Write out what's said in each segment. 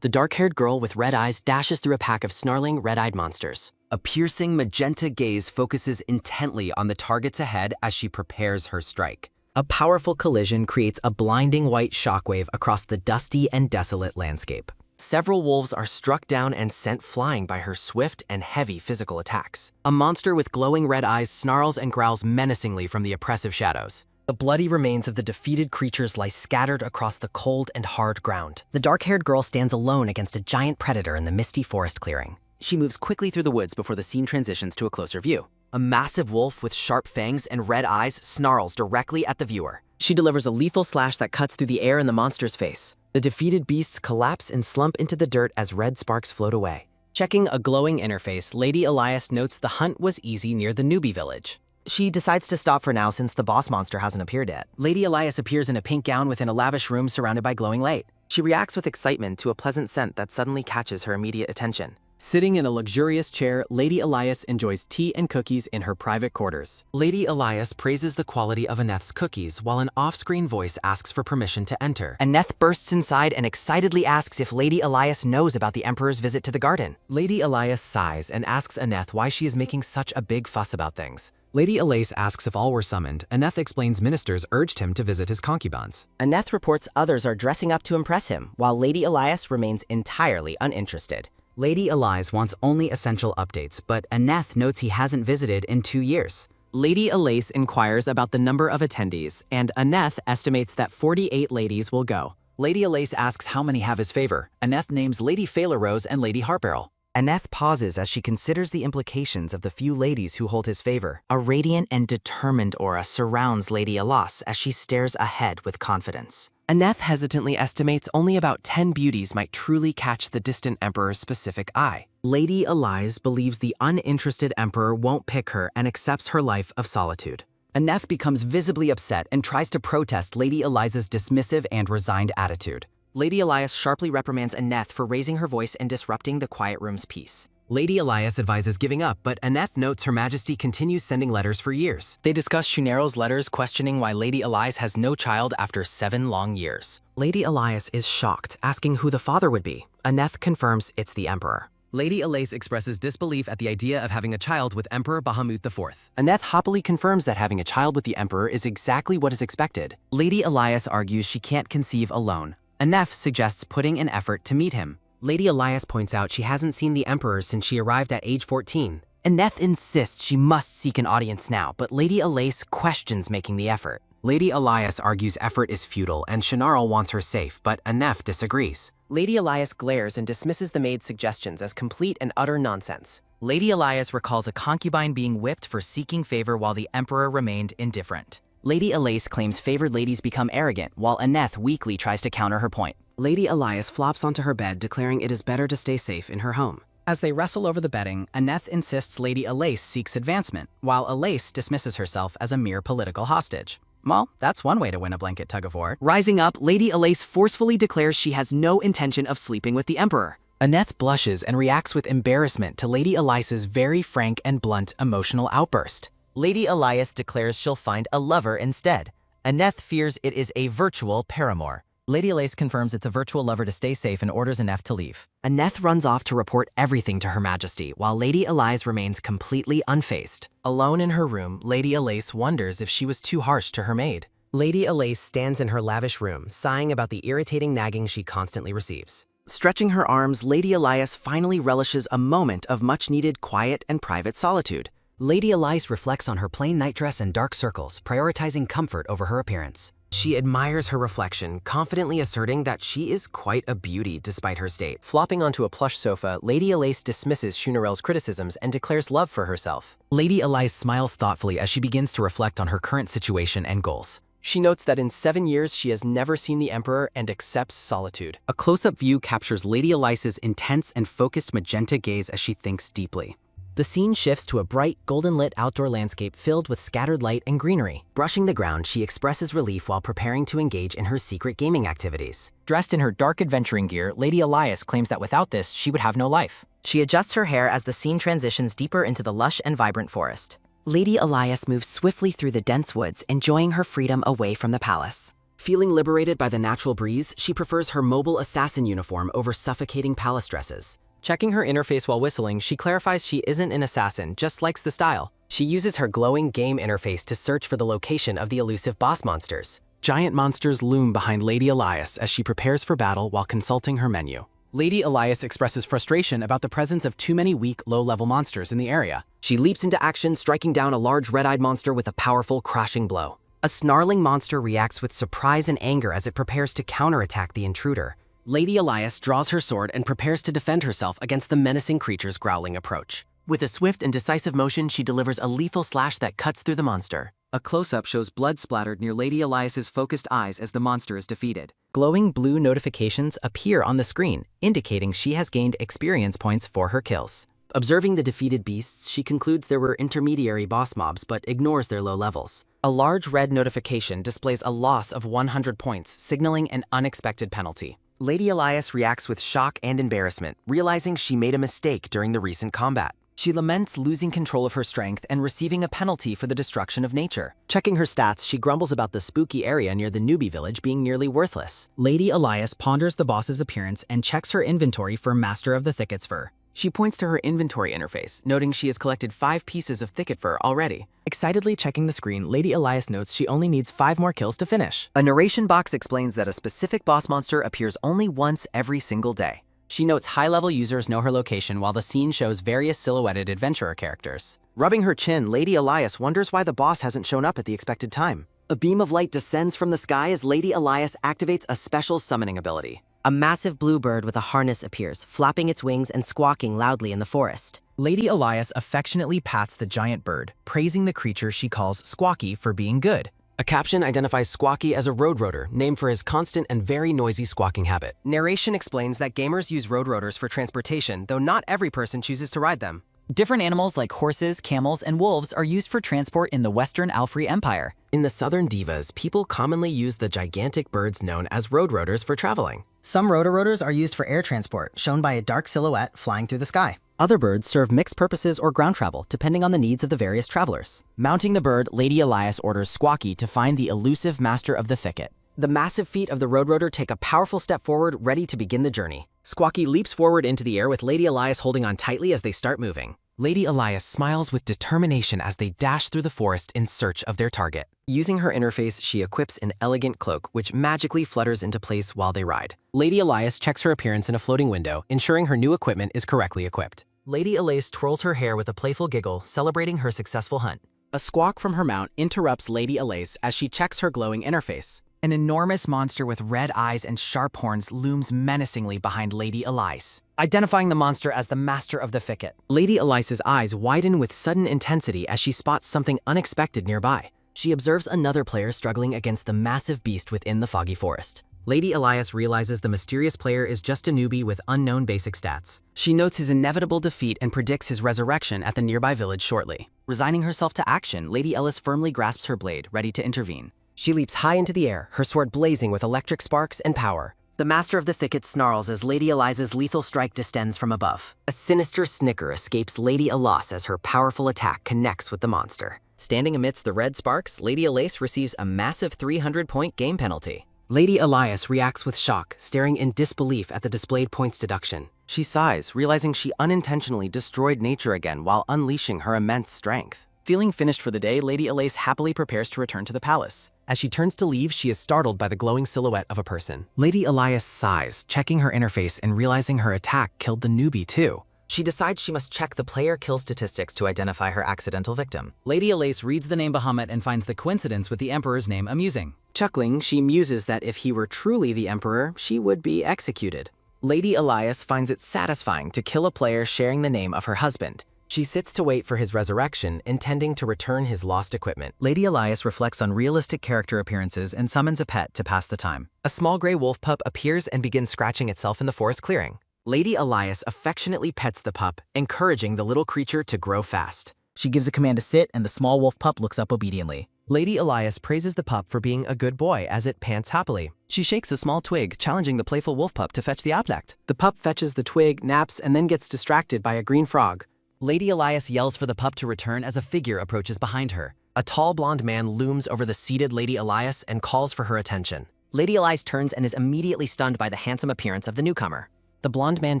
The dark-haired girl with red eyes dashes through a pack of snarling, red-eyed monsters. A piercing magenta gaze focuses intently on the targets ahead as she prepares her strike. A powerful collision creates a blinding white shockwave across the dusty and desolate landscape. Several wolves are struck down and sent flying by her swift and heavy physical attacks. A monster with glowing red eyes snarls and growls menacingly from the oppressive shadows. The bloody remains of the defeated creatures lie scattered across the cold and hard ground. The dark-haired girl stands alone against a giant predator in the misty forest clearing. She moves quickly through the woods before the scene transitions to a closer view. A massive wolf with sharp fangs and red eyes snarls directly at the viewer. She delivers a lethal slash that cuts through the air in the monster's face. The defeated beasts collapse and slump into the dirt as red sparks float away. Checking a glowing interface, Lady Elias notes the hunt was easy near the newbie village. She decides to stop for now since the boss monster hasn't appeared yet. Lady Elias appears in a pink gown within a lavish room surrounded by glowing light. She reacts with excitement to a pleasant scent that suddenly catches her immediate attention. Sitting in a luxurious chair, Lady Elias enjoys tea and cookies in her private quarters. Lady Elias praises the quality of Aneth's cookies while an off-screen voice asks for permission to enter. Aneth bursts inside and excitedly asks if Lady Elias knows about the Emperor's visit to the garden. Lady Elias sighs and asks Aneth why she is making such a big fuss about things. Lady Elias asks if all were summoned. Aneth explains ministers urged him to visit his concubines. Aneth reports others are dressing up to impress him, while Lady Elias remains entirely uninterested. Lady Elias wants only essential updates, but Aneth notes he hasn't visited in 2 years. Lady Elias inquires about the number of attendees, and Aneth estimates that 48 ladies will go. Lady Elias asks how many have his favor. Aneth names Lady Phaela Rose and Lady Hartbarrel. Aneth pauses as she considers the implications of the few ladies who hold his favor. A radiant and determined aura surrounds Lady Elias as she stares ahead with confidence. Aneth hesitantly estimates only about 10 beauties might truly catch the distant Emperor's specific eye. Lady Elias believes the uninterested Emperor won't pick her and accepts her life of solitude. Aneth becomes visibly upset and tries to protest Lady Elias's dismissive and resigned attitude. Lady Elias sharply reprimands Aneth for raising her voice and disrupting the quiet room's peace. Lady Elias advises giving up, but Aneth notes Her Majesty continues sending letters for years. They discuss Shunero's letters questioning why Lady Elias has no child after 7 long years. Lady Elias is shocked, asking who the father would be. Aneth confirms it's the Emperor. Lady Elias expresses disbelief at the idea of having a child with Emperor Bahamut IV. Aneth happily confirms that having a child with the Emperor is exactly what is expected. Lady Elias argues she can't conceive alone. Aneth suggests putting an effort to meet him. Lady Elias points out she hasn't seen the Emperor since she arrived at age 14. Aneth insists she must seek an audience now, but Lady Elias questions making the effort. Lady Elias argues effort is futile and Shinarl wants her safe, but Aneth disagrees. Lady Elias glares and dismisses the maid's suggestions as complete and utter nonsense. Lady Elias recalls a concubine being whipped for seeking favor while the Emperor remained indifferent. Lady Elias claims favored ladies become arrogant, while Aneth weakly tries to counter her point. Lady Elias flops onto her bed, declaring it is better to stay safe in her home. As they wrestle over the bedding, Aneth insists Lady Elias seeks advancement, while Elias dismisses herself as a mere political hostage. Well, that's one way to win a blanket tug-of-war. Rising up, Lady Elias forcefully declares she has no intention of sleeping with the Emperor. Aneth blushes and reacts with embarrassment to Lady Elias's very frank and blunt emotional outburst. Lady Elias declares she'll find a lover instead. Aneth fears it is a virtual paramour. Lady Elias confirms it's a virtual lover to stay safe and orders Aneth to leave. Aneth runs off to report everything to Her Majesty, while Lady Elias remains completely unfazed. Alone in her room, Lady Elias wonders if she was too harsh to her maid. Lady Elias stands in her lavish room, sighing about the irritating nagging she constantly receives. Stretching her arms, Lady Elias finally relishes a moment of much-needed quiet and private solitude. Lady Elias reflects on her plain nightdress and dark circles, prioritizing comfort over her appearance. She admires her reflection, confidently asserting that she is quite a beauty despite her state. Flopping onto a plush sofa, Lady Elias dismisses Shunerel's criticisms and declares love for herself. Lady Elias smiles thoughtfully as she begins to reflect on her current situation and goals. She notes that in 7 years she has never seen the Emperor and accepts solitude. A close-up view captures Lady Elias's intense and focused magenta gaze as she thinks deeply. The scene shifts to a bright, golden-lit outdoor landscape filled with scattered light and greenery. Brushing the ground, she expresses relief while preparing to engage in her secret gaming activities. Dressed in her dark adventuring gear, Lady Elias claims that without this, she would have no life. She adjusts her hair as the scene transitions deeper into the lush and vibrant forest. Lady Elias moves swiftly through the dense woods, enjoying her freedom away from the palace. Feeling liberated by the natural breeze, she prefers her mobile assassin uniform over suffocating palace dresses. Checking her interface while whistling, she clarifies she isn't an assassin, just likes the style. She uses her glowing game interface to search for the location of the elusive boss monsters. Giant monsters loom behind Lady Elias as she prepares for battle while consulting her menu. Lady Elias expresses frustration about the presence of too many weak, low-level monsters in the area. She leaps into action, striking down a large red-eyed monster with a powerful, crashing blow. A snarling monster reacts with surprise and anger as it prepares to counterattack the intruder. Lady Elias draws her sword and prepares to defend herself against the menacing creature's growling approach. With a swift and decisive motion, she delivers a lethal slash that cuts through the monster. A close-up shows blood splattered near Lady Elias's focused eyes as the monster is defeated. Glowing blue notifications appear on the screen, indicating she has gained experience points for her kills. Observing the defeated beasts, she concludes there were intermediary boss mobs but ignores their low levels. A large red notification displays a loss of 100 points, signaling an unexpected penalty. Lady Elias reacts with shock and embarrassment, realizing she made a mistake during the recent combat. She laments losing control of her strength and receiving a penalty for the destruction of nature. Checking her stats, she grumbles about the spooky area near the newbie village being nearly worthless. Lady Elias ponders the boss's appearance and checks her inventory for Master of the Thicket's fur. She points to her inventory interface, noting she has collected 5 pieces of thicket fur already. Excitedly checking the screen, Lady Elias notes she only needs 5 more kills to finish. A narration box explains that a specific boss monster appears only once every single day. She notes high-level users know her location while the scene shows various silhouetted adventurer characters. Rubbing her chin, Lady Elias wonders why the boss hasn't shown up at the expected time. A beam of light descends from the sky as Lady Elias activates a special summoning ability. A massive blue bird with a harness appears, flapping its wings and squawking loudly in the forest. Lady Elias affectionately pats the giant bird, praising the creature she calls Squawky for being good. A caption identifies Squawky as a roadroader, named for his constant and very noisy squawking habit. Narration explains that gamers use roadroaders for transportation, though not every person chooses to ride them. Different animals like horses, camels, and wolves are used for transport in the Western Alfree Empire. In the Southern Divas, people commonly use the gigantic birds known as roadroaders for traveling. Some rotorotors are used for air transport, shown by a dark silhouette flying through the sky. Other birds serve mixed purposes or ground travel, depending on the needs of the various travelers. Mounting the bird, Lady Elias orders Squawky to find the elusive Master of the Thicket. The massive feet of the roadroader take a powerful step forward, ready to begin the journey. Squawky leaps forward into the air with Lady Elias holding on tightly as they start moving. Lady Elias smiles with determination as they dash through the forest in search of their target. Using her interface, she equips an elegant cloak, which magically flutters into place while they ride. Lady Elias checks her appearance in a floating window, ensuring her new equipment is correctly equipped. Lady Elias twirls her hair with a playful giggle, celebrating her successful hunt. A squawk from her mount interrupts Lady Elias as she checks her glowing interface. An enormous monster with red eyes and sharp horns looms menacingly behind Lady Elias, identifying the monster as the Master of the Thicket. Lady Elias's eyes widen with sudden intensity as she spots something unexpected nearby. She observes another player struggling against the massive beast within the foggy forest. Lady Elias realizes the mysterious player is just a newbie with unknown basic stats. She notes his inevitable defeat and predicts his resurrection at the nearby village shortly. Resigning herself to action, Lady Elias firmly grasps her blade, ready to intervene. She leaps high into the air, her sword blazing with electric sparks and power. The Master of the Thicket snarls as Lady Elias's lethal strike descends from above. A sinister snicker escapes Lady Elias as her powerful attack connects with the monster. Standing amidst the red sparks, Lady Elias receives a massive 300-point game penalty. Lady Elias reacts with shock, staring in disbelief at the displayed points deduction. She sighs, realizing she unintentionally destroyed nature again while unleashing her immense strength. Feeling finished for the day, Lady Elias happily prepares to return to the palace. As she turns to leave, she is startled by the glowing silhouette of a person. Lady Elias sighs, checking her interface and realizing her attack killed the newbie too. She decides she must check the player kill statistics to identify her accidental victim. Lady Elias reads the name Bahamut and finds the coincidence with the Emperor's name amusing. Chuckling, she muses that if he were truly the Emperor, she would be executed. Lady Elias finds it satisfying to kill a player sharing the name of her husband. She sits to wait for his resurrection, intending to return his lost equipment. Lady Elias reflects on realistic character appearances and summons a pet to pass the time. A small gray wolf pup appears and begins scratching itself in the forest clearing. Lady Elias affectionately pets the pup, encouraging the little creature to grow fast. She gives a command to sit, and the small wolf pup looks up obediently. Lady Elias praises the pup for being a good boy as it pants happily. She shakes a small twig, challenging the playful wolf pup to fetch the object. The pup fetches the twig, naps, and then gets distracted by a green frog. Lady Elias yells for the pup to return as a figure approaches behind her. A tall blonde man looms over the seated Lady Elias and calls for her attention. Lady Elias turns and is immediately stunned by the handsome appearance of the newcomer. The blonde man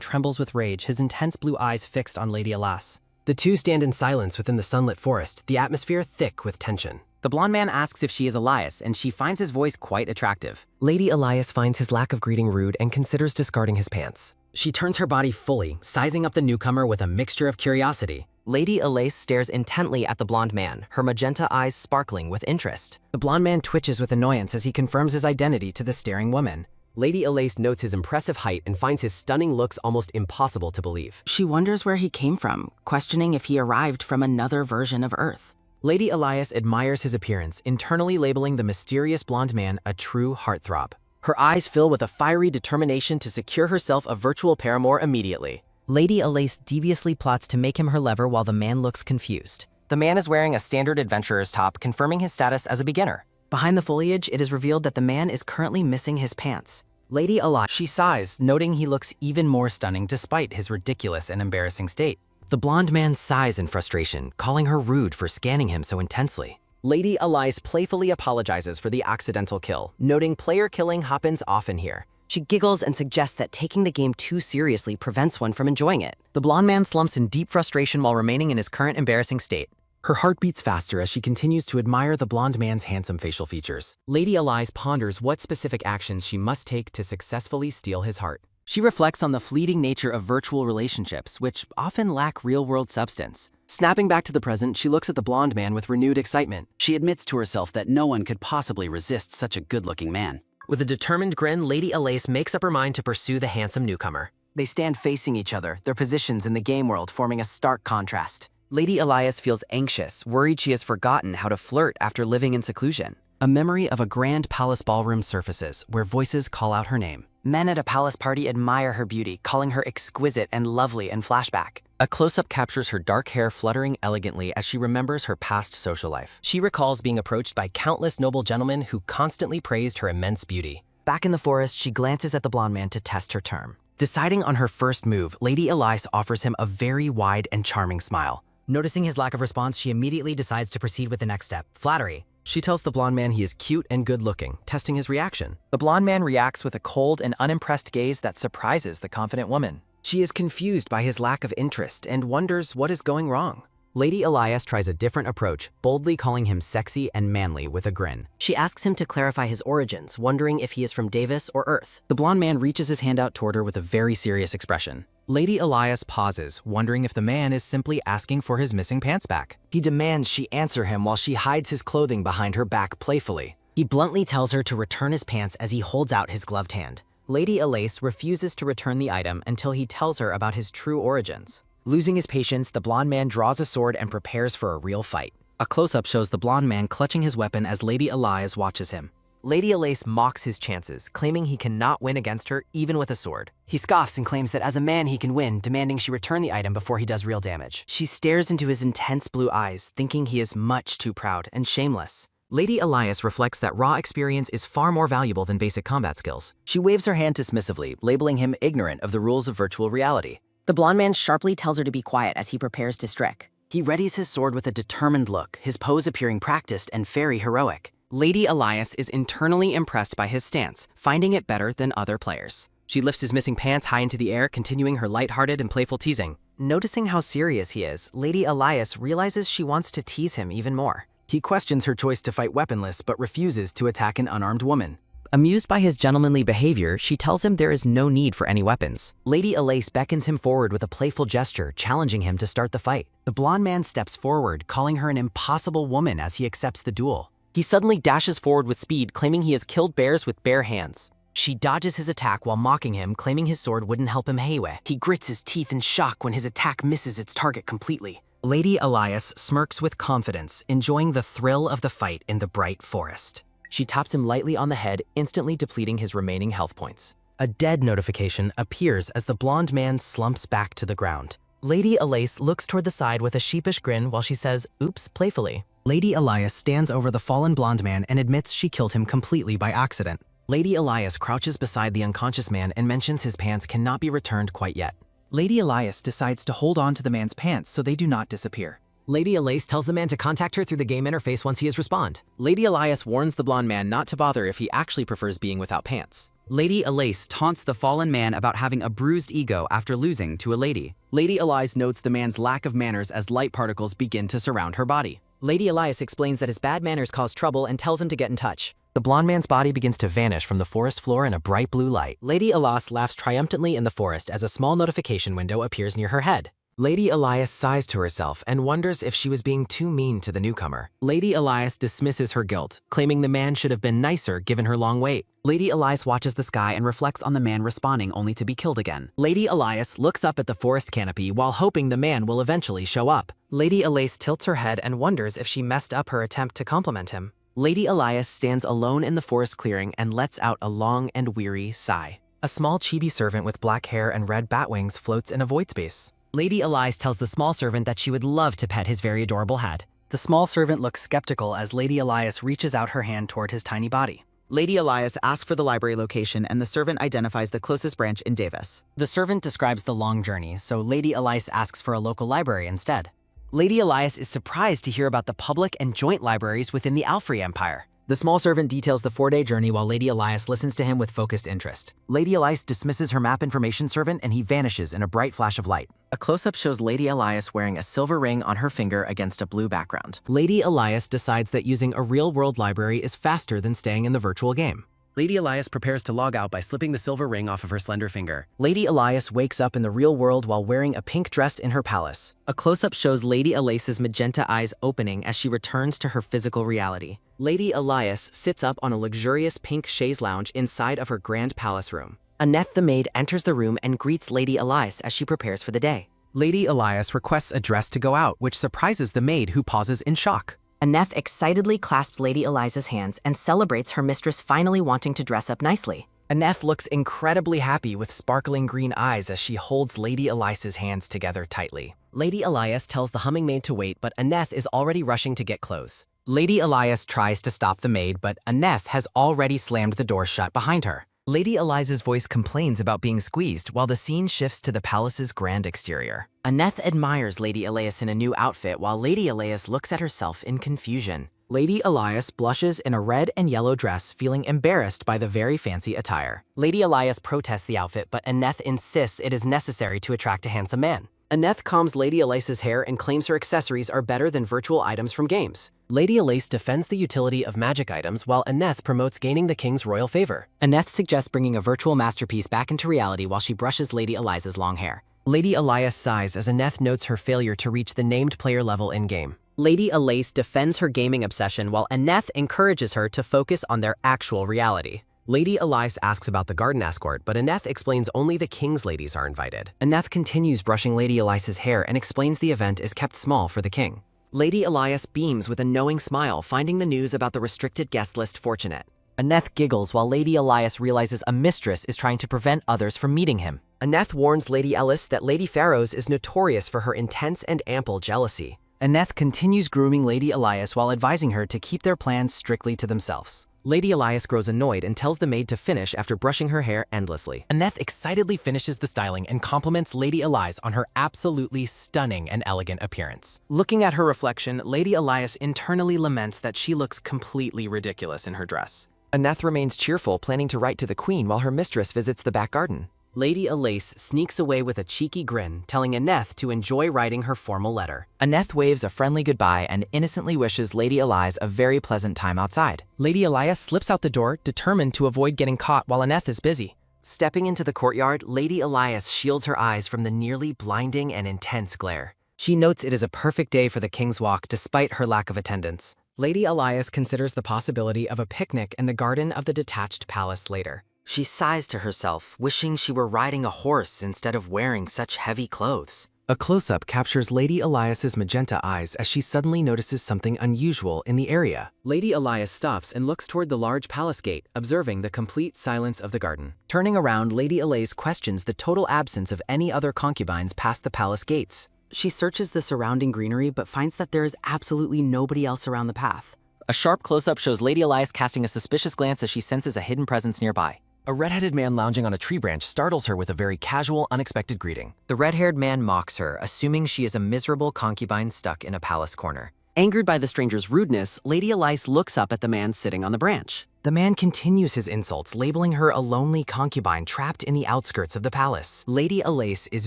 trembles with rage, his intense blue eyes fixed on Lady Elias. The two stand in silence within the sunlit forest, the atmosphere thick with tension. The blonde man asks if she is Elias, and she finds his voice quite attractive. Lady Elias finds his lack of greeting rude and considers discarding his pants. She turns her body fully, sizing up the newcomer with a mixture of curiosity. Lady Elias stares intently at the blonde man, her magenta eyes sparkling with interest. The blonde man twitches with annoyance as he confirms his identity to the staring woman. Lady Elias notes his impressive height and finds his stunning looks almost impossible to believe. She wonders where he came from, questioning if he arrived from another version of Earth. Lady Elias admires his appearance, internally labeling the mysterious blonde man a true heartthrob. Her eyes fill with a fiery determination to secure herself a virtual paramour immediately. Lady Elias deviously plots to make him her lover while the man looks confused. The man is wearing a standard adventurer's top, confirming his status as a beginner. Behind the foliage, it is revealed that the man is currently missing his pants. Lady Elias, She sighs, noting he looks even more stunning despite his ridiculous and embarrassing state. The blonde man sighs in frustration, calling her rude for scanning him so intensely. Lady Elias playfully apologizes for the accidental kill, noting player killing happens often here. She giggles and suggests that taking the game too seriously prevents one from enjoying it. The blonde man slumps in deep frustration while remaining in his current embarrassing state. Her heart beats faster as she continues to admire the blonde man's handsome facial features. Lady Elias ponders what specific actions she must take to successfully steal his heart. She reflects on the fleeting nature of virtual relationships, which often lack real-world substance. Snapping back to the present, she looks at the blonde man with renewed excitement. She admits to herself that no one could possibly resist such a good-looking man. With a determined grin, Lady Elias makes up her mind to pursue the handsome newcomer. They stand facing each other, their positions in the game world forming a stark contrast. Lady Elias feels anxious, worried she has forgotten how to flirt after living in seclusion. A memory of a grand palace ballroom surfaces, where voices call out her name. Men at a palace party admire her beauty, calling her exquisite and lovely in flashback. A close-up captures her dark hair fluttering elegantly as she remembers her past social life. She recalls being approached by countless noble gentlemen who constantly praised her immense beauty. Back in the forest, she glances at the blonde man to test her charm. Deciding on her first move, Lady Elias offers him a very wide and charming smile. Noticing his lack of response, she immediately decides to proceed with the next step, flattery. She tells the blonde man he is cute and good-looking, testing his reaction. The blonde man reacts with a cold and unimpressed gaze that surprises the confident woman. She is confused by his lack of interest and wonders what is going wrong. Lady Elias tries a different approach, boldly calling him sexy and manly with a grin. She asks him to clarify his origins, wondering if he is from Davis or Earth. The blonde man reaches his hand out toward her with a very serious expression. Lady Elias pauses, wondering if the man is simply asking for his missing pants back. He demands she answer him while she hides his clothing behind her back playfully. He bluntly tells her to return his pants as he holds out his gloved hand. Lady Elias refuses to return the item until he tells her about his true origins. Losing his patience, the blonde man draws a sword and prepares for a real fight. A close-up shows the blonde man clutching his weapon as Lady Elias watches him. Lady Elias mocks his chances, claiming he cannot win against her even with a sword. He scoffs and claims that as a man he can win, demanding she return the item before he does real damage. She stares into his intense blue eyes, thinking he is much too proud and shameless. Lady Elias reflects that raw experience is far more valuable than basic combat skills. She waves her hand dismissively, labeling him ignorant of the rules of virtual reality. The blonde man sharply tells her to be quiet as he prepares to strike. He readies his sword with a determined look, his pose appearing practiced and very heroic. Lady Elias is internally impressed by his stance, finding it better than other players. She lifts his missing pants high into the air, continuing her lighthearted and playful teasing. Noticing how serious he is, Lady Elias realizes she wants to tease him even more. He questions her choice to fight weaponless, but refuses to attack an unarmed woman. Amused by his gentlemanly behavior, she tells him there is no need for any weapons. Lady Elias beckons him forward with a playful gesture, challenging him to start the fight. The blonde man steps forward, calling her an impossible woman as he accepts the duel. He suddenly dashes forward with speed, claiming he has killed bears with bare hands. She dodges his attack while mocking him, claiming his sword wouldn't help him heiwe. He grits his teeth in shock when his attack misses its target completely. Lady Elias smirks with confidence, enjoying the thrill of the fight in the bright forest. She taps him lightly on the head, instantly depleting his remaining health points. A dead notification appears as the blonde man slumps back to the ground. Lady Elias looks toward the side with a sheepish grin while she says, "Oops," playfully. Lady Elias stands over the fallen blonde man and admits she killed him completely by accident. Lady Elias crouches beside the unconscious man and mentions his pants cannot be returned quite yet. Lady Elias decides to hold on to the man's pants so they do not disappear. Lady Elias tells the man to contact her through the game interface once he has respond. Lady Elias warns the blonde man not to bother if he actually prefers being without pants. Lady Elias taunts the fallen man about having a bruised ego after losing to a lady. Lady Elias notes the man's lack of manners as light particles begin to surround her body. Lady Elias explains that his bad manners cause trouble and tells him to get in touch. The blonde man's body begins to vanish from the forest floor in a bright blue light. Lady Elias laughs triumphantly in the forest as a small notification window appears near her head. Lady Elias sighs to herself and wonders if she was being too mean to the newcomer. Lady Elias dismisses her guilt, claiming the man should have been nicer given her long wait. Lady Elias watches the sky and reflects on the man respawning only to be killed again. Lady Elias looks up at the forest canopy while hoping the man will eventually show up. Lady Elias tilts her head and wonders if she messed up her attempt to compliment him. Lady Elias stands alone in the forest clearing and lets out a long and weary sigh. A small chibi servant with black hair and red bat wings floats in a void space. Lady Elias tells the small servant that she would love to pet his very adorable hat. The small servant looks skeptical as Lady Elias reaches out her hand toward his tiny body. Lady Elias asks for the library location and the servant identifies the closest branch in Davis. The servant describes the long journey, so Lady Elias asks for a local library instead. Lady Elias is surprised to hear about the public and joint libraries within the Alfrey Empire. The small servant details the 4-day journey while Lady Elias listens to him with focused interest. Lady Elias dismisses her map information servant and he vanishes in a bright flash of light. A close-up shows Lady Elias wearing a silver ring on her finger against a blue background. Lady Elias decides that using a real-world library is faster than staying in the virtual game. Lady Elias prepares to log out by slipping the silver ring off of her slender finger. Lady Elias wakes up in the real world while wearing a pink dress in her palace. A close-up shows Lady Elias's magenta eyes opening as she returns to her physical reality. Lady Elias sits up on a luxurious pink chaise lounge inside of her grand palace room. Annette the maid enters the room and greets Lady Elias as she prepares for the day. Lady Elias requests a dress to go out, which surprises the maid who pauses in shock. Annette excitedly clasps Lady Eliza's hands and celebrates her mistress finally wanting to dress up nicely. Annette looks incredibly happy with sparkling green eyes as she holds Lady Elias's hands together tightly. Lady Elias tells the humming maid to wait, but Annette is already rushing to get clothes. Lady Elias tries to stop the maid, but Annette has already slammed the door shut behind her. Lady Eliza's voice complains about being squeezed while the scene shifts to the palace's grand exterior. Annette admires Lady Elias in a new outfit while Lady Elias looks at herself in confusion. Lady Elias blushes in a red and yellow dress, feeling embarrassed by the very fancy attire. Lady Elias protests the outfit, but Annette insists it is necessary to attract a handsome man. Annette combs Lady Elias's hair and claims her accessories are better than virtual items from games. Lady Elias defends the utility of magic items while Annette promotes gaining the king's royal favor. Annette suggests bringing a virtual masterpiece back into reality while she brushes Lady Eliza's long hair. Lady Elias sighs as Annette notes her failure to reach the named player level in-game. Lady Elias defends her gaming obsession while Annette encourages her to focus on their actual reality. Lady Elias asks about the garden escort, but Annette explains only the king's ladies are invited. Annette continues brushing Lady Elias's hair and explains the event is kept small for the king. Lady Elias beams with a knowing smile, finding the news about the restricted guest list fortunate. Annette giggles while Lady Elias realizes a mistress is trying to prevent others from meeting him. Annette warns Lady Ellis that Lady Pharaohs is notorious for her intense and ample jealousy. Annette continues grooming Lady Elias while advising her to keep their plans strictly to themselves. Lady Elias grows annoyed and tells the maid to finish after brushing her hair endlessly. Annette excitedly finishes the styling and compliments Lady Elias on her absolutely stunning and elegant appearance. Looking at her reflection, Lady Elias internally laments that she looks completely ridiculous in her dress. Annette remains cheerful, planning to write to the queen while her mistress visits the back garden. Lady Elias sneaks away with a cheeky grin, telling Annette to enjoy writing her formal letter. Annette waves a friendly goodbye and innocently wishes Lady Elias a very pleasant time outside. Lady Elias slips out the door, determined to avoid getting caught while Annette is busy. Stepping into the courtyard, Lady Elias shields her eyes from the nearly blinding and intense glare. She notes it is a perfect day for the King's Walk despite her lack of attendance. Lady Elias considers the possibility of a picnic in the garden of the detached palace later. She sighs to herself, wishing she were riding a horse instead of wearing such heavy clothes. A close-up captures Lady Elias's magenta eyes as she suddenly notices something unusual in the area. Lady Elias stops and looks toward the large palace gate, observing the complete silence of the garden. Turning around, Lady Elias questions the total absence of any other concubines past the palace gates. She searches the surrounding greenery but finds that there is absolutely nobody else around the path. A sharp close-up shows Lady Elias casting a suspicious glance as she senses a hidden presence nearby. A red-headed man lounging on a tree branch startles her with a very casual, unexpected greeting. The red-haired man mocks her, assuming she is a miserable concubine stuck in a palace corner. Angered by the stranger's rudeness, Lady Elise looks up at the man sitting on the branch. The man continues his insults, labeling her a lonely concubine trapped in the outskirts of the palace. Lady Elise is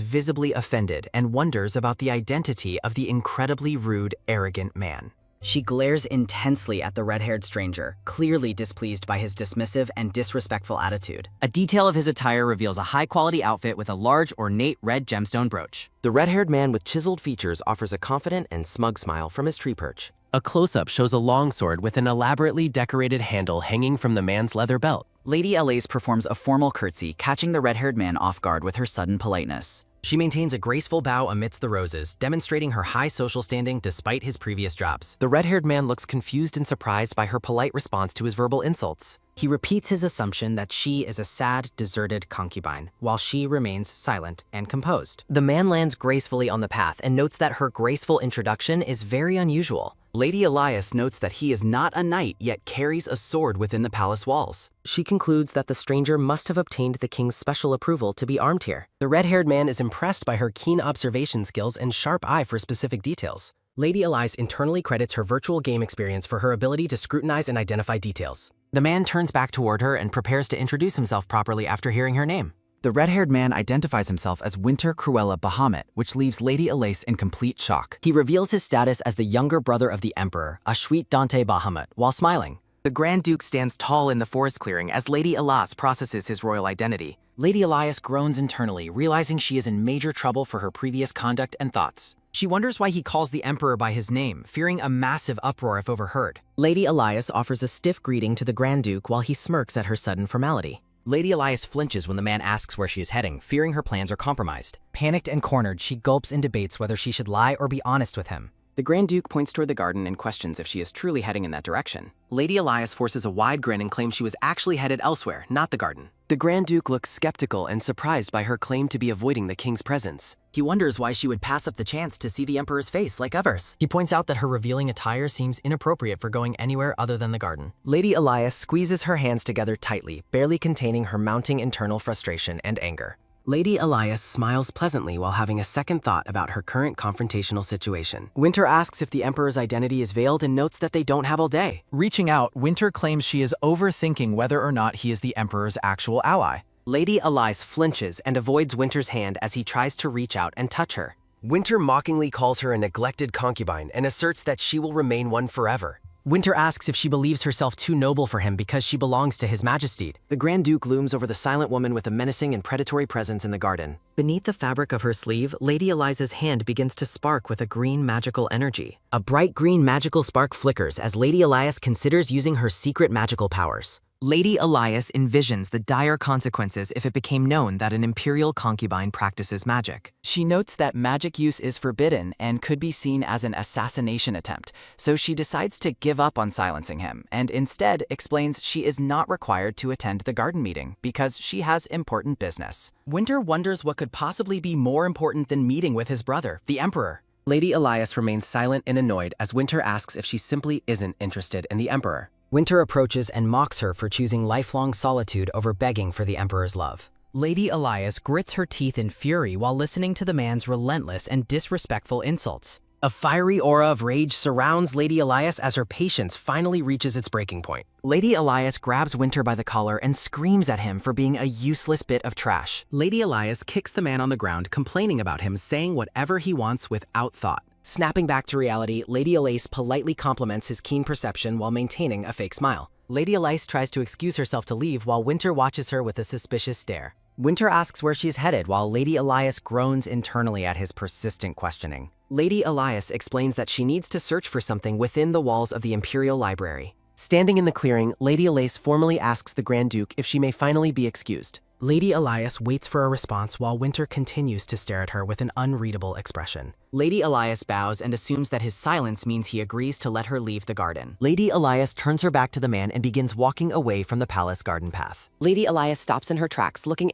visibly offended and wonders about the identity of the incredibly rude, arrogant man. She glares intensely at the red-haired stranger, clearly displeased by his dismissive and disrespectful attitude. A detail of his attire reveals a high-quality outfit with a large, ornate red gemstone brooch. The red-haired man with chiseled features offers a confident and smug smile from his tree perch. A close-up shows a longsword with an elaborately decorated handle hanging from the man's leather belt. Lady Elise performs a formal curtsy, catching the red-haired man off guard with her sudden politeness. She maintains a graceful bow amidst the roses, demonstrating her high social standing despite his previous drops. The red-haired man looks confused and surprised by her polite response to his verbal insults. He repeats his assumption that she is a sad, deserted concubine, while she remains silent and composed. The man lands gracefully on the path and notes that her graceful introduction is very unusual. Lady Elise notes that he is not a knight, yet carries a sword within the palace walls. She concludes that the stranger must have obtained the king's special approval to be armed here. The red-haired man is impressed by her keen observation skills and sharp eye for specific details. Lady Elise internally credits her virtual game experience for her ability to scrutinize and identify details. The man turns back toward her and prepares to introduce himself properly after hearing her name. The red-haired man identifies himself as Winter Cruella Bahamut, which leaves Lady Elise in complete shock. He reveals his status as the younger brother of the Emperor, Ashwit Dante Bahamut, while smiling. The Grand Duke stands tall in the forest clearing as Lady Elise processes his royal identity. Lady Elise groans internally, realizing she is in major trouble for her previous conduct and thoughts. She wonders why he calls the Emperor by his name, fearing a massive uproar if overheard. Lady Elise offers a stiff greeting to the Grand Duke while he smirks at her sudden formality. Lady Elise flinches when the man asks where she is heading, fearing her plans are compromised. Panicked and cornered, she gulps and debates whether she should lie or be honest with him. The Grand Duke points toward the garden and questions if she is truly heading in that direction. Lady Elise forces a wide grin and claims she was actually headed elsewhere, not the garden. The Grand Duke looks skeptical and surprised by her claim to be avoiding the king's presence. He wonders why she would pass up the chance to see the Emperor's face like others. He points out that her revealing attire seems inappropriate for going anywhere other than the garden. Lady Elise squeezes her hands together tightly, barely containing her mounting internal frustration and anger. Lady Elise smiles pleasantly while having a second thought about her current confrontational situation. Winter asks if the Emperor's identity is veiled and notes that they don't have all day. Reaching out, Winter claims she is overthinking whether or not he is the Emperor's actual ally. Lady Elise flinches and avoids Winter's hand as he tries to reach out and touch her. Winter mockingly calls her a neglected concubine and asserts that she will remain one forever. Winter asks if she believes herself too noble for him because she belongs to His Majesty. The Grand Duke looms over the silent woman with a menacing and predatory presence in the garden. Beneath the fabric of her sleeve, Lady Elise's hand begins to spark with a green magical energy. A bright green magical spark flickers as Lady Elise considers using her secret magical powers. Lady Elise envisions the dire consequences if it became known that an imperial concubine practices magic. She notes that magic use is forbidden and could be seen as an assassination attempt, so she decides to give up on silencing him and instead explains she is not required to attend the garden meeting because she has important business. Winter wonders what could possibly be more important than meeting with his brother, the Emperor. Lady Elise remains silent and annoyed as Winter asks if she simply isn't interested in the Emperor. Winter approaches and mocks her for choosing lifelong solitude over begging for the Emperor's love. Lady Elise grits her teeth in fury while listening to the man's relentless and disrespectful insults. A fiery aura of rage surrounds Lady Elise as her patience finally reaches its breaking point. Lady Elise grabs Winter by the collar and screams at him for being a useless bit of trash. Lady Elise kicks the man on the ground, complaining about him saying whatever he wants without thought. Snapping back to reality, Lady Elise politely compliments his keen perception while maintaining a fake smile. Lady Elise tries to excuse herself to leave while Winter watches her with a suspicious stare. Winter asks where she's headed while Lady Elise groans internally at his persistent questioning. Lady Elise explains that she needs to search for something within the walls of the Imperial Library. Standing in the clearing, Lady Elise formally asks the Grand Duke if she may finally be excused. Lady Elise waits for a response while Winter continues to stare at her with an unreadable expression. Lady Elise bows and assumes that his silence means he agrees to let her leave the garden. Lady Elise turns her back to the man and begins walking away from the palace garden path. Lady Elise stops in her tracks, looking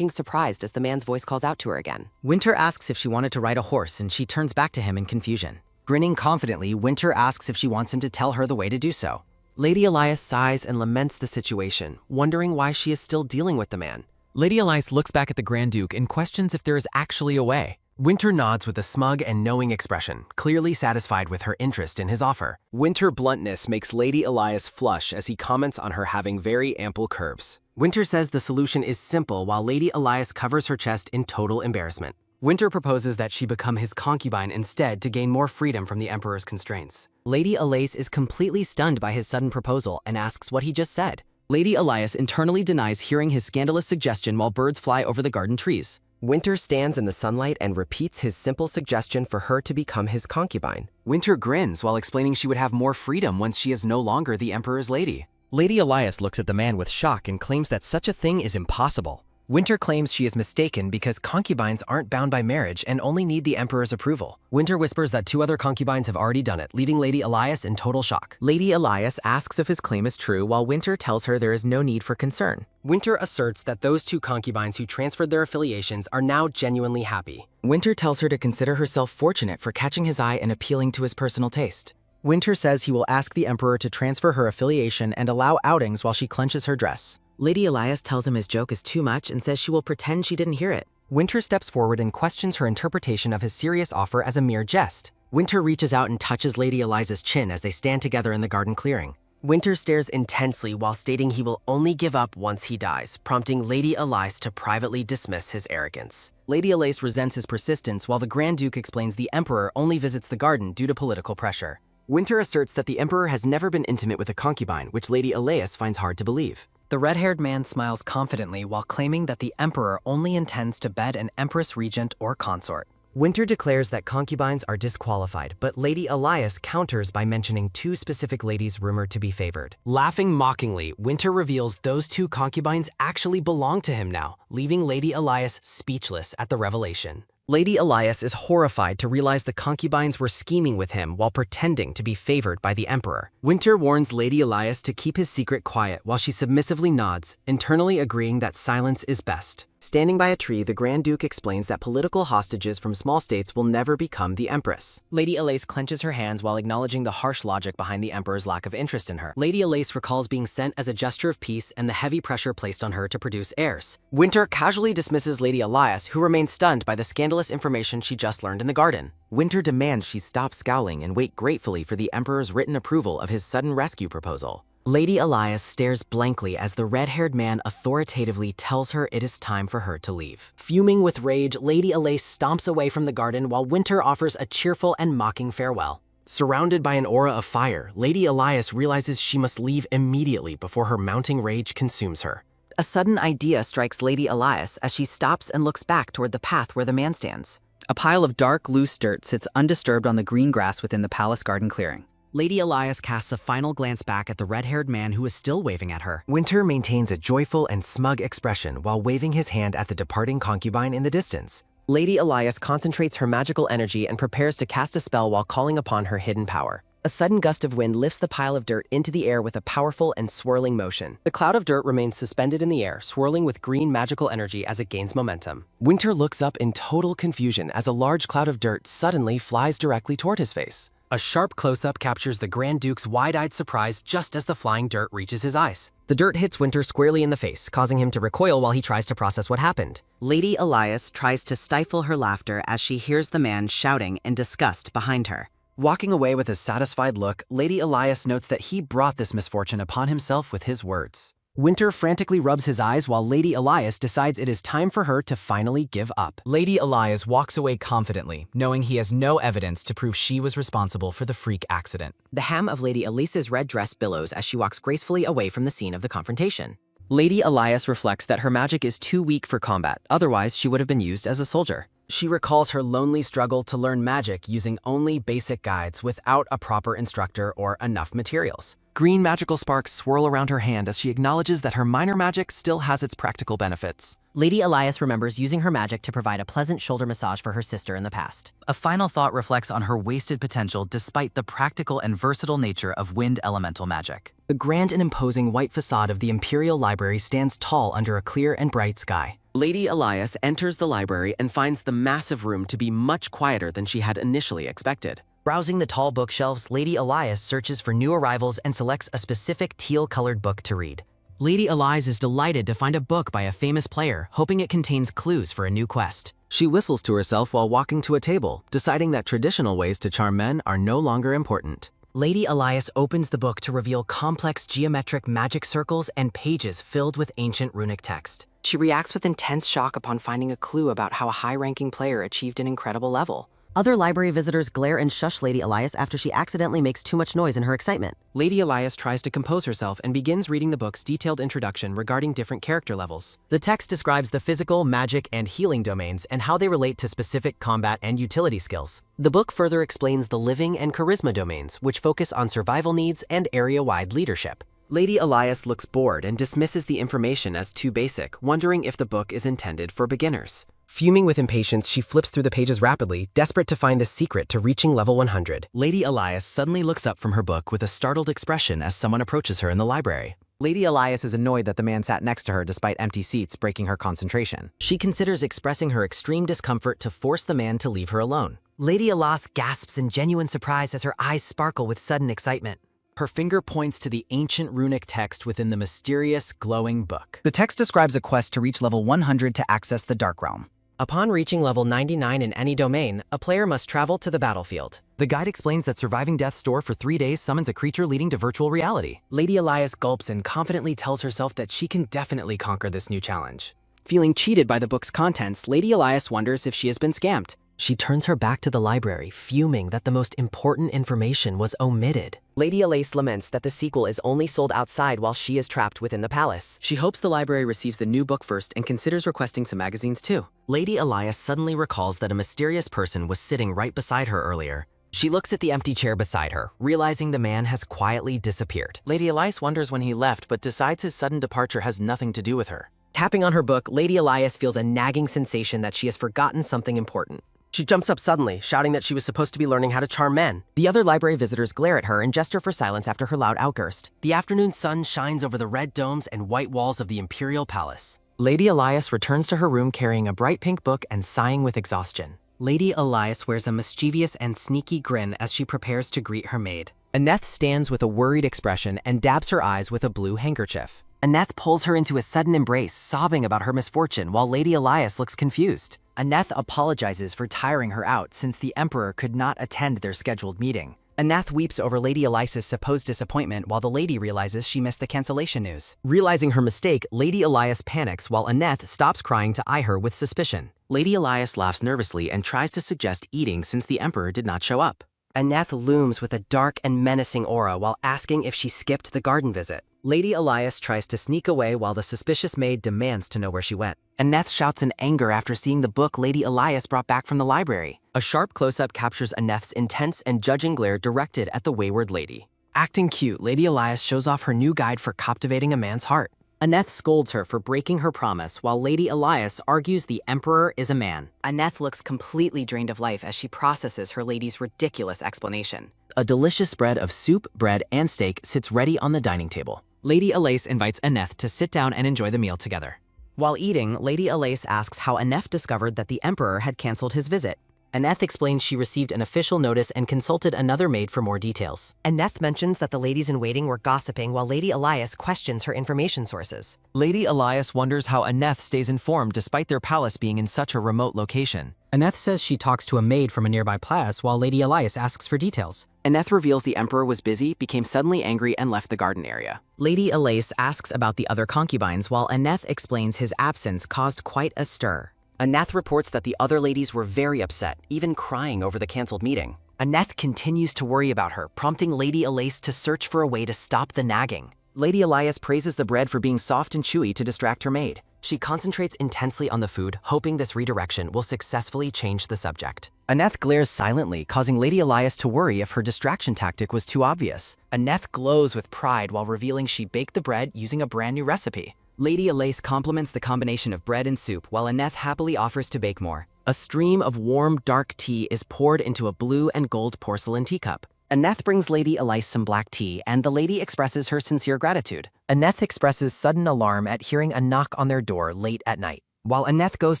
surprised as the man's voice calls out to her again. Winter asks if she wanted to ride a horse and she turns back to him in confusion. Grinning confidently, Winter asks if she wants him to tell her the way to do so. Lady Elias sighs and laments the situation, wondering why she is still dealing with the man. Lady Elias looks back at the Grand Duke and questions if there is actually a way. Winter nods with a smug and knowing expression, clearly satisfied with her interest in his offer. Winter bluntness makes Lady Elias flush as he comments on her having very ample curves. Winter says the solution is simple while Lady Elias covers her chest in total embarrassment. Winter proposes that she become his concubine instead to gain more freedom from the Emperor's constraints. Lady Elias is completely stunned by his sudden proposal and asks what he just said. Lady Elias internally denies hearing his scandalous suggestion while birds fly over the garden trees. Winter stands in the sunlight and repeats his simple suggestion for her to become his concubine. Winter grins while explaining she would have more freedom once she is no longer the Emperor's lady. Lady Elias looks at the man with shock and claims that such a thing is impossible. Winter claims she is mistaken because concubines aren't bound by marriage and only need the Emperor's approval. Winter whispers that 2 other concubines have already done it, leaving Lady Elias in total shock. Lady Elias asks if his claim is true while Winter tells her there is no need for concern. Winter asserts that those 2 concubines who transferred their affiliations are now genuinely happy. Winter tells her to consider herself fortunate for catching his eye and appealing to his personal taste. Winter says he will ask the Emperor to transfer her affiliation and allow outings while she clenches her dress. Lady Elias tells him his joke is too much and says she will pretend she didn't hear it. Winter steps forward and questions her interpretation of his serious offer as a mere jest. Winter reaches out and touches Lady Elias's chin as they stand together in the garden clearing. Winter stares intensely while stating he will only give up once he dies, prompting Lady Elias to privately dismiss his arrogance. Lady Elias resents his persistence while the Grand Duke explains the Emperor only visits the garden due to political pressure. Winter asserts that the Emperor has never been intimate with a concubine, which Lady Elias finds hard to believe. The red-haired man smiles confidently while claiming that the Emperor only intends to bed an Empress Regent or consort. Winter declares that concubines are disqualified, but Lady Elias counters by mentioning 2 specific ladies rumored to be favored. Laughing mockingly, Winter reveals those 2 concubines actually belong to him now, leaving Lady Elias speechless at the revelation. Lady Elias is horrified to realize the concubines were scheming with him while pretending to be favored by the Emperor. Winter warns Lady Elias to keep his secret quiet while she submissively nods, internally agreeing that silence is best. Standing by a tree, the Grand Duke explains that political hostages from small states will never become the Empress. Lady Elias clenches her hands while acknowledging the harsh logic behind the Emperor's lack of interest in her. Lady Elias recalls being sent as a gesture of peace and the heavy pressure placed on her to produce heirs. Winter casually dismisses Lady Elias, who remains stunned by the scandalous information she just learned in the garden. Winter demands she stop scowling and wait gratefully for the Emperor's written approval of his sudden rescue proposal. Lady Elias stares blankly as the red-haired man authoritatively tells her it is time for her to leave. Fuming with rage, Lady Elias stomps away from the garden while Winter offers a cheerful and mocking farewell. Surrounded by an aura of fire, Lady Elias realizes she must leave immediately before her mounting rage consumes her. A sudden idea strikes Lady Elias as she stops and looks back toward the path where the man stands. A pile of dark, loose dirt sits undisturbed on the green grass within the palace garden clearing. Lady Elias casts a final glance back at the red-haired man who is still waving at her. Winter maintains a joyful and smug expression while waving his hand at the departing concubine in the distance. Lady Elias concentrates her magical energy and prepares to cast a spell while calling upon her hidden power. A sudden gust of wind lifts the pile of dirt into the air with a powerful and swirling motion. The cloud of dirt remains suspended in the air, swirling with green magical energy as it gains momentum. Winter looks up in total confusion as a large cloud of dirt suddenly flies directly toward his face. A sharp close-up captures the Grand Duke's wide-eyed surprise just as the flying dirt reaches his eyes. The dirt hits Winter squarely in the face, causing him to recoil while he tries to process what happened. Lady Elias tries to stifle her laughter as she hears the man shouting in disgust behind her. Walking away with a satisfied look, Lady Elias notes that he brought this misfortune upon himself with his words. Winter frantically rubs his eyes while Lady Elias decides it is time for her to finally give up. Lady Elias walks away confidently, knowing he has no evidence to prove she was responsible for the freak accident. The hem of Lady Elisa's red dress billows as she walks gracefully away from the scene of the confrontation. Lady Elias reflects that her magic is too weak for combat, otherwise she would have been used as a soldier. She recalls her lonely struggle to learn magic using only basic guides without a proper instructor or enough materials. Green magical sparks swirl around her hand as she acknowledges that her minor magic still has its practical benefits. Lady Elias remembers using her magic to provide a pleasant shoulder massage for her sister in the past. A final thought reflects on her wasted potential despite the practical and versatile nature of wind elemental magic. The grand and imposing white facade of the Imperial Library stands tall under a clear and bright sky. Lady Elias enters the library and finds the massive room to be much quieter than she had initially expected. Browsing the tall bookshelves, Lady Elias searches for new arrivals and selects a specific teal-colored book to read. Lady Elias is delighted to find a book by a famous player, hoping it contains clues for a new quest. She whistles to herself while walking to a table, deciding that traditional ways to charm men are no longer important. Lady Elias opens the book to reveal complex geometric magic circles and pages filled with ancient runic text. She reacts with intense shock upon finding a clue about how a high-ranking player achieved an incredible level. Other library visitors glare and shush Lady Elias after she accidentally makes too much noise in her excitement. Lady Elias tries to compose herself and begins reading the book's detailed introduction regarding different character levels. The text describes the physical, magic, and healing domains and how they relate to specific combat and utility skills. The book further explains the living and charisma domains, which focus on survival needs and area-wide leadership. Lady Elias looks bored and dismisses the information as too basic, wondering if the book is intended for beginners. Fuming with impatience, she flips through the pages rapidly, desperate to find the secret to reaching level 100. Lady Elias suddenly looks up from her book with a startled expression as someone approaches her in the library. Lady Elias is annoyed that the man sat next to her despite empty seats, breaking her concentration. She considers expressing her extreme discomfort to force the man to leave her alone. Lady Elias gasps in genuine surprise as her eyes sparkle with sudden excitement. Her finger points to the ancient runic text within the mysterious, glowing book. The text describes a quest to reach level 100 to access the Dark Realm. Upon reaching level 99 in any domain, a player must travel to the battlefield. The guide explains that surviving death's door for 3 days summons a creature leading to virtual reality. Lady Elias gulps and confidently tells herself that she can definitely conquer this new challenge. Feeling cheated by the book's contents, Lady Elias wonders if she has been scammed. She turns her back to the library, fuming that the most important information was omitted. Lady Elias laments that the sequel is only sold outside while she is trapped within the palace. She hopes the library receives the new book first and considers requesting some magazines too. Lady Elias suddenly recalls that a mysterious person was sitting right beside her earlier. She looks at the empty chair beside her, realizing the man has quietly disappeared. Lady Elias wonders when he left, but decides his sudden departure has nothing to do with her. Tapping on her book, Lady Elias feels a nagging sensation that she has forgotten something important. She jumps up suddenly, shouting that she was supposed to be learning how to charm men. The other library visitors glare at her and gesture for silence after her loud outburst. The afternoon sun shines over the red domes and white walls of the Imperial Palace. Lady Elias returns to her room carrying a bright pink book and sighing with exhaustion. Lady Elias wears a mischievous and sneaky grin as she prepares to greet her maid. Aneth stands with a worried expression and dabs her eyes with a blue handkerchief. Aneth pulls her into a sudden embrace, sobbing about her misfortune while Lady Elias looks confused. Aneth apologizes for tiring her out since the Emperor could not attend their scheduled meeting. Aneth weeps over Lady Elias's supposed disappointment while the lady realizes she missed the cancellation news. Realizing her mistake, Lady Elias panics while Aneth stops crying to eye her with suspicion. Lady Elias laughs nervously and tries to suggest eating since the Emperor did not show up. Aneth looms with a dark and menacing aura while asking if she skipped the garden visit. Lady Elias tries to sneak away while the suspicious maid demands to know where she went. Aneth shouts in anger after seeing the book Lady Elias brought back from the library. A sharp close-up captures Aneth's intense and judging glare directed at the wayward lady. Acting cute, Lady Elias shows off her new guide for captivating a man's heart. Aneth scolds her for breaking her promise, while Lady Elias argues the Emperor is a man. Aneth looks completely drained of life as she processes her lady's ridiculous explanation. A delicious spread of soup, bread, and steak sits ready on the dining table. Lady Elias invites Aneth to sit down and enjoy the meal together. While eating, Lady Elias asks how Aneth discovered that the Emperor had canceled his visit. Aneth explains she received an official notice and consulted another maid for more details. Aneth mentions that the ladies-in-waiting were gossiping while Lady Elias questions her information sources. Lady Elias wonders how Aneth stays informed despite their palace being in such a remote location. Aneth says she talks to a maid from a nearby palace while Lady Elias asks for details. Aneth reveals the Emperor was busy, became suddenly angry, and left the garden area. Lady Elias asks about the other concubines while Aneth explains his absence caused quite a stir. Aneth reports that the other ladies were very upset, even crying over the canceled meeting. Aneth continues to worry about her, prompting Lady Elias to search for a way to stop the nagging. Lady Elias praises the bread for being soft and chewy to distract her maid. She concentrates intensely on the food, hoping this redirection will successfully change the subject. Aneth glares silently, causing Lady Elias to worry if her distraction tactic was too obvious. Aneth glows with pride while revealing she baked the bread using a brand new recipe. Lady Elias compliments the combination of bread and soup while Aneth happily offers to bake more. A stream of warm, dark tea is poured into a blue and gold porcelain teacup. Aneth brings Lady Elias some black tea, and the lady expresses her sincere gratitude. Aneth expresses sudden alarm at hearing a knock on their door late at night. While Aneth goes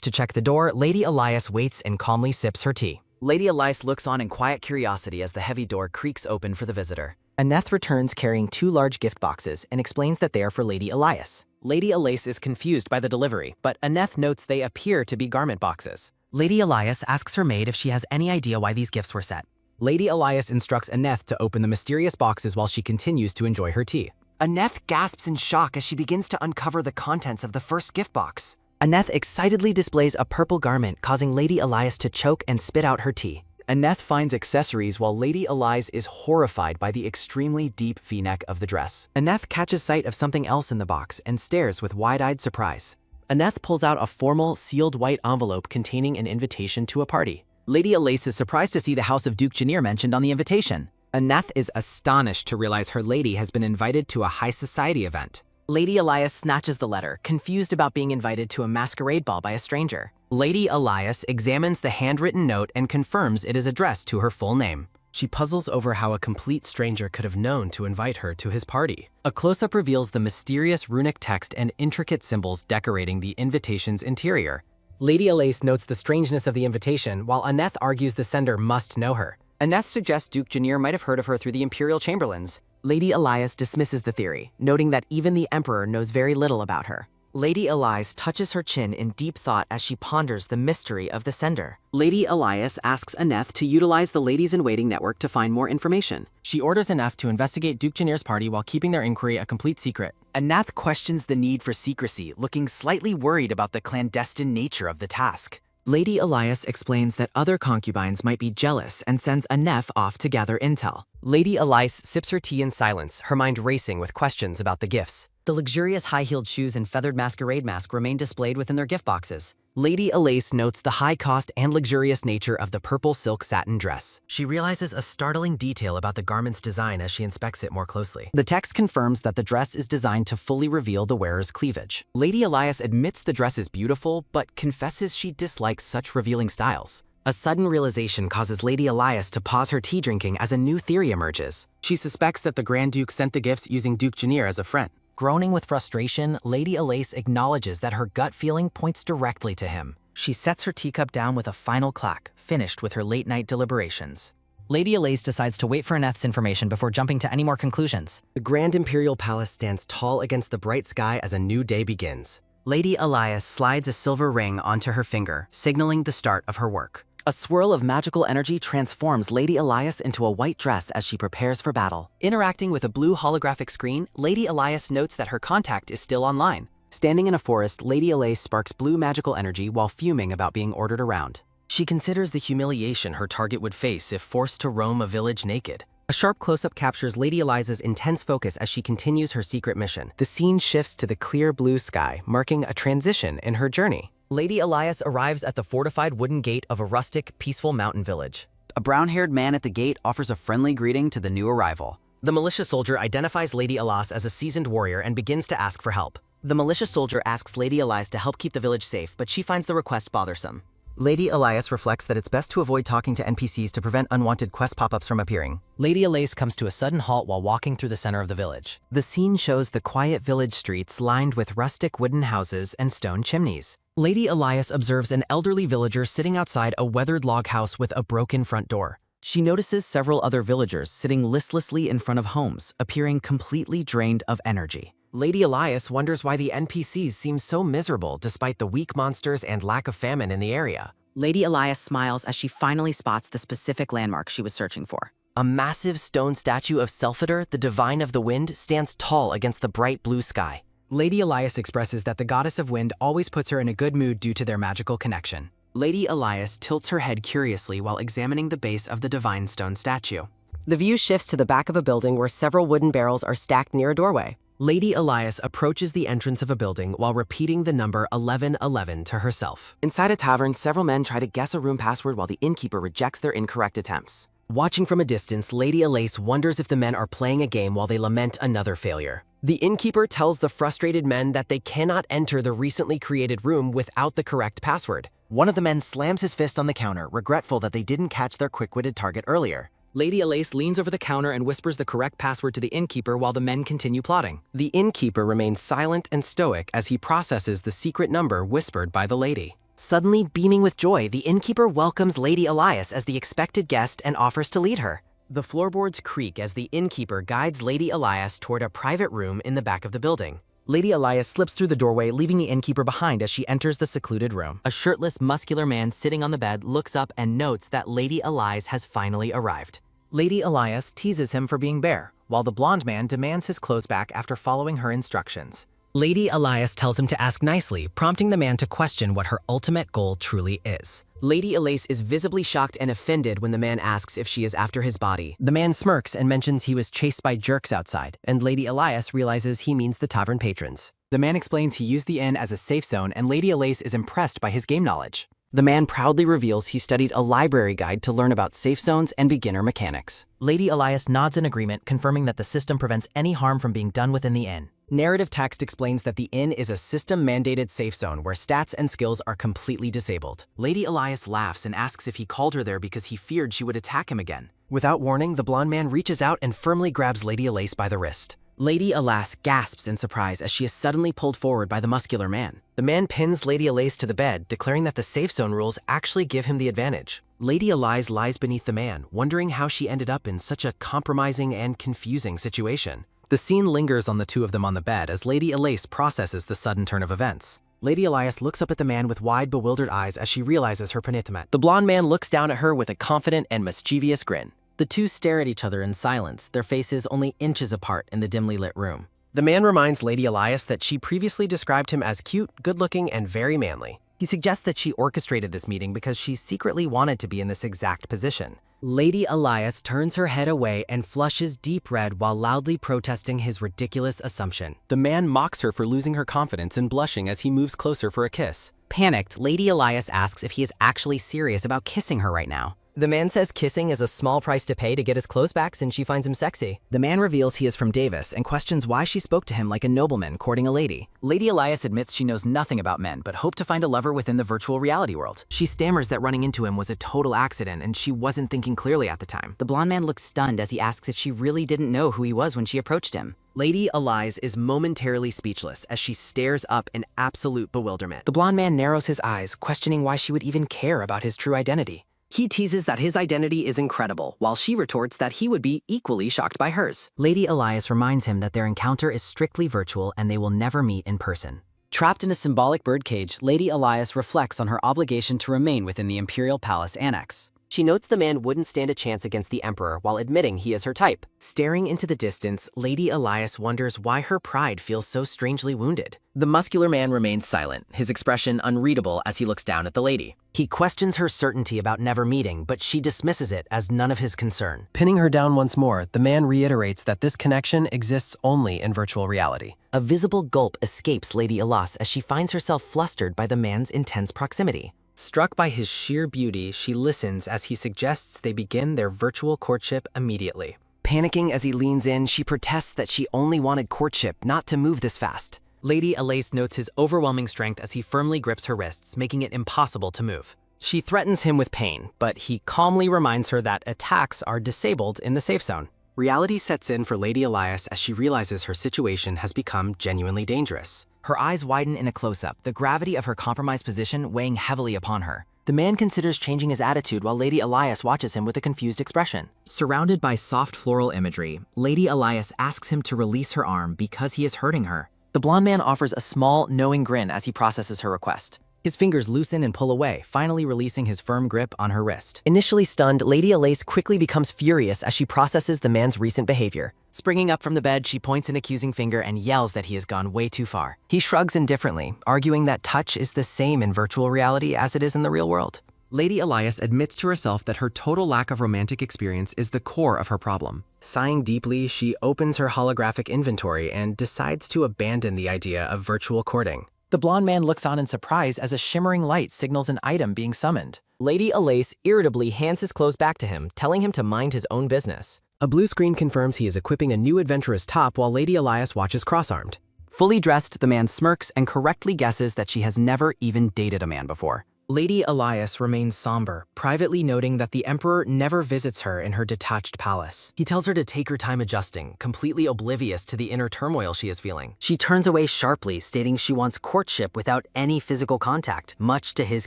to check the door, Lady Elias waits and calmly sips her tea. Lady Elias looks on in quiet curiosity as the heavy door creaks open for the visitor. Aneth returns carrying 2 large gift boxes and explains that they are for Lady Elias. Lady Elias is confused by the delivery, but Aneth notes they appear to be garment boxes. Lady Elias asks her maid if she has any idea why these gifts were set. Lady Elias instructs Aneth to open the mysterious boxes while she continues to enjoy her tea. Aneth gasps in shock as she begins to uncover the contents of the first gift box. Aneth excitedly displays a purple garment, causing Lady Elias to choke and spit out her tea. Aneth finds accessories while Lady Elias is horrified by the extremely deep v-neck of the dress. Aneth catches sight of something else in the box and stares with wide-eyed surprise. Aneth pulls out a formal, sealed white envelope containing an invitation to a party. Lady Elias is surprised to see the house of Duke Janir mentioned on the invitation. Aneth is astonished to realize her lady has been invited to a high society event. Lady Elias snatches the letter, confused about being invited to a masquerade ball by a stranger. Lady Elias examines the handwritten note and confirms it is addressed to her full name. She puzzles over how a complete stranger could have known to invite her to his party. A close-up reveals the mysterious runic text and intricate symbols decorating the invitation's interior. Lady Elias notes the strangeness of the invitation, while Aneth argues the sender must know her. Aneth suggests Duke Janir might have heard of her through the Imperial Chamberlains. Lady Elias dismisses the theory, noting that even the Emperor knows very little about her. Lady Elias touches her chin in deep thought as she ponders the mystery of the sender. Lady Elias asks Aneth to utilize the Ladies-in-Waiting network to find more information. She orders Aneth to investigate Duke Janir's party while keeping their inquiry a complete secret. Aneth questions the need for secrecy, looking slightly worried about the clandestine nature of the task. Lady Elias explains that other concubines might be jealous and sends Aneth off to gather intel. Lady Elias sips her tea in silence, her mind racing with questions about the gifts. The luxurious high-heeled shoes and feathered masquerade mask remain displayed within their gift boxes. Lady Elias notes the high cost and luxurious nature of the purple silk satin dress. She realizes a startling detail about the garment's design as she inspects it more closely. The text confirms that the dress is designed to fully reveal the wearer's cleavage. Lady Elias admits the dress is beautiful, but confesses she dislikes such revealing styles. A sudden realization causes Lady Elias to pause her tea drinking as a new theory emerges. She suspects that the Grand Duke sent the gifts using Duke Janir as a friend. Groaning with frustration, Lady Elias acknowledges that her gut feeling points directly to him. She sets her teacup down with a final clack, finished with her late-night deliberations. Lady Elias decides to wait for Aneth's information before jumping to any more conclusions. The Grand Imperial Palace stands tall against the bright sky as a new day begins. Lady Elias slides a silver ring onto her finger, signaling the start of her work. A swirl of magical energy transforms Lady Elias into a white dress as she prepares for battle. Interacting with a blue holographic screen, Lady Elias notes that her contact is still online. Standing in a forest, Lady Elias sparks blue magical energy while fuming about being ordered around. She considers the humiliation her target would face if forced to roam a village naked. A sharp close-up captures Lady Elias's intense focus as she continues her secret mission. The scene shifts to the clear blue sky, marking a transition in her journey. Lady Elias arrives at the fortified wooden gate of a rustic, peaceful mountain village. A brown-haired man at the gate offers a friendly greeting to the new arrival. The militia soldier identifies Lady Elias as a seasoned warrior and begins to ask for help. The militia soldier asks Lady Elias to help keep the village safe, but she finds the request bothersome. Lady Elias reflects that it's best to avoid talking to NPCs to prevent unwanted quest pop-ups from appearing. Lady Elias comes to a sudden halt while walking through the center of the village. The scene shows the quiet village streets lined with rustic wooden houses and stone chimneys. Lady Elias observes an elderly villager sitting outside a weathered log house with a broken front door. She notices several other villagers sitting listlessly in front of homes, appearing completely drained of energy. Lady Elias wonders why the NPCs seem so miserable despite the weak monsters and lack of famine in the area. Lady Elias smiles as she finally spots the specific landmark she was searching for. A massive stone statue of Selphidr, the divine of the wind, stands tall against the bright blue sky. Lady Elias expresses that the goddess of wind always puts her in a good mood due to their magical connection. Lady Elias tilts her head curiously while examining the base of the divine stone statue. The view shifts to the back of a building where several wooden barrels are stacked near a doorway. Lady Elias approaches the entrance of a building while repeating the number 1111 to herself. Inside a tavern, several men try to guess a room password while the innkeeper rejects their incorrect attempts. Watching from a distance, Lady Elias wonders if the men are playing a game while they lament another failure. The innkeeper tells the frustrated men that they cannot enter the recently created room without the correct password. One of the men slams his fist on the counter, regretful that they didn't catch their quick-witted target earlier. Lady Elias leans over the counter and whispers the correct password to the innkeeper while the men continue plotting. The innkeeper remains silent and stoic as he processes the secret number whispered by the lady. Suddenly beaming with joy, the innkeeper welcomes Lady Elias as the expected guest and offers to lead her. The floorboards creak as the innkeeper guides Lady Elias toward a private room in the back of the building. Lady Elias slips through the doorway, leaving the innkeeper behind as she enters the secluded room. A shirtless, muscular man sitting on the bed looks up and notes that Lady Elias has finally arrived. Lady Elias teases him for being bare, while the blonde man demands his clothes back after following her instructions. Lady Elias tells him to ask nicely, prompting the man to question what her ultimate goal truly is. Lady Elias is visibly shocked and offended when the man asks if she is after his body. The man smirks and mentions he was chased by jerks outside, and Lady Elias realizes he means the tavern patrons. The man explains he used the inn as a safe zone, and Lady Elias is impressed by his game knowledge. The man proudly reveals he studied a library guide to learn about safe zones and beginner mechanics. Lady Elias nods in agreement, confirming that the system prevents any harm from being done within the inn. Narrative text explains that the inn is a system-mandated safe zone where stats and skills are completely disabled. Lady Elias laughs and asks if he called her there because he feared she would attack him again. Without warning, the blonde man reaches out and firmly grabs Lady Elias by the wrist. Lady Elias gasps in surprise as she is suddenly pulled forward by the muscular man. The man pins Lady Elias to the bed, declaring that the safe zone rules actually give him the advantage. Lady Elias lies beneath the man, wondering how she ended up in such a compromising and confusing situation. The scene lingers on the two of them on the bed as Lady Elias processes the sudden turn of events. Lady Elias looks up at the man with wide, bewildered eyes as she realizes her predicament. The blonde man looks down at her with a confident and mischievous grin. The two stare at each other in silence, their faces only inches apart in the dimly lit room. The man reminds Lady Elias that she previously described him as cute, good-looking, and very manly. He suggests that she orchestrated this meeting because she secretly wanted to be in this exact position. Lady Elias turns her head away and flushes deep red while loudly protesting his ridiculous assumption. The man mocks her for losing her confidence and blushing as he moves closer for a kiss. Panicked, Lady Elias asks if he is actually serious about kissing her right now. The man says kissing is a small price to pay to get his clothes back since she finds him sexy. The man reveals he is from Davis and questions why she spoke to him like a nobleman courting a lady. Lady Elias admits she knows nothing about men, but hoped to find a lover within the virtual reality world. She stammers that running into him was a total accident and she wasn't thinking clearly at the time. The blonde man looks stunned as he asks if she really didn't know who he was when she approached him. Lady Elias is momentarily speechless as she stares up in absolute bewilderment. The blonde man narrows his eyes, questioning why she would even care about his true identity. He teases that his identity is incredible, while she retorts that he would be equally shocked by hers. Lady Elias reminds him that their encounter is strictly virtual and they will never meet in person. Trapped in a symbolic birdcage, Lady Elias reflects on her obligation to remain within the Imperial Palace Annex. She notes the man wouldn't stand a chance against the Emperor while admitting he is her type. Staring into the distance, Lady Elias wonders why her pride feels so strangely wounded. The muscular man remains silent, his expression unreadable as he looks down at the lady. He questions her certainty about never meeting, but she dismisses it as none of his concern. Pinning her down once more, the man reiterates that this connection exists only in virtual reality. A visible gulp escapes Lady Elias as she finds herself flustered by the man's intense proximity. Struck by his sheer beauty, she listens as he suggests they begin their virtual courtship immediately. Panicking as he leans in, she protests that she only wanted courtship, not to move this fast. Lady Elias notes his overwhelming strength as he firmly grips her wrists, making it impossible to move. She threatens him with pain, but he calmly reminds her that attacks are disabled in the safe zone. Reality sets in for Lady Elias as she realizes her situation has become genuinely dangerous. Her eyes widen in a close-up, the gravity of her compromised position weighing heavily upon her. The man considers changing his attitude while Lady Elias watches him with a confused expression. Surrounded by soft floral imagery, Lady Elias asks him to release her arm because he is hurting her. The blonde man offers a small, knowing grin as he processes her request. His fingers loosen and pull away, finally releasing his firm grip on her wrist. Initially stunned, Lady Elias quickly becomes furious as she processes the man's recent behavior. Springing up from the bed, she points an accusing finger and yells that he has gone way too far. He shrugs indifferently, arguing that touch is the same in virtual reality as it is in the real world. Lady Elias admits to herself that her total lack of romantic experience is the core of her problem. Sighing deeply, she opens her holographic inventory and decides to abandon the idea of virtual courting. The blonde man looks on in surprise as a shimmering light signals an item being summoned. Lady Elias irritably hands his clothes back to him, telling him to mind his own business. A blue screen confirms he is equipping a new adventurous top while Lady Elias watches cross-armed. Fully dressed, the man smirks and correctly guesses that she has never even dated a man before. Lady Elias remains somber, privately noting that the Emperor never visits her in her detached palace. He tells her to take her time adjusting, completely oblivious to the inner turmoil she is feeling. She turns away sharply, stating she wants courtship without any physical contact, much to his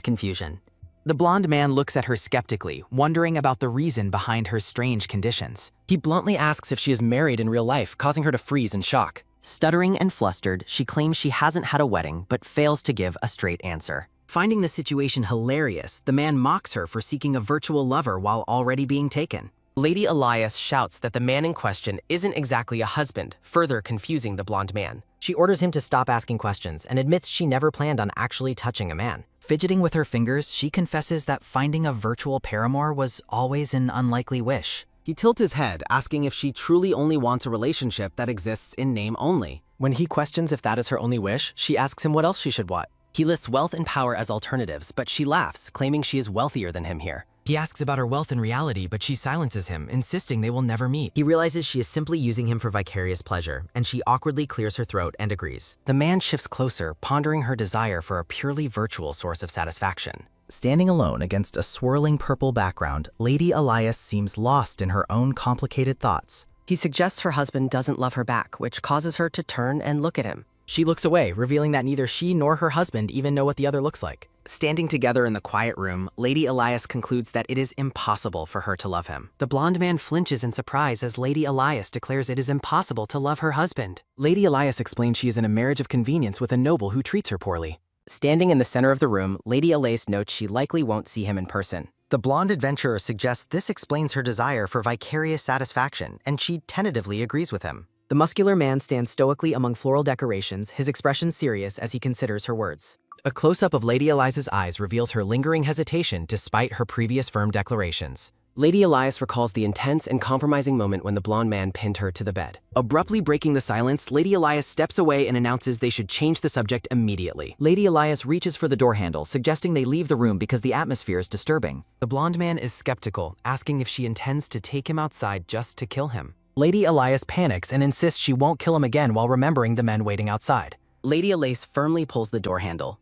confusion. The blonde man looks at her skeptically, wondering about the reason behind her strange conditions. He bluntly asks if she is married in real life, causing her to freeze in shock. Stuttering and flustered, she claims she hasn't had a wedding, but fails to give a straight answer. Finding the situation hilarious, the man mocks her for seeking a virtual lover while already being taken. Lady Elias shouts that the man in question isn't exactly a husband, further confusing the blonde man. She orders him to stop asking questions and admits she never planned on actually touching a man. Fidgeting with her fingers, she confesses that finding a virtual paramour was always an unlikely wish. He tilts his head, asking if she truly only wants a relationship that exists in name only. When he questions if that is her only wish, she asks him what else she should want. He lists wealth and power as alternatives, but she laughs, claiming she is wealthier than him here. He asks about her wealth in reality, but she silences him, insisting they will never meet. He realizes she is simply using him for vicarious pleasure, and she awkwardly clears her throat and agrees. The man shifts closer, pondering her desire for a purely virtual source of satisfaction. Standing alone against a swirling purple background, Lady Elias seems lost in her own complicated thoughts. He suggests her husband doesn't love her back, which causes her to turn and look at him. She looks away, revealing that neither she nor her husband even know what the other looks like. Standing together in the quiet room, Lady Elias concludes that it is impossible for her to love him. The blonde man flinches in surprise as Lady Elias declares it is impossible to love her husband. Lady Elias explains she is in a marriage of convenience with a noble who treats her poorly. Standing in the center of the room, Lady Elias notes she likely won't see him in person. The blonde adventurer suggests this explains her desire for vicarious satisfaction, and she tentatively agrees with him. The muscular man stands stoically among floral decorations, his expression serious as he considers her words. A close-up of Lady Elias's eyes reveals her lingering hesitation despite her previous firm declarations. Lady Elias recalls the intense and compromising moment when the blonde man pinned her to the bed. Abruptly breaking the silence, Lady Elias steps away and announces they should change the subject immediately. Lady Elias reaches for the door handle, suggesting they leave the room because the atmosphere is disturbing. The blonde man is skeptical, asking if she intends to take him outside just to kill him. Lady Elias panics and insists she won't kill him again while remembering the men waiting outside. Lady Elias firmly pulls the door handle,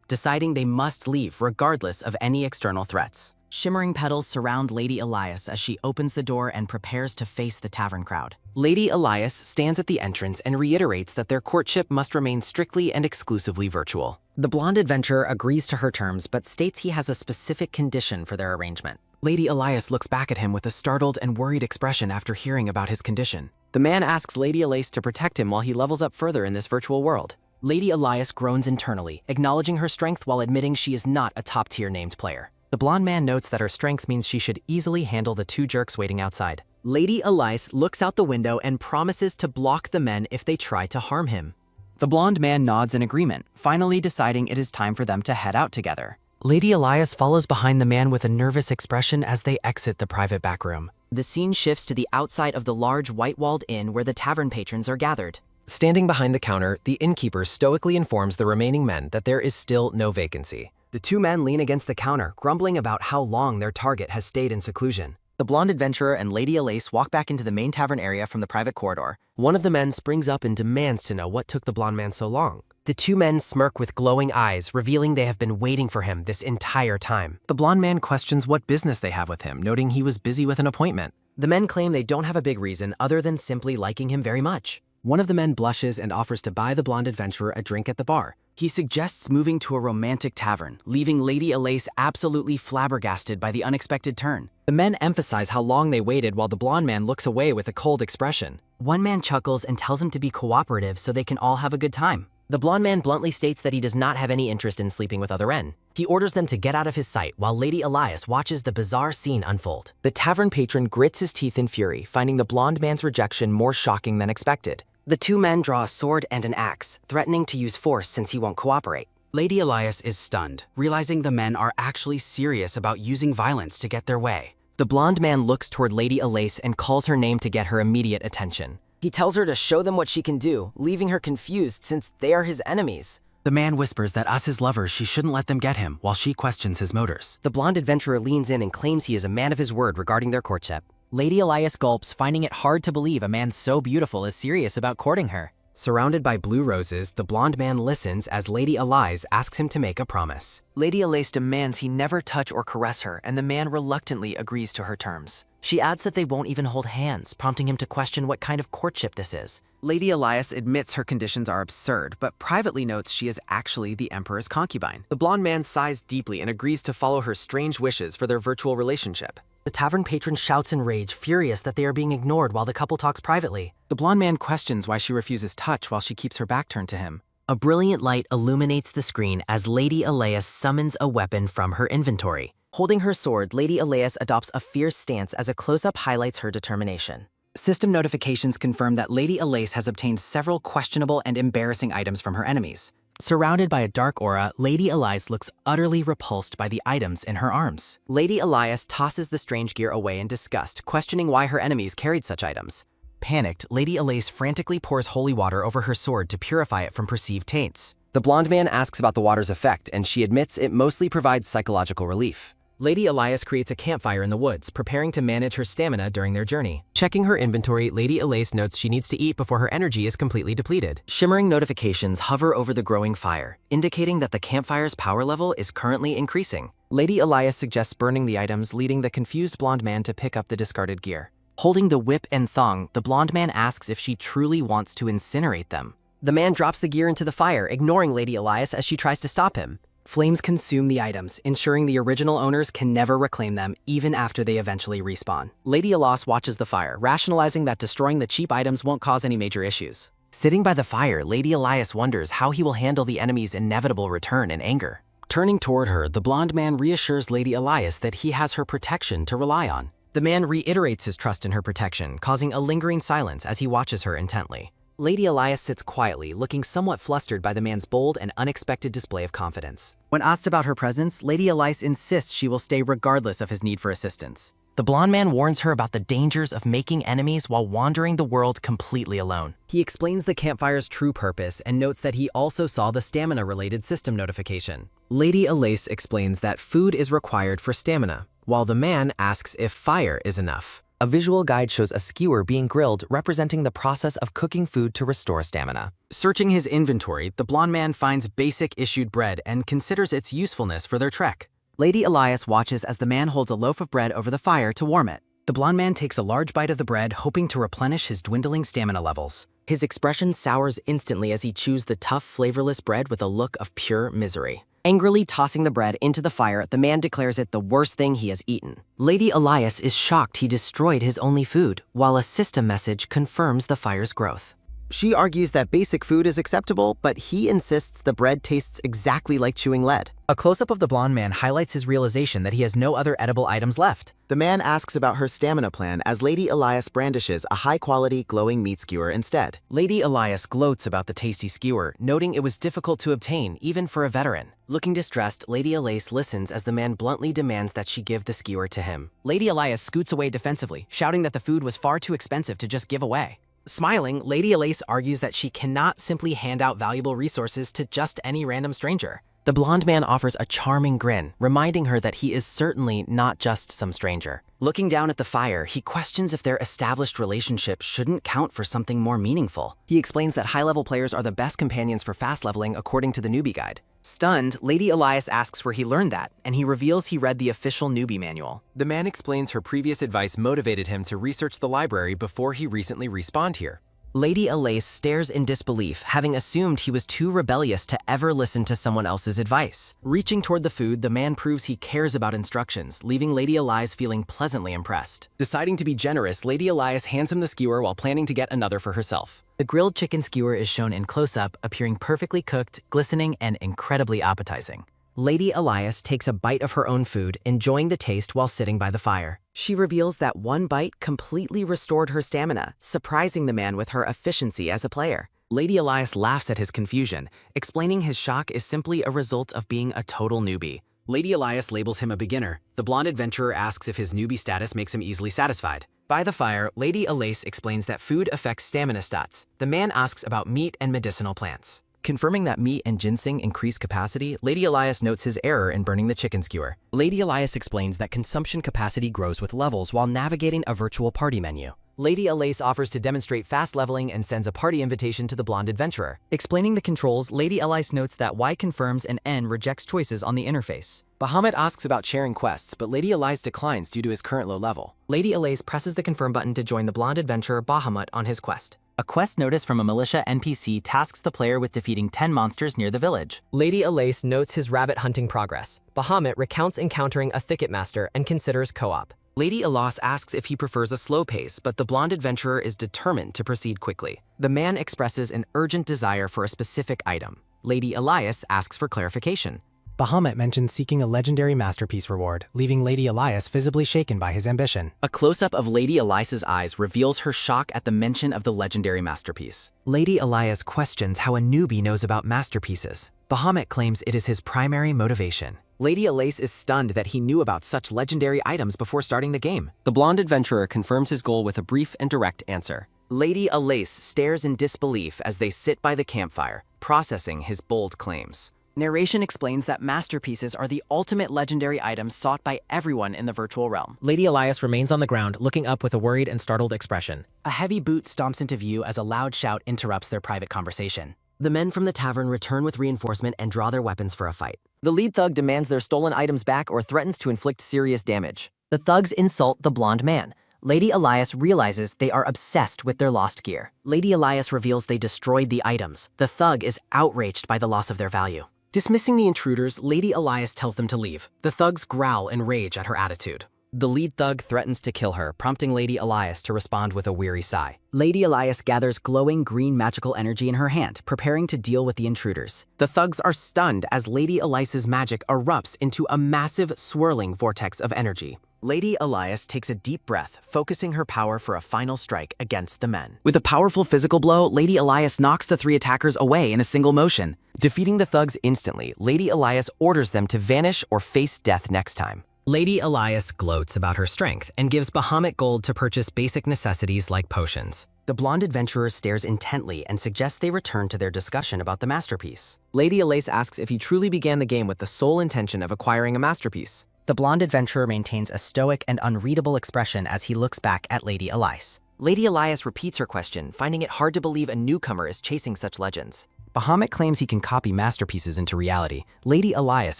deciding they must leave regardless of any external threats. Shimmering petals surround Lady Elias as she opens the door and prepares to face the tavern crowd. Lady Elias stands at the entrance and reiterates that their courtship must remain strictly and exclusively virtual. The blonde adventurer agrees to her terms but states he has a specific condition for their arrangement. Lady Elias looks back at him with a startled and worried expression after hearing about his condition. The man asks Lady Elias to protect him while he levels up further in this virtual world. Lady Elias groans internally, acknowledging her strength while admitting she is not a top-tier named player. The blonde man notes that her strength means she should easily handle the two jerks waiting outside. Lady Elias looks out the window and promises to block the men if they try to harm him. The blonde man nods in agreement, finally deciding it is time for them to head out together. Lady Elias follows behind the man with a nervous expression as they exit the private back room. The scene shifts to the outside of the large white-walled inn where the tavern patrons are gathered. Standing behind the counter, the innkeeper stoically informs the remaining men that there is still no vacancy. The two men lean against the counter, grumbling about how long their target has stayed in seclusion. The blonde adventurer and Lady Elias walk back into the main tavern area from the private corridor. One of the men springs up and demands to know what took the blonde man so long. The two men smirk with glowing eyes, revealing they have been waiting for him this entire time. The blonde man questions what business they have with him, noting he was busy with an appointment. The men claim they don't have a big reason other than simply liking him very much. One of the men blushes and offers to buy the blonde adventurer a drink at the bar. He suggests moving to a romantic tavern, leaving Lady Elias absolutely flabbergasted by the unexpected turn. The men emphasize how long they waited while the blonde man looks away with a cold expression. One man chuckles and tells him to be cooperative so they can all have a good time. The blonde man bluntly states that he does not have any interest in sleeping with other men. He orders them to get out of his sight while Lady Elias watches the bizarre scene unfold. The tavern patron grits his teeth in fury, finding the blonde man's rejection more shocking than expected. The two men draw a sword and an axe, threatening to use force since he won't cooperate. Lady Elias is stunned, realizing the men are actually serious about using violence to get their way. The blonde man looks toward Lady Elias and calls her name to get her immediate attention. He tells her to show them what she can do, leaving her confused since they are his enemies. The man whispers that us his lovers, she shouldn't let them get him, while she questions his motives. The blonde adventurer leans in and claims he is a man of his word regarding their courtship. Lady Elias gulps, finding it hard to believe a man so beautiful is serious about courting her. Surrounded by blue roses, the blonde man listens as Lady Elias asks him to make a promise. Lady Elias demands he never touch or caress her, and the man reluctantly agrees to her terms. She adds that they won't even hold hands, prompting him to question what kind of courtship this is. Lady Elias admits her conditions are absurd, but privately notes she is actually the Emperor's concubine. The blonde man sighs deeply and agrees to follow her strange wishes for their virtual relationship. The tavern patron shouts in rage, furious that they are being ignored while the couple talks privately. The blonde man questions why she refuses touch while she keeps her back turned to him. A brilliant light illuminates the screen as Lady Elias summons a weapon from her inventory. Holding her sword, Lady Elias adopts a fierce stance as a close-up highlights her determination. System notifications confirm that Lady Elias has obtained several questionable and embarrassing items from her enemies. Surrounded by a dark aura, Lady Elias looks utterly repulsed by the items in her arms. Lady Elias tosses the strange gear away in disgust, questioning why her enemies carried such items. Panicked, Lady Elias frantically pours holy water over her sword to purify it from perceived taints. The blonde man asks about the water's effect, and she admits it mostly provides psychological relief. Lady Elias creates a campfire in the woods, preparing to manage her stamina during their journey. Checking her inventory, Lady Elias notes she needs to eat before her energy is completely depleted. Shimmering notifications hover over the growing fire, indicating that the campfire's power level is currently increasing. Lady Elias suggests burning the items, leading the confused blonde man to pick up the discarded gear. Holding the whip and thong, the blonde man asks if she truly wants to incinerate them. The man drops the gear into the fire, ignoring Lady Elias as she tries to stop him. Flames consume the items, ensuring the original owners can never reclaim them even after they eventually respawn. Lady Elias watches the fire, rationalizing that destroying the cheap items won't cause any major issues. Sitting by the fire, Lady Elias wonders how he will handle the enemy's inevitable return in anger. Turning toward her, the blonde man reassures Lady Elias that he has her protection to rely on. The man reiterates his trust in her protection, causing a lingering silence as he watches her intently. Lady Elias sits quietly, looking somewhat flustered by the man's bold and unexpected display of confidence. When asked about her presence, Lady Elias insists she will stay regardless of his need for assistance. The blonde man warns her about the dangers of making enemies while wandering the world completely alone. He explains the campfire's true purpose and notes that he also saw the stamina-related system notification. Lady Elias explains that food is required for stamina, while the man asks if fire is enough. A visual guide shows a skewer being grilled, representing the process of cooking food to restore stamina. Searching his inventory, the blonde man finds basic issued bread and considers its usefulness for their trek. Lady Elias watches as the man holds a loaf of bread over the fire to warm it. The blonde man takes a large bite of the bread, hoping to replenish his dwindling stamina levels. His expression sours instantly as he chews the tough, flavorless bread with a look of pure misery. Angrily tossing the bread into the fire, the man declares it the worst thing he has eaten. Lady Elias is shocked he destroyed his only food, while a system message confirms the fire's growth. She argues that basic food is acceptable, but he insists the bread tastes exactly like chewing lead. A close-up of the blonde man highlights his realization that he has no other edible items left. The man asks about her stamina plan as Lady Elias brandishes a high-quality glowing meat skewer instead. Lady Elias gloats about the tasty skewer, noting it was difficult to obtain even for a veteran. Looking distressed, Lady Elias listens as the man bluntly demands that she give the skewer to him. Lady Elias scoots away defensively, shouting that the food was far too expensive to just give away. Smiling, Lady Elias argues that she cannot simply hand out valuable resources to just any random stranger. The blonde man offers a charming grin, reminding her that he is certainly not just some stranger. Looking down at the fire, he questions if their established relationship shouldn't count for something more meaningful. He explains that high-level players are the best companions for fast leveling according to the newbie guide. Stunned, Lady Elias asks where he learned that, and he reveals he read the official newbie manual. The man explains her previous advice motivated him to research the library before he recently respawned here. Lady Elias stares in disbelief, having assumed he was too rebellious to ever listen to someone else's advice. Reaching toward the food, the man proves he cares about instructions, leaving Lady Elias feeling pleasantly impressed. Deciding to be generous, Lady Elias hands him the skewer while planning to get another for herself. The grilled chicken skewer is shown in close-up, appearing perfectly cooked, glistening, and incredibly appetizing. Lady Elias takes a bite of her own food, enjoying the taste while sitting by the fire. She reveals that one bite completely restored her stamina, surprising the man with her efficiency as a player. Lady Elias laughs at his confusion, explaining his shock is simply a result of being a total newbie. Lady Elias labels him a beginner. The blonde adventurer asks if his newbie status makes him easily satisfied. By the fire, Lady Elias explains that food affects stamina stats. The man asks about meat and medicinal plants. Confirming that meat and ginseng increase capacity, Lady Elias notes his error in burning the chicken skewer. Lady Elias explains that consumption capacity grows with levels while navigating a virtual party menu. Lady Elias offers to demonstrate fast leveling and sends a party invitation to the blonde adventurer. Explaining the controls, Lady Elias notes that Y confirms and N rejects choices on the interface. Bahamut asks about sharing quests, but Lady Elias declines due to his current low level. Lady Elias presses the confirm button to join the blonde adventurer Bahamut on his quest. A quest notice from a militia NPC tasks the player with defeating 10 monsters near the village. Lady Elias notes his rabbit hunting progress. Bahamut recounts encountering a thicket master and considers co-op. Lady Elias asks if he prefers a slow pace, but the blonde adventurer is determined to proceed quickly. The man expresses an urgent desire for a specific item. Lady Elias asks for clarification. Bahamut mentions seeking a legendary masterpiece reward, leaving Lady Elias visibly shaken by his ambition. A close-up of Lady Elias's eyes reveals her shock at the mention of the legendary masterpiece. Lady Elias questions how a newbie knows about masterpieces. Bahamut claims it is his primary motivation. Lady Elias is stunned that he knew about such legendary items before starting the game. The blonde adventurer confirms his goal with a brief and direct answer. Lady Elias stares in disbelief as they sit by the campfire, processing his bold claims. Narration explains that masterpieces are the ultimate legendary items sought by everyone in the virtual realm. Lady Elias remains on the ground, looking up with a worried and startled expression. A heavy boot stomps into view as a loud shout interrupts their private conversation. The men from the tavern return with reinforcement and draw their weapons for a fight. The lead thug demands their stolen items back or threatens to inflict serious damage. The thugs insult the blonde man. Lady Elias realizes they are obsessed with their lost gear. Lady Elias reveals they destroyed the items. The thug is outraged by the loss of their value. Dismissing the intruders, Lady Elias tells them to leave. The thugs growl in rage at her attitude. The lead thug threatens to kill her, prompting Lady Elias to respond with a weary sigh. Lady Elias gathers glowing green magical energy in her hand, preparing to deal with the intruders. The thugs are stunned as Lady Elias's magic erupts into a massive, swirling vortex of energy. Lady Elias takes a deep breath, focusing her power for a final strike against the men. With a powerful physical blow, Lady Elias knocks the three attackers away in a single motion. Defeating the thugs instantly, Lady Elias orders them to vanish or face death next time. Lady Elias gloats about her strength and gives Bahamut gold to purchase basic necessities like potions. The blonde adventurer stares intently and suggests they return to their discussion about the masterpiece. Lady Elias asks if he truly began the game with the sole intention of acquiring a masterpiece. The blonde adventurer maintains a stoic and unreadable expression as he looks back at Lady Elias. Lady Elias repeats her question, finding it hard to believe a newcomer is chasing such legends. Bahamut claims he can copy masterpieces into reality. Lady Elias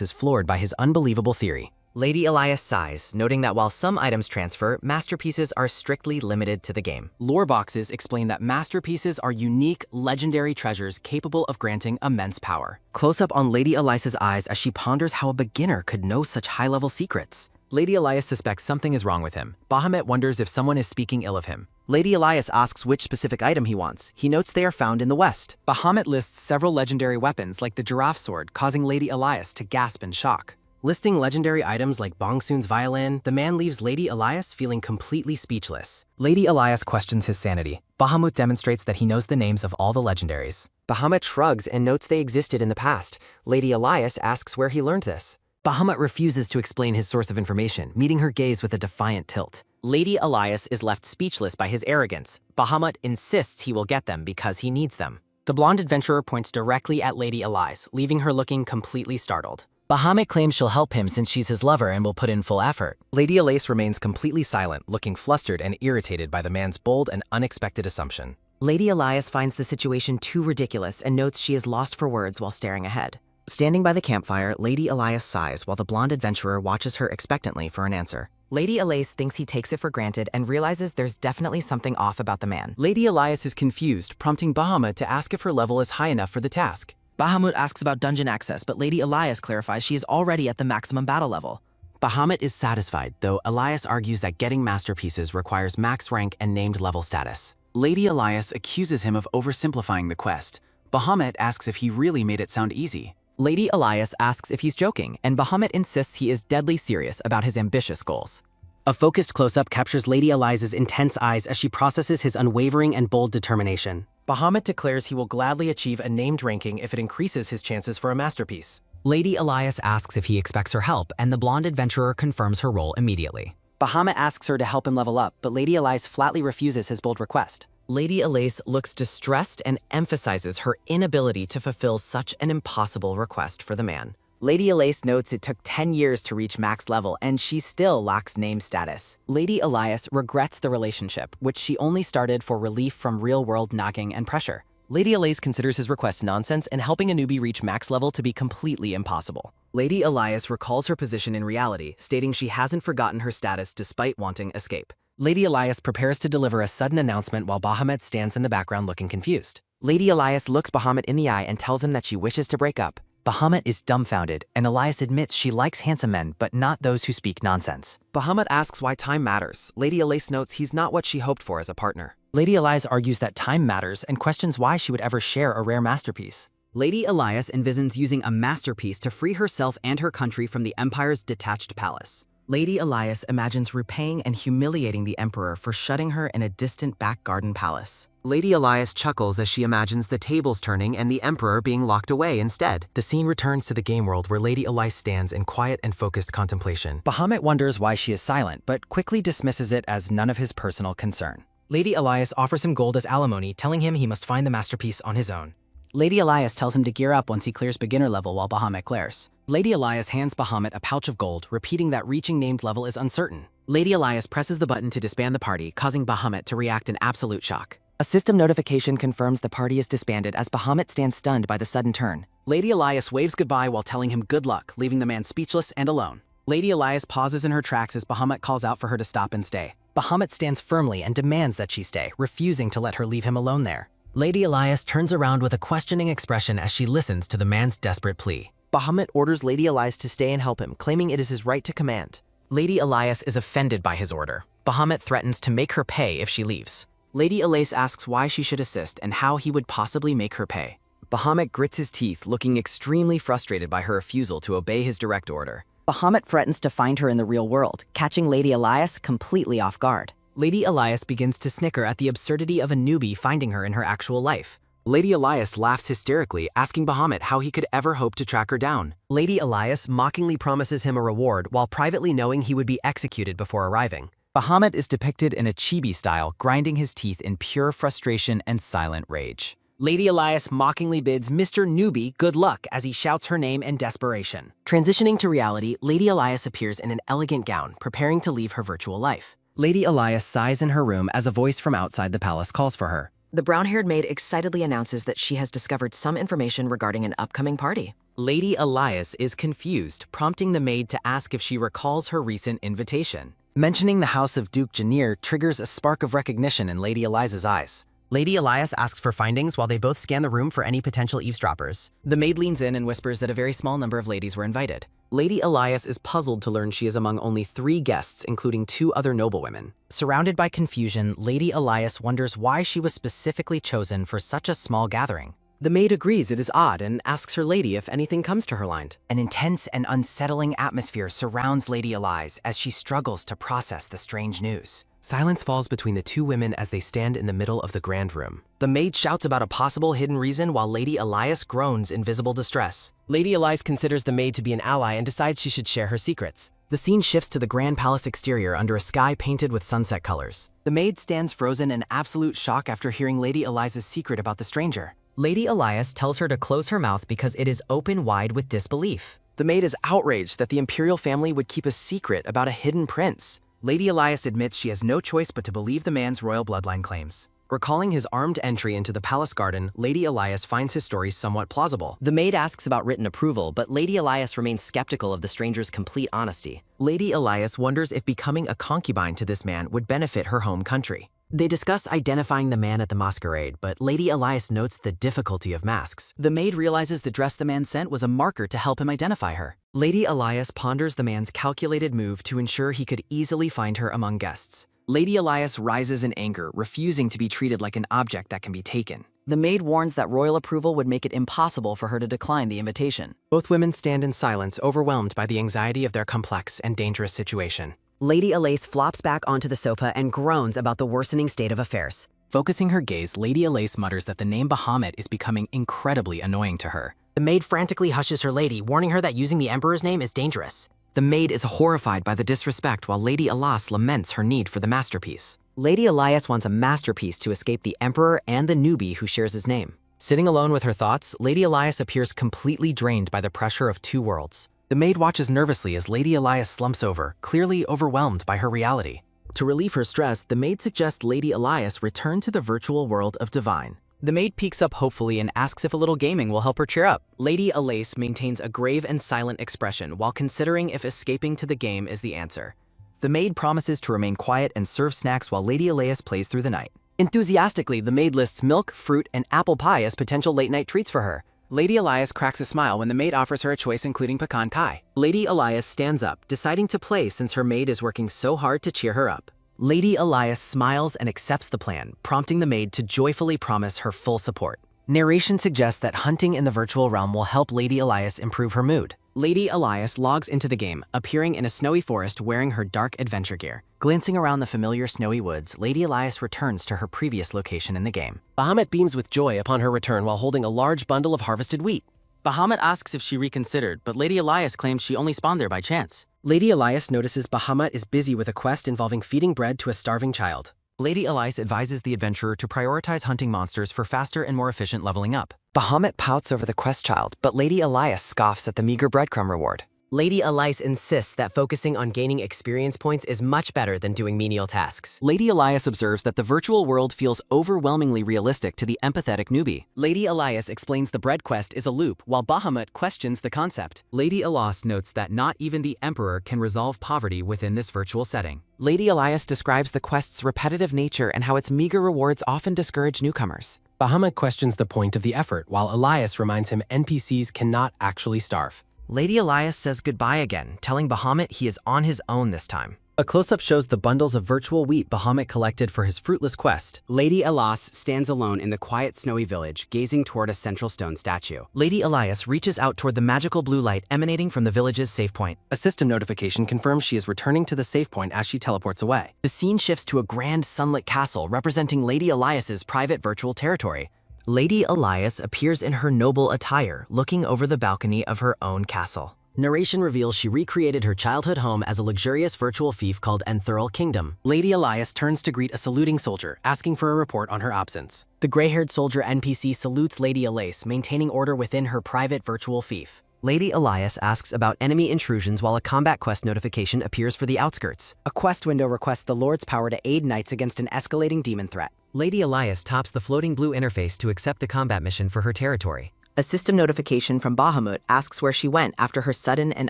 is floored by his unbelievable theory. Lady Elias sighs, noting that while some items transfer, masterpieces are strictly limited to the game. Lore boxes explain that masterpieces are unique, legendary treasures capable of granting immense power. Close-up on Lady Elias's eyes as she ponders how a beginner could know such high-level secrets. Lady Elias suspects something is wrong with him. Bahamut wonders if someone is speaking ill of him. Lady Elias asks which specific item he wants. He notes they are found in the West. Bahamut lists several legendary weapons like the giraffe sword, causing Lady Elias to gasp in shock. Listing legendary items like Bongsoon's violin, the man leaves Lady Elias feeling completely speechless. Lady Elias questions his sanity. Bahamut demonstrates that he knows the names of all the legendaries. Bahamut shrugs and notes they existed in the past. Lady Elias asks where he learned this. Bahamut refuses to explain his source of information, meeting her gaze with a defiant tilt. Lady Elias is left speechless by his arrogance. Bahamut insists he will get them because he needs them. The blonde adventurer points directly at Lady Elias, leaving her looking completely startled. Bahamut claims she'll help him since she's his lover and will put in full effort. Lady Elias remains completely silent, looking flustered and irritated by the man's bold and unexpected assumption. Lady Elias finds the situation too ridiculous and notes she is lost for words while staring ahead. Standing by the campfire, Lady Elias sighs while the blonde adventurer watches her expectantly for an answer. Lady Elias thinks he takes it for granted and realizes there's definitely something off about the man. Lady Elias is confused, prompting Bahamut to ask if her level is high enough for the task. Bahamut asks about dungeon access, but Lady Elias clarifies she is already at the maximum battle level. Bahamut is satisfied, though Elias argues that getting masterpieces requires max rank and named level status. Lady Elias accuses him of oversimplifying the quest. Bahamut asks if he really made it sound easy. Lady Elias asks if he's joking, and Bahamut insists he is deadly serious about his ambitious goals. A focused close-up captures Lady Elias's intense eyes as she processes his unwavering and bold determination. Bahamut declares he will gladly achieve a named ranking if it increases his chances for a masterpiece. Lady Elias asks if he expects her help, and the blonde adventurer confirms her role immediately. Bahamut asks her to help him level up, but Lady Elias flatly refuses his bold request. Lady Elias looks distressed and emphasizes her inability to fulfill such an impossible request for the man. Lady Elias notes it took 10 years to reach max level and she still lacks name status. Lady Elias regrets the relationship, which she only started for relief from real-world nagging and pressure. Lady Elias considers his request nonsense and helping a newbie reach max level to be completely impossible. Lady Elias recalls her position in reality, stating she hasn't forgotten her status despite wanting escape. Lady Elias prepares to deliver a sudden announcement while Bahamut stands in the background looking confused. Lady Elias looks Bahamut in the eye and tells him that she wishes to break up. Bahamut is dumbfounded, and Elias admits she likes handsome men, but not those who speak nonsense. Bahamut asks why time matters. Lady Elias notes he's not what she hoped for as a partner. Lady Elias argues that time matters and questions why she would ever share a rare masterpiece. Lady Elias envisions using a masterpiece to free herself and her country from the Empire's detached palace. Lady Elias imagines repaying and humiliating the Emperor for shutting her in a distant back garden palace. Lady Elias chuckles as she imagines the tables turning and the Emperor being locked away instead. The scene returns to the game world where Lady Elias stands in quiet and focused contemplation. Bahamut wonders why she is silent, but quickly dismisses it as none of his personal concern. Lady Elias offers him gold as alimony, telling him he must find the masterpiece on his own. Lady Elias tells him to gear up once he clears beginner level while Bahamut glares. Lady Elias hands Bahamut a pouch of gold, repeating that reaching named level is uncertain. Lady Elias presses the button to disband the party, causing Bahamut to react in absolute shock. A system notification confirms the party is disbanded as Bahamut stands stunned by the sudden turn. Lady Elias waves goodbye while telling him good luck, leaving the man speechless and alone. Lady Elias pauses in her tracks as Bahamut calls out for her to stop and stay. Bahamut stands firmly and demands that she stay, refusing to let her leave him alone there. Lady Elias turns around with a questioning expression as she listens to the man's desperate plea. Bahamut orders Lady Elias to stay and help him, claiming it is his right to command. Lady Elias is offended by his order. Bahamut threatens to make her pay if she leaves. Lady Elias asks why she should assist and how he would possibly make her pay. Bahamut grits his teeth, looking extremely frustrated by her refusal to obey his direct order. Bahamut threatens to find her in the real world, catching Lady Elias completely off guard. Lady Elias begins to snicker at the absurdity of a newbie finding her in her actual life. Lady Elias laughs hysterically, asking Bahamut how he could ever hope to track her down. Lady Elias mockingly promises him a reward while privately knowing he would be executed before arriving. Bahamut is depicted in a chibi style, grinding his teeth in pure frustration and silent rage. Lady Elias mockingly bids Mr. Newbie good luck as he shouts her name in desperation. Transitioning to reality, Lady Elias appears in an elegant gown, preparing to leave her virtual life. Lady Elias sighs in her room as a voice from outside the palace calls for her. The brown-haired maid excitedly announces that she has discovered some information regarding an upcoming party. Lady Elias is confused, prompting the maid to ask if she recalls her recent invitation. Mentioning the house of Duke Janir triggers a spark of recognition in Lady Elias's eyes. Lady Elias asks for findings while they both scan the room for any potential eavesdroppers. The maid leans in and whispers that a very small number of ladies were invited. Lady Elias is puzzled to learn she is among only 3 guests, including 2 other noblewomen. Surrounded by confusion, Lady Elias wonders why she was specifically chosen for such a small gathering. The maid agrees it is odd and asks her lady if anything comes to her mind. An intense and unsettling atmosphere surrounds Lady Elias as she struggles to process the strange news. Silence falls between the 2 women as they stand in the middle of the grand room. The maid shouts about a possible hidden reason while Lady Elias groans in visible distress. Lady Elias considers the maid to be an ally and decides she should share her secrets. The scene shifts to the grand palace exterior under a sky painted with sunset colors. The maid stands frozen in absolute shock after hearing Lady Elias's secret about the stranger. Lady Elias tells her to close her mouth because it is open wide with disbelief. The maid is outraged that the imperial family would keep a secret about a hidden prince. Lady Elias admits she has no choice but to believe the man's royal bloodline claims. Recalling his armed entry into the palace garden, Lady Elias finds his story somewhat plausible. The maid asks about written approval, but Lady Elias remains skeptical of the stranger's complete honesty. Lady Elias wonders if becoming a concubine to this man would benefit her home country. They discuss identifying the man at the masquerade, but Lady Elias notes the difficulty of masks. The maid realizes the dress the man sent was a marker to help him identify her. Lady Elias ponders the man's calculated move to ensure he could easily find her among guests. Lady Elias rises in anger, refusing to be treated like an object that can be taken. The maid warns that royal approval would make it impossible for her to decline the invitation. Both women stand in silence, overwhelmed by the anxiety of their complex and dangerous situation. Lady Elias flops back onto the sofa and groans about the worsening state of affairs. Focusing her gaze, Lady Elias mutters that the name Bahamut is becoming incredibly annoying to her. The maid frantically hushes her lady, warning her that using the Emperor's name is dangerous. The maid is horrified by the disrespect while Lady Elias laments her need for the masterpiece. Lady Elias wants a masterpiece to escape the Emperor and the newbie who shares his name. Sitting alone with her thoughts, Lady Elias appears completely drained by the pressure of two worlds. The maid watches nervously as Lady Elias slumps over, clearly overwhelmed by her reality. To relieve her stress, the maid suggests Lady Elias return to the virtual world of Divine. The maid peeks up hopefully and asks if a little gaming will help her cheer up. Lady Elias maintains a grave and silent expression while considering if escaping to the game is the answer. The maid promises to remain quiet and serve snacks while Lady Elias plays through the night. Enthusiastically, the maid lists milk, fruit, and apple pie as potential late-night treats for her. Lady Elias cracks a smile when the maid offers her a choice including pecan pie. Lady Elias stands up, deciding to play since her maid is working so hard to cheer her up. Lady Elias smiles and accepts the plan, prompting the maid to joyfully promise her full support. Narration suggests that hunting in the virtual realm will help Lady Elias improve her mood. Lady Elias logs into the game, appearing in a snowy forest wearing her dark adventure gear. Glancing around the familiar snowy woods, Lady Elias returns to her previous location in the game. Bahamut beams with joy upon her return while holding a large bundle of harvested wheat. Bahamut asks if she reconsidered, but Lady Elias claims she only spawned there by chance. Lady Elias notices Bahamut is busy with a quest involving feeding bread to a starving child. Lady Elias advises the adventurer to prioritize hunting monsters for faster and more efficient leveling up. Bahamut pouts over the quest child, but Lady Elias scoffs at the meager breadcrumb reward. Lady Elias insists that focusing on gaining experience points is much better than doing menial tasks. Lady Elias observes that the virtual world feels overwhelmingly realistic to the empathetic newbie. Lady Elias explains the bread quest is a loop, while Bahamut questions the concept. Lady Elias notes that not even the Emperor can resolve poverty within this virtual setting. Lady Elias describes the quest's repetitive nature and how its meager rewards often discourage newcomers. Bahamut questions the point of the effort, while Elias reminds him NPCs cannot actually starve. Lady Elias says goodbye again, telling Bahamut he is on his own this time. A close-up shows the bundles of virtual wheat Bahamut collected for his fruitless quest. Lady Elias stands alone in the quiet snowy village, gazing toward a central stone statue. Lady Elias reaches out toward the magical blue light emanating from the village's safe point. A system notification confirms she is returning to the safe point as she teleports away. The scene shifts to a grand sunlit castle representing Lady Elias's private virtual territory. Lady Elias appears in her noble attire, looking over the balcony of her own castle. Narration reveals she recreated her childhood home as a luxurious virtual fief called Enthurl Kingdom. Lady Elias turns to greet a saluting soldier, asking for a report on her absence. The gray-haired soldier NPC salutes Lady Elias, maintaining order within her private virtual fief. Lady Elias asks about enemy intrusions while a combat quest notification appears for the outskirts. A quest window requests the Lord's power to aid knights against an escalating demon threat. Lady Elias taps the floating blue interface to accept the combat mission for her territory. A system notification from Bahamut asks where she went after her sudden and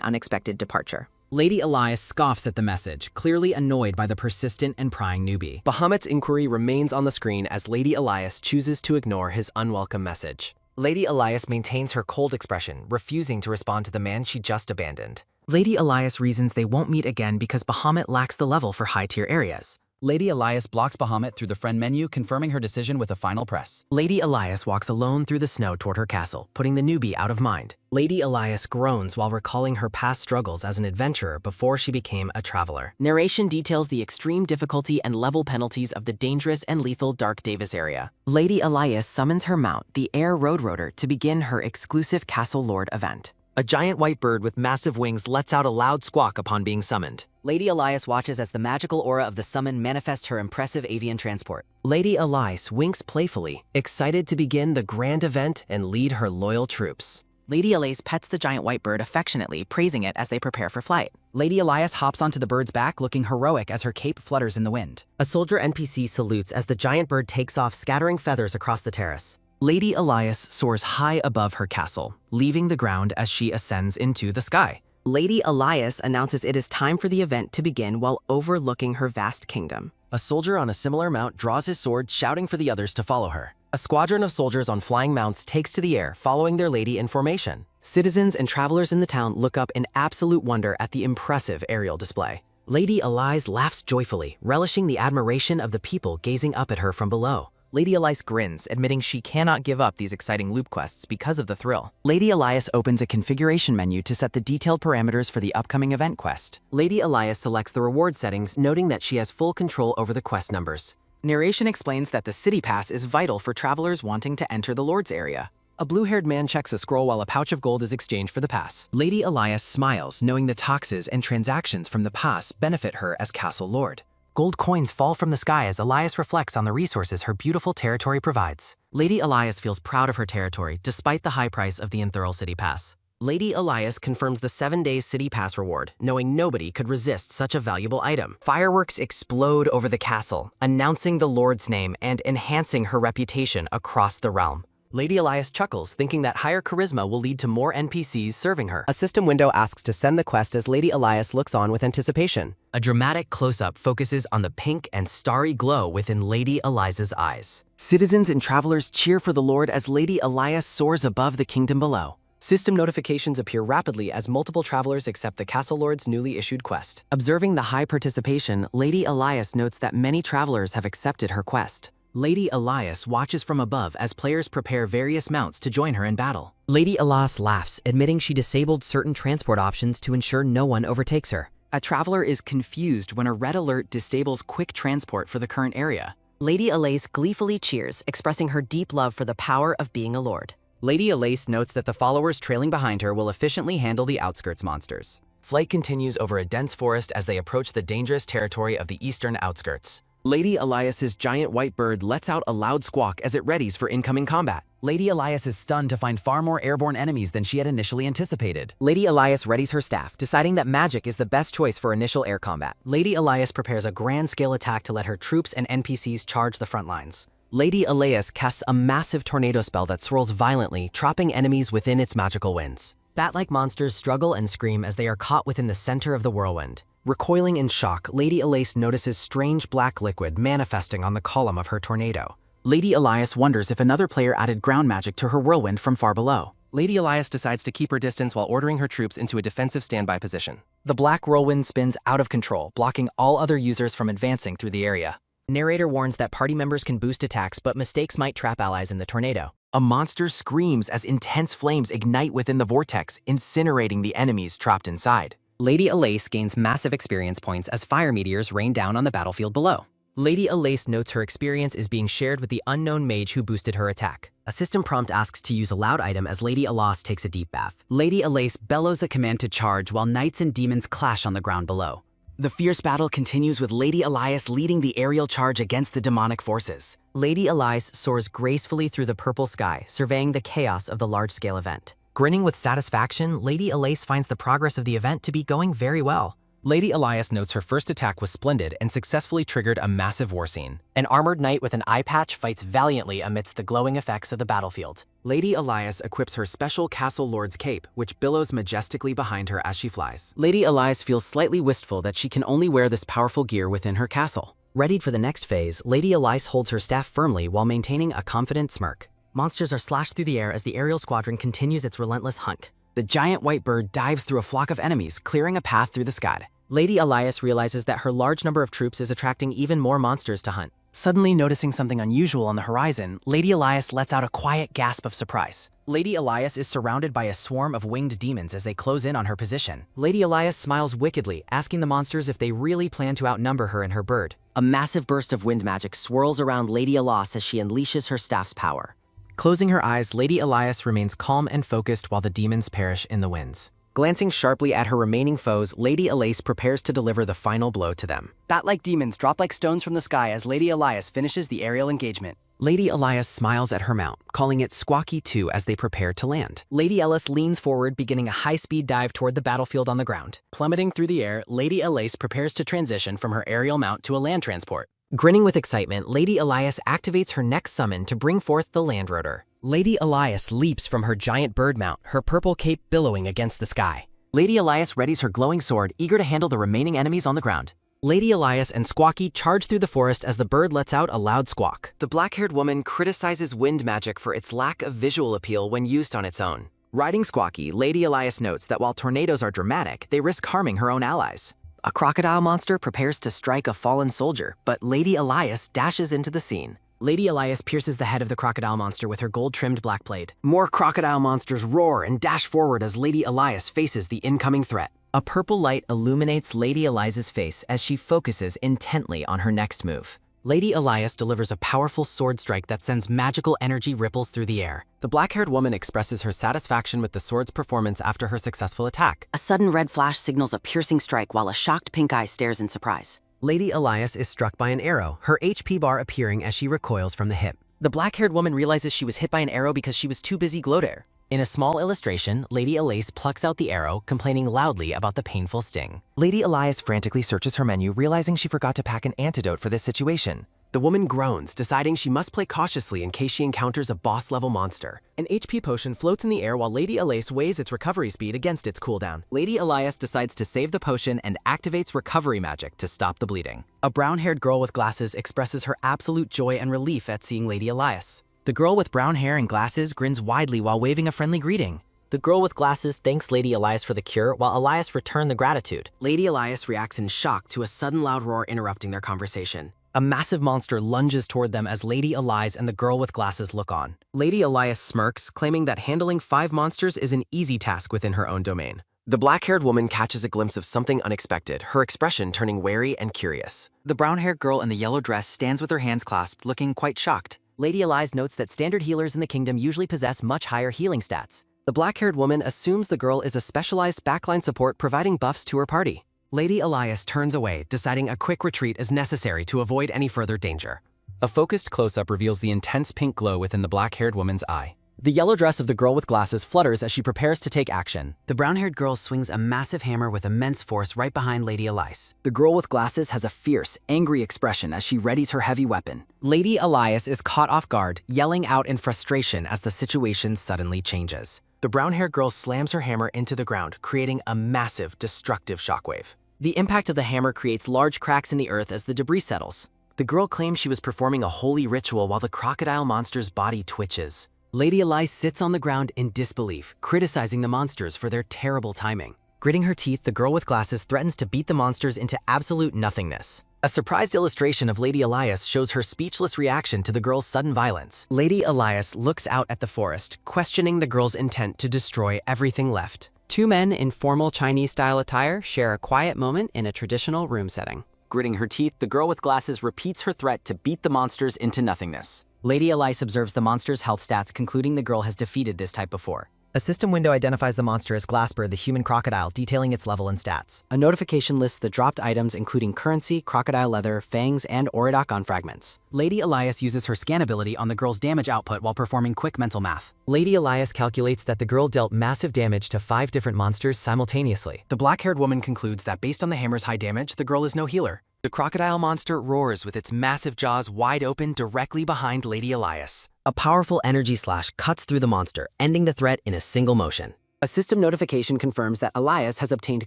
unexpected departure. Lady Elias scoffs at the message, clearly annoyed by the persistent and prying newbie. Bahamut's inquiry remains on the screen as Lady Elias chooses to ignore his unwelcome message. Lady Elias maintains her cold expression, refusing to respond to the man she just abandoned. Lady Elias reasons they won't meet again because Bahamut lacks the level for high-tier areas. Lady Elias blocks Bahamut through the friend menu, confirming her decision with a final press. Lady Elias walks alone through the snow toward her castle, putting the newbie out of mind. Lady Elias groans while recalling her past struggles as an adventurer before she became a traveler. Narration details the extreme difficulty and level penalties of the dangerous and lethal Dark Davis area. Lady Elias summons her mount, the Air Roadroader, to begin her exclusive Castle Lord event. A giant white bird with massive wings lets out a loud squawk upon being summoned. Lady Elias watches as the magical aura of the summon manifests her impressive avian transport. Lady Elias winks playfully, excited to begin the grand event and lead her loyal troops. Lady Elias pets the giant white bird affectionately, praising it as they prepare for flight. Lady Elias hops onto the bird's back, looking heroic as her cape flutters in the wind. A soldier NPC salutes as the giant bird takes off, scattering feathers across the terrace. Lady Elias soars high above her castle, leaving the ground as she ascends into the sky. Lady Elias announces it is time for the event to begin while overlooking her vast kingdom. A soldier on a similar mount draws his sword, shouting for the others to follow her. A squadron of soldiers on flying mounts takes to the air, following their lady in formation. Citizens and travelers in the town look up in absolute wonder at the impressive aerial display. Lady Elias laughs joyfully, relishing the admiration of the people gazing up at her from below. Lady Elias grins, admitting she cannot give up these exciting loop quests because of the thrill. Lady Elias opens a configuration menu to set the detailed parameters for the upcoming event quest. Lady Elias selects the reward settings, noting that she has full control over the quest numbers. Narration explains that the City Pass is vital for travelers wanting to enter the Lord's area. A blue-haired man checks a scroll while a pouch of gold is exchanged for the pass. Lady Elias smiles, knowing the taxes and transactions from the pass benefit her as Castle Lord. Gold coins fall from the sky as Elias reflects on the resources her beautiful territory provides. Lady Elias feels proud of her territory, despite the high price of the Enthrall City Pass. Lady Elias confirms the 7-day City Pass reward, knowing nobody could resist such a valuable item. Fireworks explode over the castle, announcing the Lord's name and enhancing her reputation across the realm. Lady Elias chuckles, thinking that higher charisma will lead to more NPCs serving her. A system window asks to send the quest as Lady Elias looks on with anticipation. A dramatic close-up focuses on the pink and starry glow within Lady Elias's eyes. Citizens and travelers cheer for the Lord as Lady Elias soars above the kingdom below. System notifications appear rapidly as multiple travelers accept the Castle Lord's newly issued quest. Observing the high participation, Lady Elias notes that many travelers have accepted her quest. Lady Elias watches from above as players prepare various mounts to join her in battle. Lady Elias laughs, admitting she disabled certain transport options to ensure no one overtakes her. A traveler is confused when a red alert disables quick transport for the current area. Lady Elias gleefully cheers, expressing her deep love for the power of being a lord. Lady Elias notes that the followers trailing behind her will efficiently handle the outskirts monsters. Flight continues over a dense forest as they approach the dangerous territory of the eastern outskirts. Lady Elias's giant white bird lets out a loud squawk as it readies for incoming combat. Lady Elias is stunned to find far more airborne enemies than she had initially anticipated. Lady Elias readies her staff, deciding that magic is the best choice for initial air combat. Lady Elias prepares a grand-scale attack to let her troops and NPCs charge the front lines. Lady Elias casts a massive tornado spell that swirls violently, trapping enemies within its magical winds. Bat-like monsters struggle and scream as they are caught within the center of the whirlwind. Recoiling in shock, Lady Elias notices strange black liquid manifesting on the column of her tornado. Lady Elias wonders if another player added ground magic to her whirlwind from far below. Lady Elias decides to keep her distance while ordering her troops into a defensive standby position. The black whirlwind spins out of control, blocking all other users from advancing through the area. Narrator warns that party members can boost attacks, but mistakes might trap allies in the tornado. A monster screams as intense flames ignite within the vortex, incinerating the enemies trapped inside. Lady Elias gains massive experience points as fire meteors rain down on the battlefield below. Lady Elias notes her experience is being shared with the unknown mage who boosted her attack. A system prompt asks to use a loud item as Lady Elias takes a deep bath. Lady Elias bellows a command to charge while knights and demons clash on the ground below. The fierce battle continues with Lady Elias leading the aerial charge against the demonic forces. Lady Elias soars gracefully through the purple sky, surveying the chaos of the large-scale event. Grinning with satisfaction, Lady Elias finds the progress of the event to be going very well. Lady Elias notes her first attack was splendid and successfully triggered a massive war scene. An armored knight with an eye patch fights valiantly amidst the glowing effects of the battlefield. Lady Elias equips her special Castle Lord's cape, which billows majestically behind her as she flies. Lady Elias feels slightly wistful that she can only wear this powerful gear within her castle. Readied for the next phase, Lady Elias holds her staff firmly while maintaining a confident smirk. Monsters are slashed through the air as the aerial squadron continues its relentless hunt. The giant white bird dives through a flock of enemies, clearing a path through the sky. Lady Elias realizes that her large number of troops is attracting even more monsters to hunt. Suddenly noticing something unusual on the horizon, Lady Elias lets out a quiet gasp of surprise. Lady Elias is surrounded by a swarm of winged demons as they close in on her position. Lady Elias smiles wickedly, asking the monsters if they really plan to outnumber her and her bird. A massive burst of wind magic swirls around Lady Elias as she unleashes her staff's power. Closing her eyes, Lady Elias remains calm and focused while the demons perish in the winds. Glancing sharply at her remaining foes, Lady Elias prepares to deliver the final blow to them. Bat-like demons drop like stones from the sky as Lady Elias finishes the aerial engagement. Lady Elias smiles at her mount, calling it Squawky 2 as they prepare to land. Lady Elias leans forward, beginning a high-speed dive toward the battlefield on the ground. Plummeting through the air, Lady Elias prepares to transition from her aerial mount to a land transport. Grinning with excitement, Lady Elias activates her next summon to bring forth the Land Rotor. Lady Elias leaps from her giant bird mount, her purple cape billowing against the sky. Lady Elias readies her glowing sword, eager to handle the remaining enemies on the ground. Lady Elias and Squawky charge through the forest as the bird lets out a loud squawk. The black-haired woman criticizes wind magic for its lack of visual appeal when used on its own. Riding Squawky, Lady Elias notes that while tornadoes are dramatic, they risk harming her own allies. A crocodile monster prepares to strike a fallen soldier, but Lady Elias dashes into the scene. Lady Elias pierces the head of the crocodile monster with her gold-trimmed black blade. More crocodile monsters roar and dash forward as Lady Elias faces the incoming threat. A purple light illuminates Lady Elias's face as she focuses intently on her next move. Lady Elias delivers a powerful sword strike that sends magical energy ripples through the air. The black-haired woman expresses her satisfaction with the sword's performance after her successful attack. A sudden red flash signals a piercing strike while a shocked pink eye stares in surprise. Lady Elias is struck by an arrow, her HP bar appearing as she recoils from the hip. The black-haired woman realizes she was hit by an arrow because she was too busy gloating. In a small illustration, Lady Elias plucks out the arrow, complaining loudly about the painful sting. Lady Elias frantically searches her menu, realizing she forgot to pack an antidote for this situation. The woman groans, deciding she must play cautiously in case she encounters a boss-level monster. An HP potion floats in the air while Lady Elias weighs its recovery speed against its cooldown. Lady Elias decides to save the potion and activates recovery magic to stop the bleeding. A brown-haired girl with glasses expresses her absolute joy and relief at seeing Lady Elias. The girl with brown hair and glasses grins widely while waving a friendly greeting. The girl with glasses thanks Lady Elias for the cure, while Elias returns the gratitude. Lady Elias reacts in shock to a sudden loud roar interrupting their conversation. A massive monster lunges toward them as Lady Elias and the girl with glasses look on. Lady Elias smirks, claiming that handling 5 monsters is an easy task within her own domain. The black-haired woman catches a glimpse of something unexpected, her expression turning wary and curious. The brown-haired girl in the yellow dress stands with her hands clasped, looking quite shocked. Lady Elias notes that standard healers in the kingdom usually possess much higher healing stats. The black-haired woman assumes the girl is a specialized backline support providing buffs to her party. Lady Elias turns away, deciding a quick retreat is necessary to avoid any further danger. A focused close-up reveals the intense pink glow within the black-haired woman's eye. The yellow dress of the girl with glasses flutters as she prepares to take action. The brown-haired girl swings a massive hammer with immense force right behind Lady Elias. The girl with glasses has a fierce, angry expression as she readies her heavy weapon. Lady Elias is caught off guard, yelling out in frustration as the situation suddenly changes. The brown-haired girl slams her hammer into the ground, creating a massive, destructive shockwave. The impact of the hammer creates large cracks in the earth as the debris settles. The girl claims she was performing a holy ritual while the crocodile monster's body twitches. Lady Elias sits on the ground in disbelief, criticizing the monsters for their terrible timing. Gritting her teeth, the girl with glasses threatens to beat the monsters into absolute nothingness. A surprised illustration of Lady Elias shows her speechless reaction to the girl's sudden violence. Lady Elias looks out at the forest, questioning the girl's intent to destroy everything left. 2 men in formal Chinese-style attire share a quiet moment in a traditional room setting. Gritting her teeth, the girl with glasses repeats her threat to beat the monsters into nothingness. Lady Elias observes the monster's health stats, concluding the girl has defeated this type before. A system window identifies the monster as Glasper, the human crocodile, detailing its level and stats. A notification lists the dropped items, including currency, crocodile leather, fangs, and Auridocon fragments. Lady Elias uses her scan ability on the girl's damage output while performing quick mental math. Lady Elias calculates that the girl dealt massive damage to 5 different monsters simultaneously. The black-haired woman concludes that based on the hammer's high damage, the girl is no healer. The crocodile monster roars with its massive jaws wide open directly behind Lady Elias. A powerful energy slash cuts through the monster, ending the threat in a single motion. A system notification confirms that Elias has obtained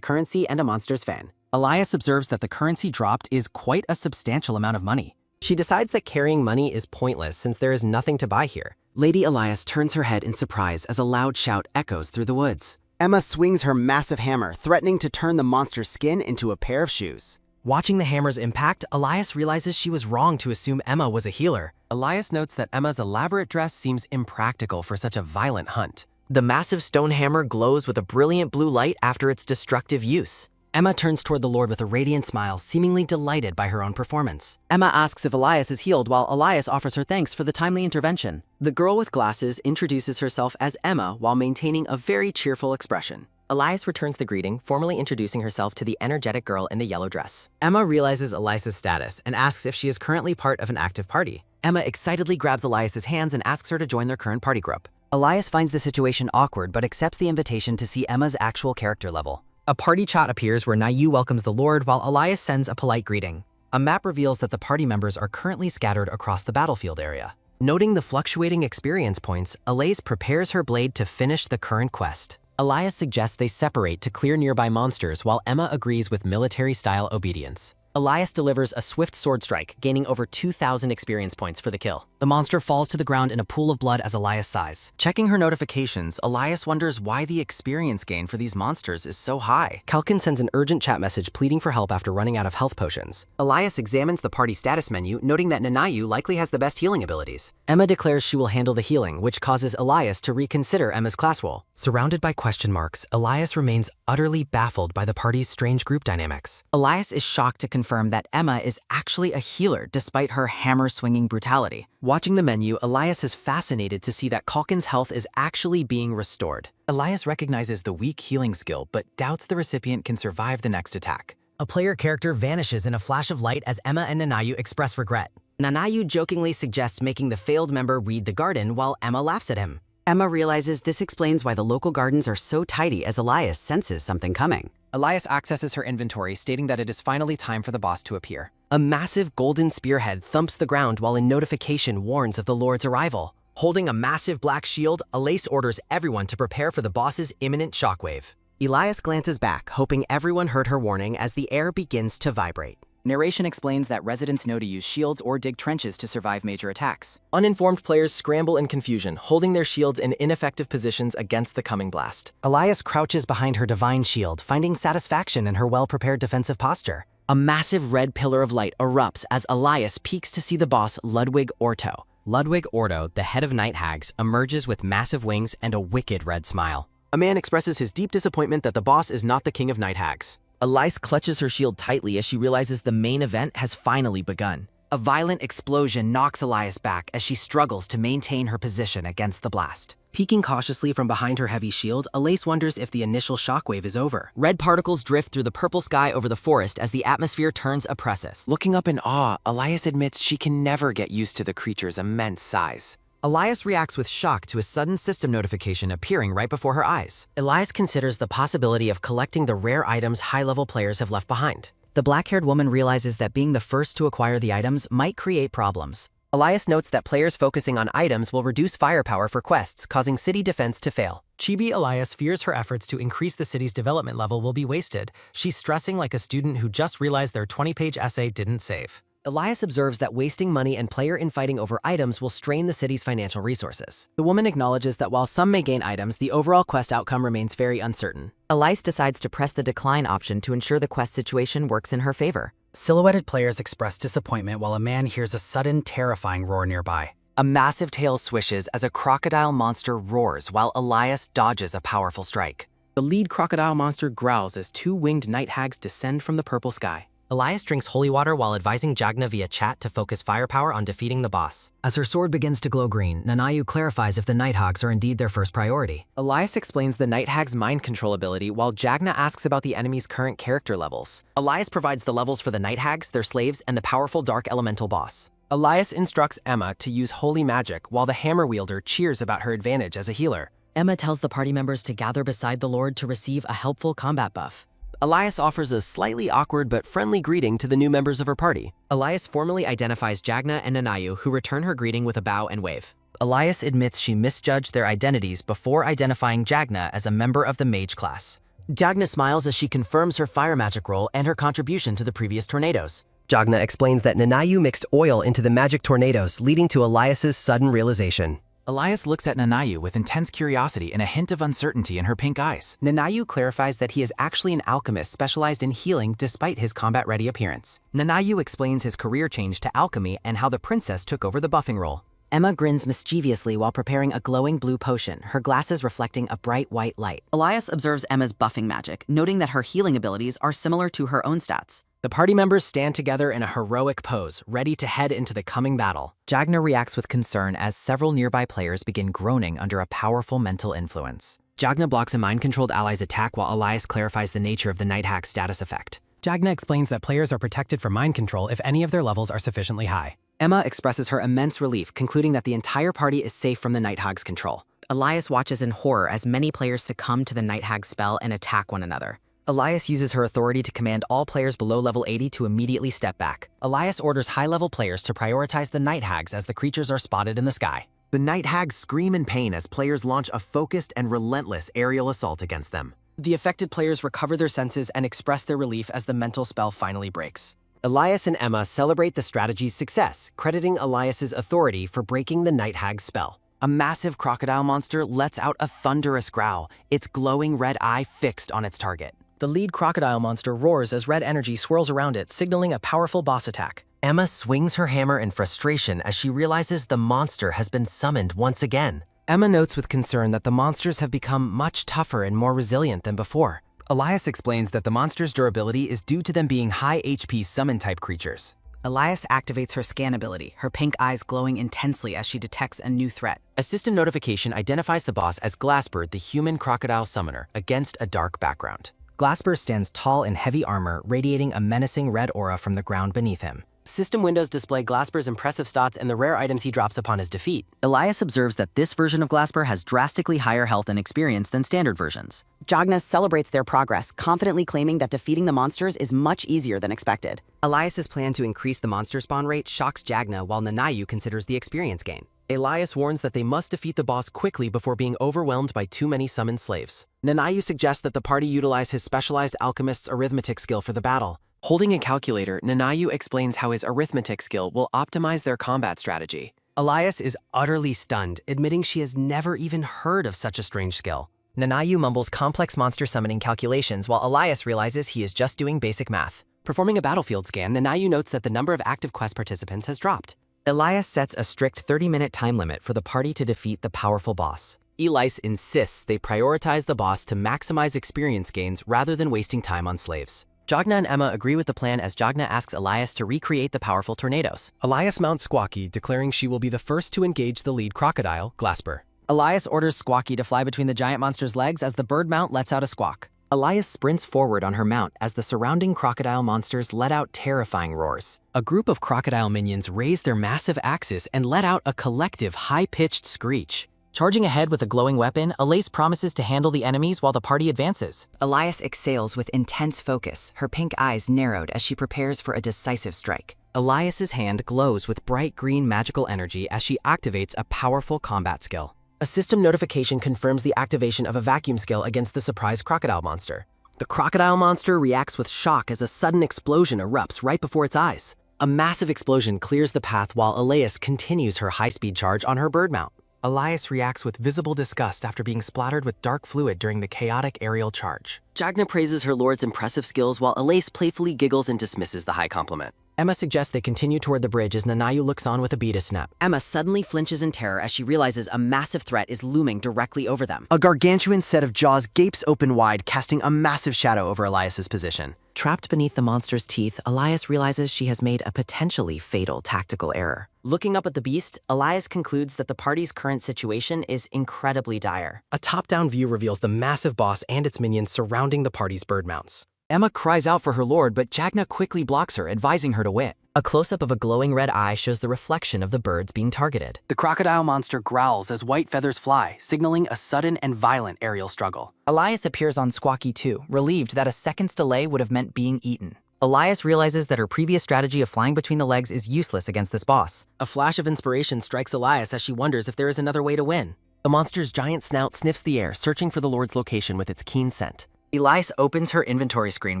currency and a monster's fan. Elias observes that the currency dropped is quite a substantial amount of money. She decides that carrying money is pointless since there is nothing to buy here. Lady Elias turns her head in surprise as a loud shout echoes through the woods. Emma swings her massive hammer, threatening to turn the monster's skin into a pair of shoes. Watching the hammer's impact, Elias realizes she was wrong to assume Emma was a healer. Elias notes that Emma's elaborate dress seems impractical for such a violent hunt. The massive stone hammer glows with a brilliant blue light after its destructive use. Emma turns toward the Lord with a radiant smile, seemingly delighted by her own performance. Emma asks if Elias is healed, while Elias offers her thanks for the timely intervention. The girl with glasses introduces herself as Emma while maintaining a very cheerful expression. Elias returns the greeting, formally introducing herself to the energetic girl in the yellow dress. Emma realizes Elias's status and asks if she is currently part of an active party. Emma excitedly grabs Elias's hands and asks her to join their current party group. Elias finds the situation awkward but accepts the invitation to see Emma's actual character level. A party chat appears where Nayu welcomes the Lord while Elias sends a polite greeting. A map reveals that the party members are currently scattered across the battlefield area. Noting the fluctuating experience points, Elias prepares her blade to finish the current quest. Elias suggests they separate to clear nearby monsters while Emma agrees with military-style obedience. Elias delivers a swift sword strike, gaining over 2,000 experience points for the kill. The monster falls to the ground in a pool of blood as Elias sighs. Checking her notifications, Elias wonders why the experience gain for these monsters is so high. Kalkin sends an urgent chat message pleading for help after running out of health potions. Elias examines the party status menu, noting that Nanayu likely has the best healing abilities. Emma declares she will handle the healing, which causes Elias to reconsider Emma's class role. Surrounded by question marks, Elias remains utterly baffled by the party's strange group dynamics. Elias is shocked to confirm that Emma is actually a healer despite her hammer-swinging brutality. Watching the menu, Elias is fascinated to see that Kalkin's health is actually being restored. Elias recognizes the weak healing skill but doubts the recipient can survive the next attack. A player character vanishes in a flash of light as Emma and Nanayu express regret. Nanayu jokingly suggests making the failed member read the garden while Emma laughs at him. Emma realizes this explains why the local gardens are so tidy as Elias senses something coming. Elias accesses her inventory, stating that it is finally time for the boss to appear. A massive golden spearhead thumps the ground while a notification warns of the Lord's arrival. Holding a massive black shield, Elias orders everyone to prepare for the boss's imminent shockwave. Elias glances back, hoping everyone heard her warning as the air begins to vibrate. Narration explains that residents know to use shields or dig trenches to survive major attacks. Uninformed players scramble in confusion, holding their shields in ineffective positions against the coming blast. Elias crouches behind her divine shield, finding satisfaction in her well-prepared defensive posture. A massive red pillar of light erupts as Elias peeks to see the boss Ludwig Orto. Ludwig Orto, the head of Night Hags, emerges with massive wings and a wicked red smile. A man expresses his deep disappointment that the boss is not the king of Night Hags. Elias clutches her shield tightly as she realizes the main event has finally begun. A violent explosion knocks Elias back as she struggles to maintain her position against the blast. Peeking cautiously from behind her heavy shield, Elias wonders if the initial shockwave is over. Red particles drift through the purple sky over the forest as the atmosphere turns oppressive. Looking up in awe, Elias admits she can never get used to the creature's immense size. Elias reacts with shock to a sudden system notification appearing right before her eyes. Elias considers the possibility of collecting the rare items high-level players have left behind. The black-haired woman realizes that being the first to acquire the items might create problems. Elias notes that players focusing on items will reduce firepower for quests, causing city defense to fail. Chibi Elias fears her efforts to increase the city's development level will be wasted. She's stressing like a student who just realized their 20-page essay didn't save. Elias observes that wasting money and player infighting over items will strain the city's financial resources. The woman acknowledges that while some may gain items, the overall quest outcome remains very uncertain. Elias decides to press the decline option to ensure the quest situation works in her favor. Silhouetted players express disappointment while a man hears a sudden, terrifying roar nearby. A massive tail swishes as a crocodile monster roars while Elias dodges a powerful strike. The lead crocodile monster growls as two winged night hags descend from the purple sky. Elias drinks holy water while advising Jagna via chat to focus firepower on defeating the boss. As her sword begins to glow green, Nanayu clarifies if the Night Hags are indeed their first priority. Elias explains the Night Hag's mind control ability while Jagna asks about the enemy's current character levels. Elias provides the levels for the Night Hags, their slaves, and the powerful Dark Elemental boss. Elias instructs Emma to use holy magic while the hammer wielder cheers about her advantage as a healer. Emma tells the party members to gather beside the Lord to receive a helpful combat buff. Elias offers a slightly awkward but friendly greeting to the new members of her party. Elias formally identifies Jagna and Nanayu, who return her greeting with a bow and wave. Elias admits she misjudged their identities before identifying Jagna as a member of the mage class. Jagna smiles as she confirms her fire magic role and her contribution to the previous tornadoes. Jagna explains that Nanayu mixed oil into the magic tornadoes, leading to Elias's sudden realization. Elias looks at Nanayu with intense curiosity and a hint of uncertainty in her pink eyes. Nanayu clarifies that he is actually an alchemist specialized in healing despite his combat-ready appearance. Nanayu explains his career change to alchemy and how the princess took over the buffing role. Emma grins mischievously while preparing a glowing blue potion, her glasses reflecting a bright white light. Elias observes Emma's buffing magic, noting that her healing abilities are similar to her own stats. The party members stand together in a heroic pose, ready to head into the coming battle. Jagna reacts with concern as several nearby players begin groaning under a powerful mental influence. Jagna blocks a mind-controlled ally's attack while Elias clarifies the nature of the Night Hag status effect. Jagna explains that players are protected from mind control if any of their levels are sufficiently high. Emma expresses her immense relief, concluding that the entire party is safe from the Night Hag's control. Elias watches in horror as many players succumb to the Night Hag's spell and attack one another. Elias uses her authority to command all players below level 80 to immediately step back. Elias orders high-level players to prioritize the Night Hags as the creatures are spotted in the sky. The Night Hags scream in pain as players launch a focused and relentless aerial assault against them. The affected players recover their senses and express their relief as the mental spell finally breaks. Elias and Emma celebrate the strategy's success, crediting Elias's authority for breaking the Night Hag's spell. A massive crocodile monster lets out a thunderous growl, its glowing red eye fixed on its target. The lead crocodile monster roars as red energy swirls around it, signaling a powerful boss attack. Emma swings her hammer in frustration as she realizes the monster has been summoned once again. Emma notes with concern that the monsters have become much tougher and more resilient than before. Elias explains that the monster's durability is due to them being high HP summon-type creatures. Elias activates her scan ability, her pink eyes glowing intensely as she detects a new threat. A system notification identifies the boss as Glassbird, the human crocodile summoner, against a dark background. Glasper stands tall in heavy armor, radiating a menacing red aura from the ground beneath him. System windows display Glasper's impressive stats and the rare items he drops upon his defeat. Elias observes that this version of Glasper has drastically higher health and experience than standard versions. Jagna celebrates their progress, confidently claiming that defeating the monsters is much easier than expected. Elias's plan to increase the monster spawn rate shocks Jagna, while Nanayu considers the experience gain. Elias warns that they must defeat the boss quickly before being overwhelmed by too many summoned slaves. Nanayu suggests that the party utilize his specialized alchemist's arithmetic skill for the battle. Holding a calculator, Nanayu explains how his arithmetic skill will optimize their combat strategy. Elias is utterly stunned, admitting she has never even heard of such a strange skill. Nanayu mumbles complex monster summoning calculations while Elias realizes he is just doing basic math. Performing a battlefield scan, Nanayu notes that the number of active quest participants has dropped. Elias sets a strict 30-minute time limit for the party to defeat the powerful boss. Elias insists they prioritize the boss to maximize experience gains rather than wasting time on slaves. Jagna and Emma agree with the plan as Jagna asks Elias to recreate the powerful tornadoes. Elias mounts Squawky, declaring she will be the first to engage the lead crocodile, Glasper. Elias orders Squawky to fly between the giant monster's legs as the bird mount lets out a squawk. Elias sprints forward on her mount as the surrounding crocodile monsters let out terrifying roars. A group of crocodile minions raise their massive axes and let out a collective high-pitched screech. Charging ahead with a glowing weapon, Elias promises to handle the enemies while the party advances. Elias exhales with intense focus, her pink eyes narrowed as she prepares for a decisive strike. Elias's hand glows with bright green magical energy as she activates a powerful combat skill. A system notification confirms the activation of a vacuum skill against the surprise crocodile monster. The crocodile monster reacts with shock as a sudden explosion erupts right before its eyes. A massive explosion clears the path while Elias continues her high-speed charge on her bird mount. Elias reacts with visible disgust after being splattered with dark fluid during the chaotic aerial charge. Jagna praises her lord's impressive skills while Elias playfully giggles and dismisses the high compliment. Emma suggests they continue toward the bridge as Nanayu looks on with a beat snap. Emma suddenly flinches in terror as she realizes a massive threat is looming directly over them. A gargantuan set of jaws gapes open wide, casting a massive shadow over Elias's position. Trapped beneath the monster's teeth, Elias realizes she has made a potentially fatal tactical error. Looking up at the beast, Elias concludes that the party's current situation is incredibly dire. A top-down view reveals the massive boss and its minions surrounding the party's bird mounts. Emma cries out for her lord, but Jagna quickly blocks her, advising her to wait. A close-up of a glowing red eye shows the reflection of the birds being targeted. The crocodile monster growls as white feathers fly, signaling a sudden and violent aerial struggle. Elias appears on Squawky too, relieved that a second's delay would have meant being eaten. Elias realizes that her previous strategy of flying between the legs is useless against this boss. A flash of inspiration strikes Elias as she wonders if there is another way to win. The monster's giant snout sniffs the air, searching for the Lord's location with its keen scent. Elias opens her inventory screen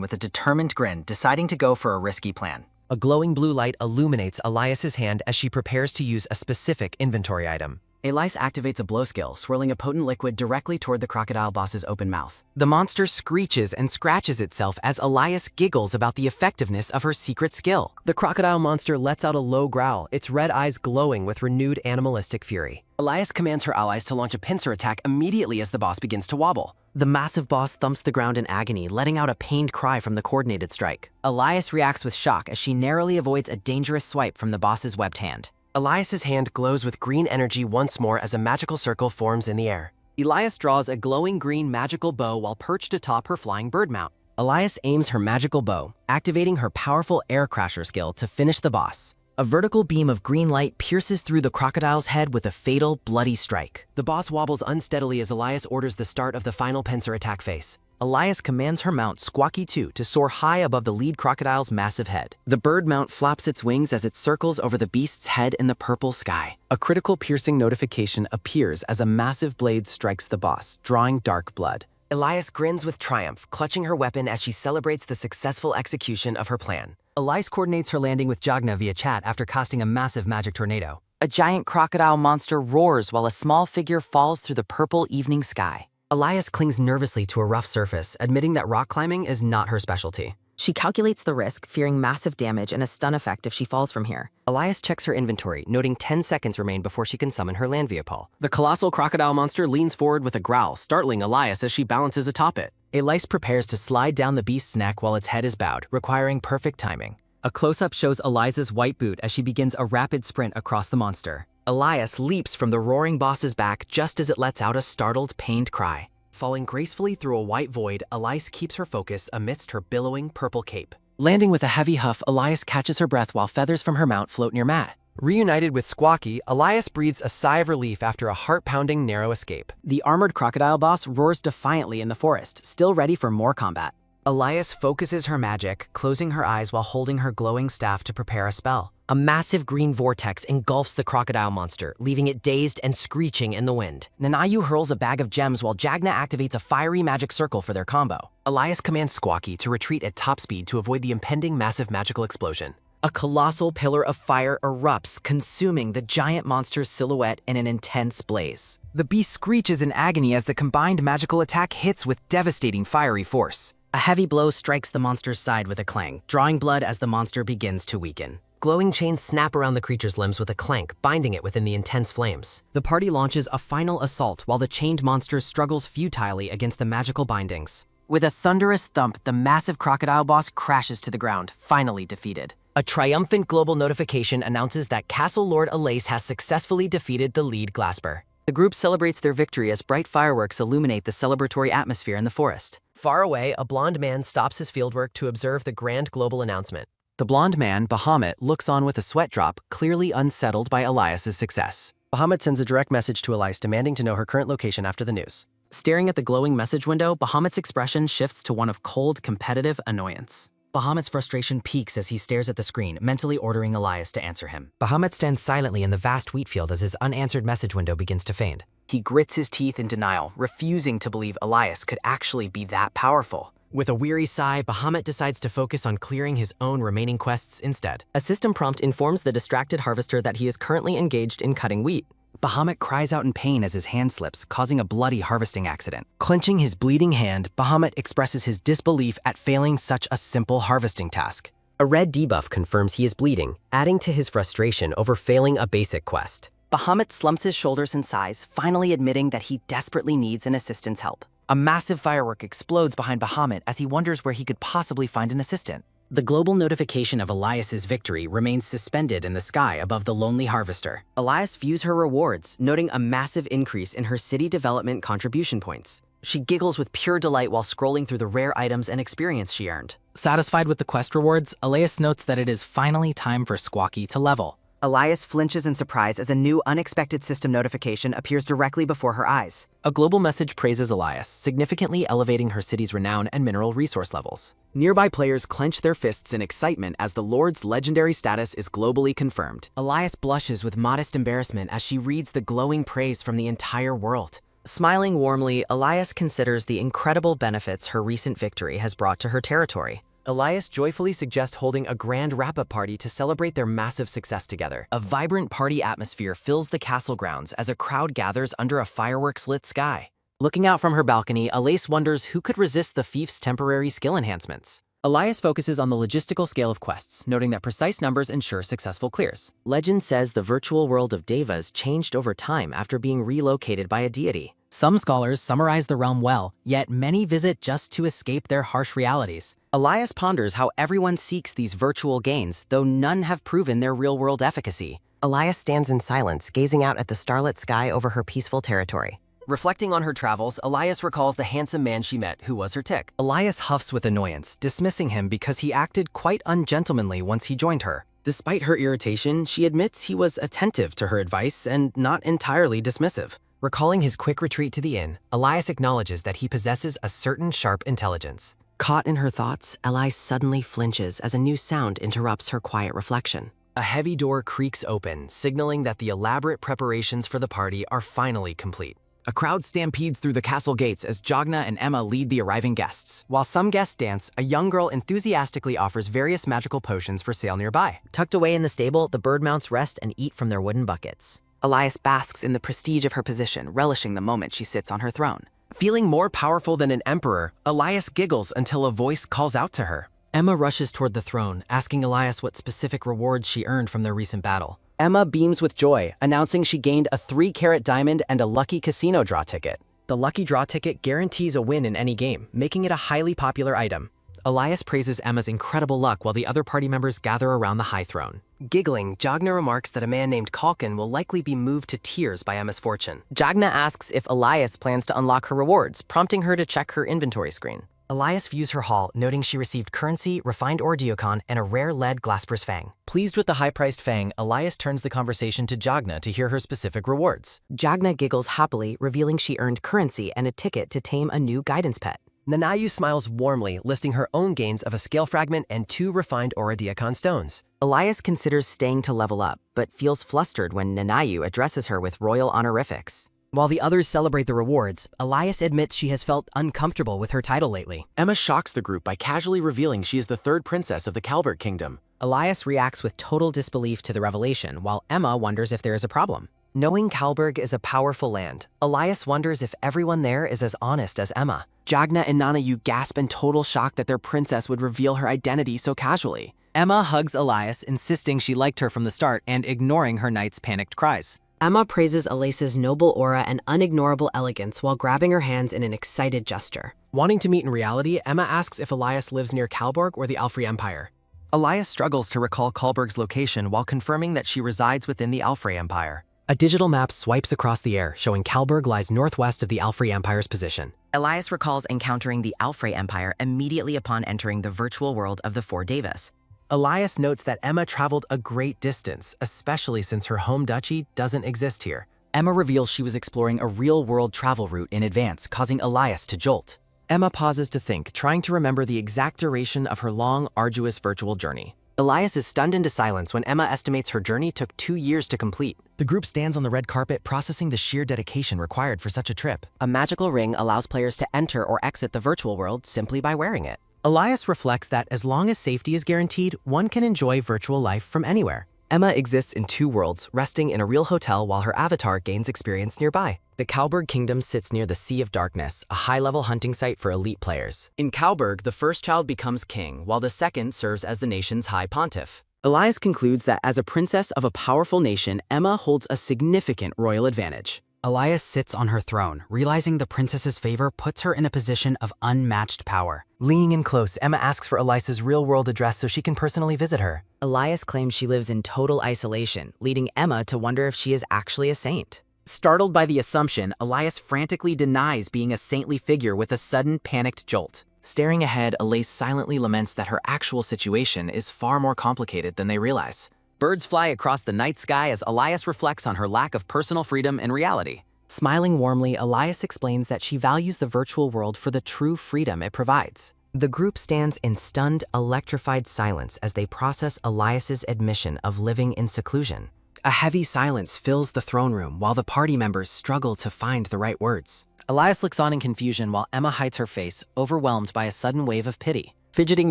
with a determined grin, deciding to go for a risky plan. A glowing blue light illuminates Elias's hand as she prepares to use a specific inventory item. Elias activates a blow skill, swirling a potent liquid directly toward the crocodile boss's open mouth. The monster screeches and scratches itself as Elias giggles about the effectiveness of her secret skill. The crocodile monster lets out a low growl, its red eyes glowing with renewed animalistic fury. Elias commands her allies to launch a pincer attack immediately as the boss begins to wobble. The massive boss thumps the ground in agony, letting out a pained cry from the coordinated strike. Elias reacts with shock as she narrowly avoids a dangerous swipe from the boss's webbed hand. Elias's hand glows with green energy once more as a magical circle forms in the air. Elias draws a glowing green magical bow while perched atop her flying bird mount. Elias aims her magical bow, activating her powerful air crasher skill to finish the boss. A vertical beam of green light pierces through the crocodile's head with a fatal, bloody strike. The boss wobbles unsteadily as Elias orders the start of the final pincer attack phase. Elias commands her mount Squawky 2 to soar high above the lead crocodile's massive head. The bird mount flaps its wings as it circles over the beast's head in the purple sky. A critical piercing notification appears as a massive blade strikes the boss, drawing dark blood. Elias grins with triumph, clutching her weapon as she celebrates the successful execution of her plan. Elias coordinates her landing with Jagna via chat after casting a massive magic tornado. A giant crocodile monster roars while a small figure falls through the purple evening sky. Elias clings nervously to a rough surface, admitting that rock climbing is not her specialty. She calculates the risk, fearing massive damage and a stun effect if she falls from here. Elias checks her inventory, noting 10 seconds remain before she can summon her land vehicle. The colossal crocodile monster leans forward with a growl, startling Elias as she balances atop it. Elias prepares to slide down the beast's neck while its head is bowed, requiring perfect timing. A close-up shows Eliza's white boot as she begins a rapid sprint across the monster. Elias leaps from the roaring boss's back just as it lets out a startled, pained cry. falling gracefully through a white void, Elias keeps her focus amidst her billowing purple cape. Landing with a heavy huff, Elias catches her breath while feathers from her mount float near Matt. Reunited with Squawky, Elias breathes a sigh of relief after a heart-pounding narrow escape. The armored crocodile boss roars defiantly in the forest, still ready for more combat. Elias focuses her magic, closing her eyes while holding her glowing staff to prepare a spell. A massive green vortex engulfs the crocodile monster, leaving it dazed and screeching in the wind. Nanayu hurls a bag of gems while Jagna activates a fiery magic circle for their combo. Elias commands Squawky to retreat at top speed to avoid the impending massive magical explosion. A colossal pillar of fire erupts, consuming the giant monster's silhouette in an intense blaze. The beast screeches in agony as the combined magical attack hits with devastating fiery force. A heavy blow strikes the monster's side with a clang, drawing blood as the monster begins to weaken. Glowing chains snap around the creature's limbs with a clank, binding it within the intense flames. The party launches a final assault while the chained monster struggles futilely against the magical bindings. With a thunderous thump, the massive crocodile boss crashes to the ground, finally defeated. A triumphant global notification announces that Castle Lord Alace has successfully defeated the lead Glasper. The group celebrates their victory as bright fireworks illuminate the celebratory atmosphere in the forest. Far away, a blonde man stops his fieldwork to observe the grand global announcement. The blonde man, Bahamut, looks on with a sweat drop, clearly unsettled by Elias's success. Bahamut sends a direct message to Elias demanding to know her current location after the news. Staring at the glowing message window, Bahamut's expression shifts to one of cold, competitive annoyance. Bahamut's frustration peaks as he stares at the screen, mentally ordering Elias to answer him. Bahamut stands silently in the vast wheat field as his unanswered message window begins to fade. He grits his teeth in denial, refusing to believe Elias could actually be that powerful. With a weary sigh, Bahamut decides to focus on clearing his own remaining quests instead. A system prompt informs the distracted harvester that he is currently engaged in cutting wheat. Bahamut cries out in pain as his hand slips, causing a bloody harvesting accident. Clenching his bleeding hand, Bahamut expresses his disbelief at failing such a simple harvesting task. A red debuff confirms he is bleeding, adding to his frustration over failing a basic quest. Bahamut slumps his shoulders and sighs, finally admitting that he desperately needs an assistant's help. A massive firework explodes behind Bahamut as he wonders where he could possibly find an assistant. The global notification of Elias's victory remains suspended in the sky above the lonely harvester. Elias views her rewards, noting a massive increase in her city development contribution points. She giggles with pure delight while scrolling through the rare items and experience she earned. Satisfied with the quest rewards, Elias notes that it is finally time for Squawky to level. Elias flinches in surprise as a new unexpected system notification appears directly before her eyes. A global message praises Elias, significantly elevating her city's renown and mineral resource levels. Nearby players clench their fists in excitement as the Lord's legendary status is globally confirmed. Elias blushes with modest embarrassment as she reads the glowing praise from the entire world. Smiling warmly, Elias considers the incredible benefits her recent victory has brought to her territory. Elias joyfully suggests holding a grand wrap-up party to celebrate their massive success together. A vibrant party atmosphere fills the castle grounds as a crowd gathers under a fireworks-lit sky. Looking out from her balcony, Alace wonders who could resist the fief's temporary skill enhancements. Elias focuses on the logistical scale of quests, noting that precise numbers ensure successful clears. Legend says the virtual world of devas changed over time after being relocated by a deity. Some scholars summarize the realm well, yet many visit just to escape their harsh realities. Elias ponders how everyone seeks these virtual gains, though none have proven their real-world efficacy. Elias stands in silence, gazing out at the starlit sky over her peaceful territory. Reflecting on her travels, Elias recalls the handsome man she met, who was her tick. Elias huffs with annoyance, dismissing him because he acted quite ungentlemanly once he joined her. Despite her irritation, she admits he was attentive to her advice and not entirely dismissive. Recalling his quick retreat to the inn, Elias acknowledges that he possesses a certain sharp intelligence. Caught in her thoughts, Elias suddenly flinches as a new sound interrupts her quiet reflection. A heavy door creaks open, signaling that the elaborate preparations for the party are finally complete. A crowd stampedes through the castle gates as Jagna and Emma lead the arriving guests. While some guests dance, a young girl enthusiastically offers various magical potions for sale nearby. Tucked away in the stable, the bird mounts rest and eat from their wooden buckets. Elias basks in the prestige of her position, relishing the moment she sits on her throne. Feeling more powerful than an emperor, Elias giggles until a voice calls out to her. Emma rushes toward the throne, asking Elias what specific rewards she earned from their recent battle. Emma beams with joy, announcing she gained a 3-carat diamond and a lucky casino draw ticket. The lucky draw ticket guarantees a win in any game, making it a highly popular item. Elias praises Emma's incredible luck while the other party members gather around the high throne. Giggling, Jagna remarks that a man named Kalkin will likely be moved to tears by Emma's fortune. Jagna asks if Elias plans to unlock her rewards, prompting her to check her inventory screen. Elias views her haul, noting she received currency, refined ordeocon, and a rare lead Glasper's fang. Pleased with the high-priced fang, Elias turns the conversation to Jagna to hear her specific rewards. Jagna giggles happily, revealing she earned currency and a ticket to tame a new guidance pet. Nanayu smiles warmly, listing her own gains of a scale fragment and 2 refined ordeocon stones. Elias considers staying to level up, but feels flustered when Nanayu addresses her with royal honorifics. While the others celebrate the rewards, Elias admits she has felt uncomfortable with her title lately. Emma shocks the group by casually revealing she is the 3rd princess of the Kalberg Kingdom. Elias reacts with total disbelief to the revelation, while Emma wonders if there is a problem. Knowing Kalberg is a powerful land, Elias wonders if everyone there is as honest as Emma. Jagna and Nanayu gasp in total shock that their princess would reveal her identity so casually. Emma hugs Elias, insisting she liked her from the start and ignoring her knight's panicked cries. Emma praises Elias's noble aura and unignorable elegance while grabbing her hands in an excited gesture. Wanting to meet in reality, Emma asks if Elias lives near Kalborg or the Alfrey Empire. Elias struggles to recall Kalberg's location while confirming that she resides within the Alfrey Empire. A digital map swipes across the air, showing Kalberg lies northwest of the Alfrey Empire's position. Elias recalls encountering the Alfrey Empire immediately upon entering the virtual world of the Four Davis. Elias notes that Emma traveled a great distance, especially since her home duchy doesn't exist here. Emma reveals she was exploring a real-world travel route in advance, causing Elias to jolt. Emma pauses to think, trying to remember the exact duration of her long, arduous virtual journey. Elias is stunned into silence when Emma estimates her journey took 2 years to complete. The group stands on the red carpet, processing the sheer dedication required for such a trip. A magical ring allows players to enter or exit the virtual world simply by wearing it. Elias reflects that as long as safety is guaranteed, one can enjoy virtual life from anywhere. Emma exists in 2 worlds, resting in a real hotel while her avatar gains experience nearby. The Kalberg Kingdom sits near the Sea of Darkness, a high-level hunting site for elite players. In Kalberg, the first child becomes king, while the second serves as the nation's high pontiff. Elias concludes that as a princess of a powerful nation, Emma holds a significant royal advantage. Elias sits on her throne, realizing the princess's favor puts her in a position of unmatched power. Leaning in close, Emma asks for Elias's real-world address so she can personally visit her. Elias claims she lives in total isolation, leading Emma to wonder if she is actually a saint. Startled by the assumption, Elias frantically denies being a saintly figure with a sudden panicked jolt. Staring ahead, Elias silently laments that her actual situation is far more complicated than they realize. Birds fly across the night sky as Elias reflects on her lack of personal freedom and reality. Smiling warmly, Elias explains that she values the virtual world for the true freedom it provides. The group stands in stunned, electrified silence as they process Elias's admission of living in seclusion. A heavy silence fills the throne room while the party members struggle to find the right words. Elias looks on in confusion while Emma hides her face, overwhelmed by a sudden wave of pity. Fidgeting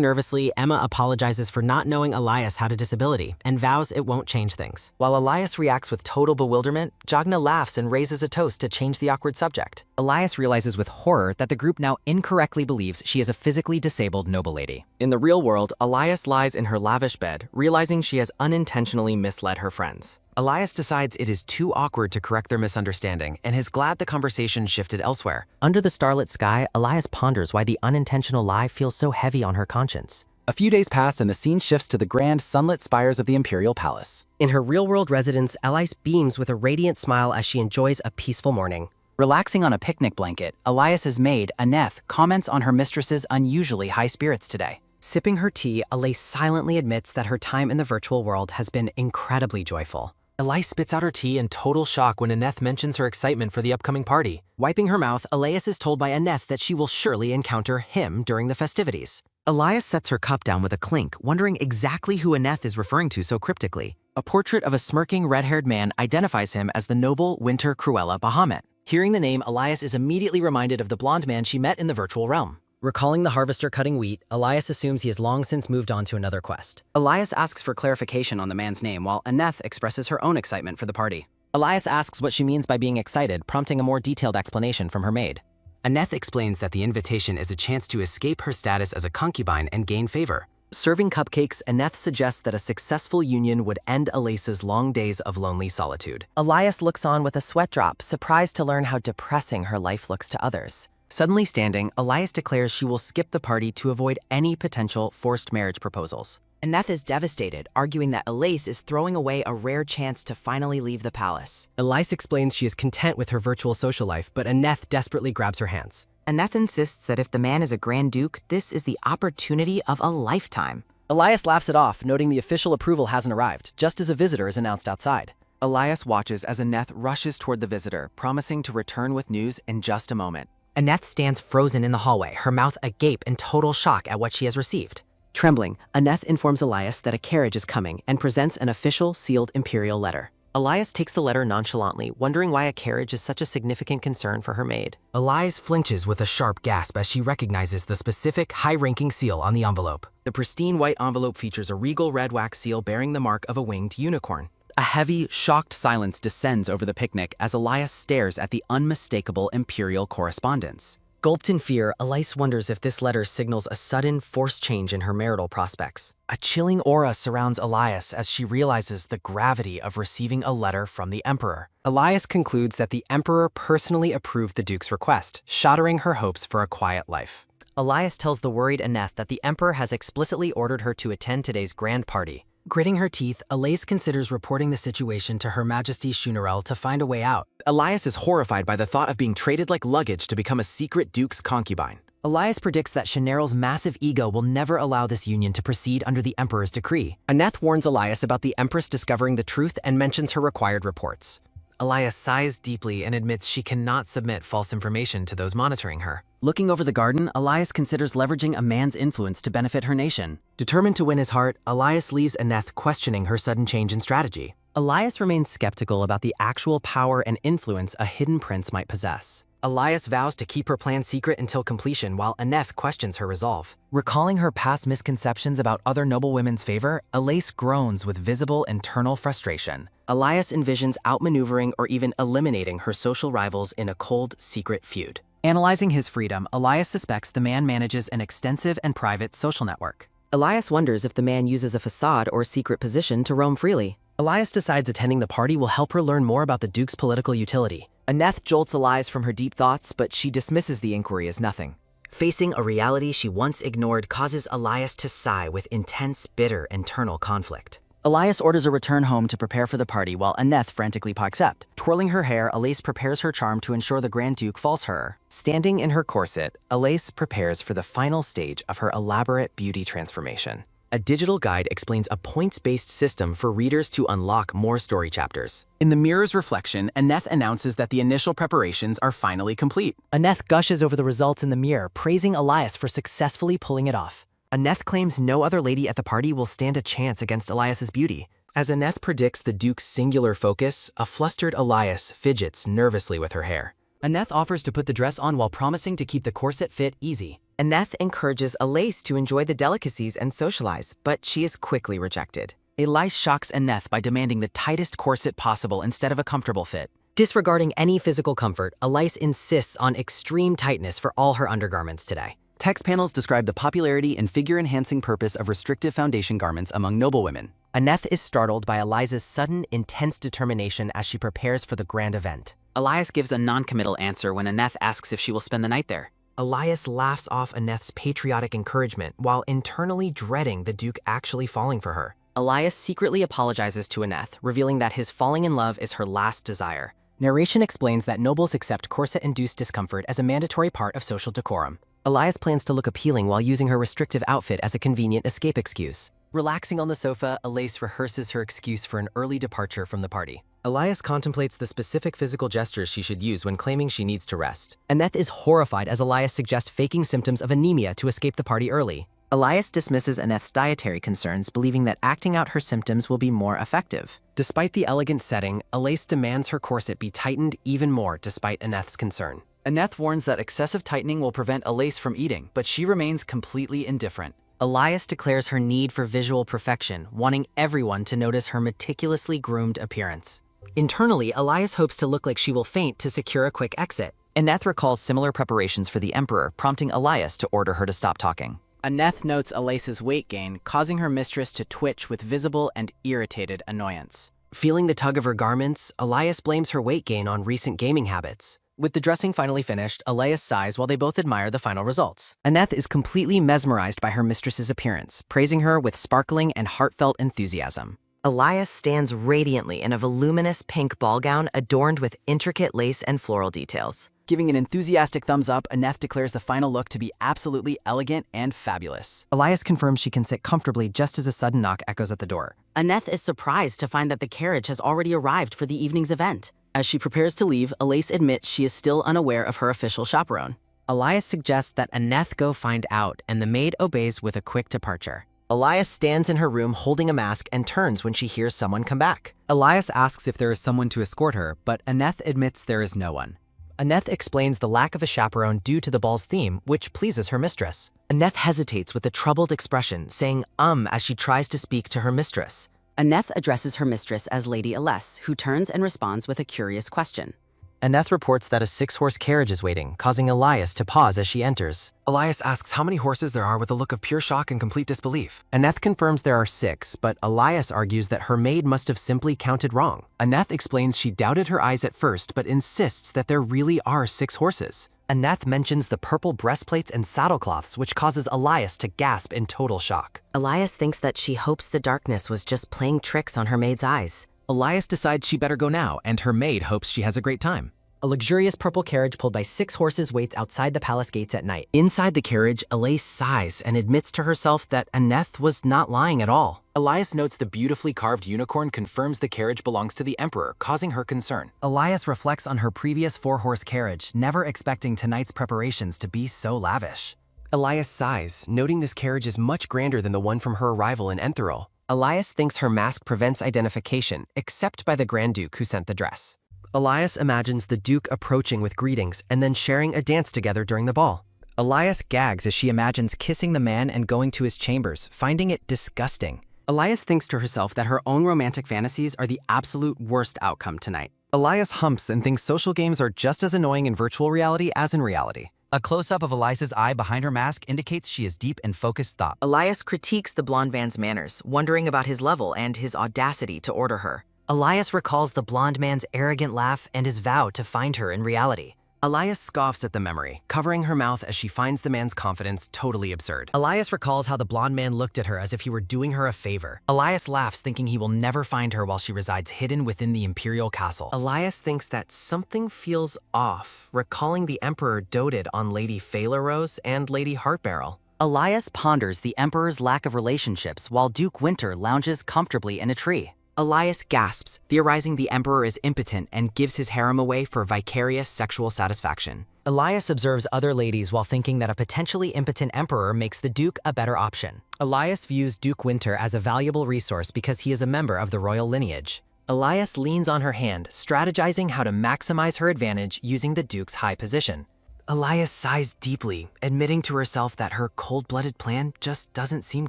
nervously, Emma apologizes for not knowing Elias had a disability and vows it won't change things. While Elias reacts with total bewilderment, Jagna laughs and raises a toast to change the awkward subject. Elias realizes with horror that the group now incorrectly believes she is a physically disabled noble lady. In the real world, Elias lies in her lavish bed, realizing she has unintentionally misled her friends. Elias decides it is too awkward to correct their misunderstanding and is glad the conversation shifted elsewhere. Under the starlit sky, Elias ponders why the unintentional lie feels so heavy on her conscience. A few days pass and the scene shifts to the grand sunlit spires of the Imperial Palace. In her real-world residence, Elias beams with a radiant smile as she enjoys a peaceful morning. Relaxing on a picnic blanket, Elias's maid, Aneth, comments on her mistress's unusually high spirits today. Sipping her tea, Elias silently admits that her time in the virtual world has been incredibly joyful. Elias spits out her tea in total shock when Aneth mentions her excitement for the upcoming party. Wiping her mouth, Elias is told by Aneth that she will surely encounter him during the festivities. Elias sets her cup down with a clink, wondering exactly who Aneth is referring to so cryptically. A portrait of a smirking red-haired man identifies him as the noble Winter Cruella Bahamut. Hearing the name, Elias is immediately reminded of the blonde man she met in the virtual realm. Recalling the harvester cutting wheat, Elias assumes he has long since moved on to another quest. Elias asks for clarification on the man's name, while Aneth expresses her own excitement for the party. Elias asks what she means by being excited, prompting a more detailed explanation from her maid. Aneth explains that the invitation is a chance to escape her status as a concubine and gain favor. Serving cupcakes, Aneth suggests that a successful union would end Elias's long days of lonely solitude. Elias looks on with a sweat drop, surprised to learn how depressing her life looks to others. Suddenly standing, Elias declares she will skip the party to avoid any potential forced marriage proposals. Aneth is devastated, arguing that Elise is throwing away a rare chance to finally leave the palace. Elise explains she is content with her virtual social life, but Aneth desperately grabs her hands. Aneth insists that if the man is a Grand Duke, this is the opportunity of a lifetime. Elias laughs it off, noting the official approval hasn't arrived, just as a visitor is announced outside. Elias watches as Aneth rushes toward the visitor, promising to return with news in just a moment. Aneth stands frozen in the hallway, her mouth agape in total shock at what she has received. Trembling, Aneth informs Elias that a carriage is coming and presents an official sealed imperial letter. Elias takes the letter nonchalantly, wondering why a carriage is such a significant concern for her maid. Elise flinches with a sharp gasp as she recognizes the specific, high-ranking seal on the envelope. The pristine white envelope features a regal red wax seal bearing the mark of a winged unicorn. A heavy, shocked silence descends over the picnic as Elias stares at the unmistakable imperial correspondence. Gulped in fear, Elise wonders if this letter signals a sudden, forced change in her marital prospects. A chilling aura surrounds Elias as she realizes the gravity of receiving a letter from the Emperor. Elias concludes that the Emperor personally approved the Duke's request, shattering her hopes for a quiet life. Elias tells the worried Aneth that the Emperor has explicitly ordered her to attend today's grand party. Gritting her teeth, Elise considers reporting the situation to Her Majesty Shunarel to find a way out. Elias is horrified by the thought of being traded like luggage to become a secret Duke's concubine. Elias predicts that Shunarel's massive ego will never allow this union to proceed under the Emperor's decree. Aneth warns Elias about the Empress discovering the truth and mentions her required reports. Elias sighs deeply and admits she cannot submit false information to those monitoring her. Looking over the garden, Elias considers leveraging a man's influence to benefit her nation. Determined to win his heart, Elias leaves Aneth questioning her sudden change in strategy. Elias remains skeptical about the actual power and influence a hidden prince might possess. Elias vows to keep her plan secret until completion while Aneth questions her resolve. Recalling her past misconceptions about other noblewomen's favor, Elise groans with visible internal frustration. Elias envisions outmaneuvering or even eliminating her social rivals in a cold, secret feud. Analyzing his freedom, Elias suspects the man manages an extensive and private social network. Elias wonders if the man uses a facade or secret position to roam freely. Elias decides attending the party will help her learn more about the Duke's political utility. Aneth jolts Elias from her deep thoughts, but she dismisses the inquiry as nothing. Facing a reality she once ignored causes Elias to sigh with intense, bitter internal conflict. Elias orders a return home to prepare for the party while Aneth frantically pipes up. Twirling her hair, Elise prepares her charm to ensure the Grand Duke falls her. Standing in her corset, Elise prepares for the final stage of her elaborate beauty transformation. A digital guide explains a points-based system for readers to unlock more story chapters. In the mirror's reflection, Aneth announces that the initial preparations are finally complete. Aneth gushes over the results in the mirror, praising Elias for successfully pulling it off. Aneth claims no other lady at the party will stand a chance against Elias's beauty. As Aneth predicts the Duke's singular focus, a flustered Elias fidgets nervously with her hair. Aneth offers to put the dress on while promising to keep the corset fit easy. Aneth encourages Elise to enjoy the delicacies and socialize, but she is quickly rejected. Elise shocks Aneth by demanding the tightest corset possible instead of a comfortable fit. Disregarding any physical comfort, Elise insists on extreme tightness for all her undergarments today. Text panels describe the popularity and figure-enhancing purpose of restrictive foundation garments among noblewomen. Aneth is startled by Eliza's sudden, intense determination as she prepares for the grand event. Elias gives a non-committal answer when Aneth asks if she will spend the night there. Elias laughs off Aneth's patriotic encouragement while internally dreading the Duke actually falling for her. Elias secretly apologizes to Aneth, revealing that his falling in love is her last desire. Narration explains that nobles accept corset-induced discomfort as a mandatory part of social decorum. Elias plans to look appealing while using her restrictive outfit as a convenient escape excuse. Relaxing on the sofa, Elise rehearses her excuse for an early departure from the party. Elias contemplates the specific physical gestures she should use when claiming she needs to rest. Aneth is horrified as Elias suggests faking symptoms of anemia to escape the party early. Elias dismisses Aneth's dietary concerns, believing that acting out her symptoms will be more effective. Despite the elegant setting, Elise demands her corset be tightened even more despite Aneth's concern. Aneth warns that excessive tightening will prevent Elise from eating, but she remains completely indifferent. Elias declares her need for visual perfection, wanting everyone to notice her meticulously groomed appearance. Internally, Elias hopes to look like she will faint to secure a quick exit. Aneth recalls similar preparations for the Emperor, prompting Elias to order her to stop talking. Aneth notes Elise's weight gain, causing her mistress to twitch with visible and irritated annoyance. Feeling the tug of her garments, Elias blames her weight gain on recent gaming habits. With the dressing finally finished, Elias sighs while they both admire the final results. Aneth is completely mesmerized by her mistress's appearance, praising her with sparkling and heartfelt enthusiasm. Elias stands radiantly in a voluminous pink ball gown adorned with intricate lace and floral details. Giving an enthusiastic thumbs up, Aneth declares the final look to be absolutely elegant and fabulous. Elias confirms she can sit comfortably just as a sudden knock echoes at the door. Aneth is surprised to find that the carriage has already arrived for the evening's event. As she prepares to leave, Elise admits she is still unaware of her official chaperone. Elias suggests that Aneth go find out, and the maid obeys with a quick departure. Elias stands in her room holding a mask and turns when she hears someone come back. Elias asks if there is someone to escort her, but Aneth admits there is no one. Aneth explains the lack of a chaperone due to the ball's theme, which pleases her mistress. Aneth hesitates with a troubled expression, saying as she tries to speak to her mistress. Aneth addresses her mistress as Lady Aless, who turns and responds with a curious question. Aneth reports that a 6-horse carriage is waiting, causing Elias to pause as she enters. Elias asks how many horses there are with a look of pure shock and complete disbelief. Aneth confirms there are 6, but Elias argues that her maid must have simply counted wrong. Aneth explains she doubted her eyes at first, but insists that there really are 6 horses. Aneth mentions the purple breastplates and saddlecloths, which causes Elias to gasp in total shock. Elias thinks that she hopes the darkness was just playing tricks on her maid's eyes. Elias decides she better go now, and her maid hopes she has a great time. A luxurious purple carriage pulled by 6 horses waits outside the palace gates at night. Inside the carriage, Elise sighs and admits to herself that Aneth was not lying at all. Elias notes the beautifully carved unicorn confirms the carriage belongs to the emperor, causing her concern. Elias reflects on her previous 4-horse carriage, never expecting tonight's preparations to be so lavish. Elias sighs, noting this carriage is much grander than the one from her arrival in Entherol. Elias thinks her mask prevents identification, except by the Grand Duke who sent the dress. Elias imagines the Duke approaching with greetings and then sharing a dance together during the ball. Elias gags as she imagines kissing the man and going to his chambers, finding it disgusting. Elias thinks to herself that her own romantic fantasies are the absolute worst outcome tonight. Elias humps and thinks social games are just as annoying in virtual reality as in reality. A close-up of Elias's eye behind her mask indicates she is deep in focused thought. Elias critiques the blonde man's manners, wondering about his level and his audacity to order her. Elias recalls the blonde man's arrogant laugh and his vow to find her in reality. Elias scoffs at the memory, covering her mouth as she finds the man's confidence totally absurd. Elias recalls how the blonde man looked at her as if he were doing her a favor. Elias laughs, thinking he will never find her while she resides hidden within the imperial castle. Elias thinks that something feels off, recalling the emperor doted on Lady Phalerose and Lady Heartbarrel. Elias ponders the Emperor's lack of relationships while Duke Winter lounges comfortably in a tree. Elias gasps, theorizing the emperor is impotent and gives his harem away for vicarious sexual satisfaction. Elias observes other ladies while thinking that a potentially impotent emperor makes the Duke a better option. Elias views Duke Winter as a valuable resource because he is a member of the royal lineage. Elias leans on her hand, strategizing how to maximize her advantage using the Duke's high position. Elias sighs deeply, admitting to herself that her cold-blooded plan just doesn't seem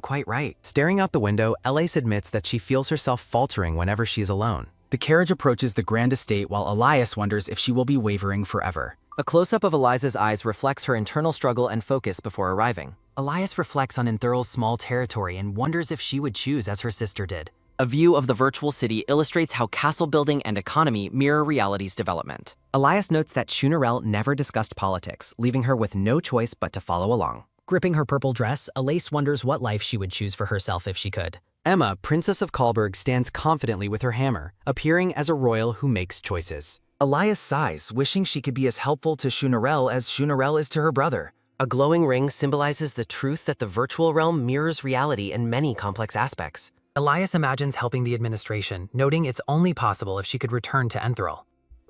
quite right. Staring out the window, Elise admits that she feels herself faltering whenever she's alone. The carriage approaches the grand estate while Elias wonders if she will be wavering forever. A close-up of Eliza's eyes reflects her internal struggle and focus before arriving. Elias reflects on Entherol's small territory and wonders if she would choose as her sister did. A view of the virtual city illustrates how castle building and economy mirror reality's development. Elias notes that Shunarel never discussed politics, leaving her with no choice but to follow along. Gripping her purple dress, Elise wonders what life she would choose for herself if she could. Emma, Princess of Kalberg, stands confidently with her hammer, appearing as a royal who makes choices. Elias sighs, wishing she could be as helpful to Shunarel as Shunarel is to her brother. A glowing ring symbolizes the truth that the virtual realm mirrors reality in many complex aspects. Elias imagines helping the administration, noting it's only possible if she could return to Entherol.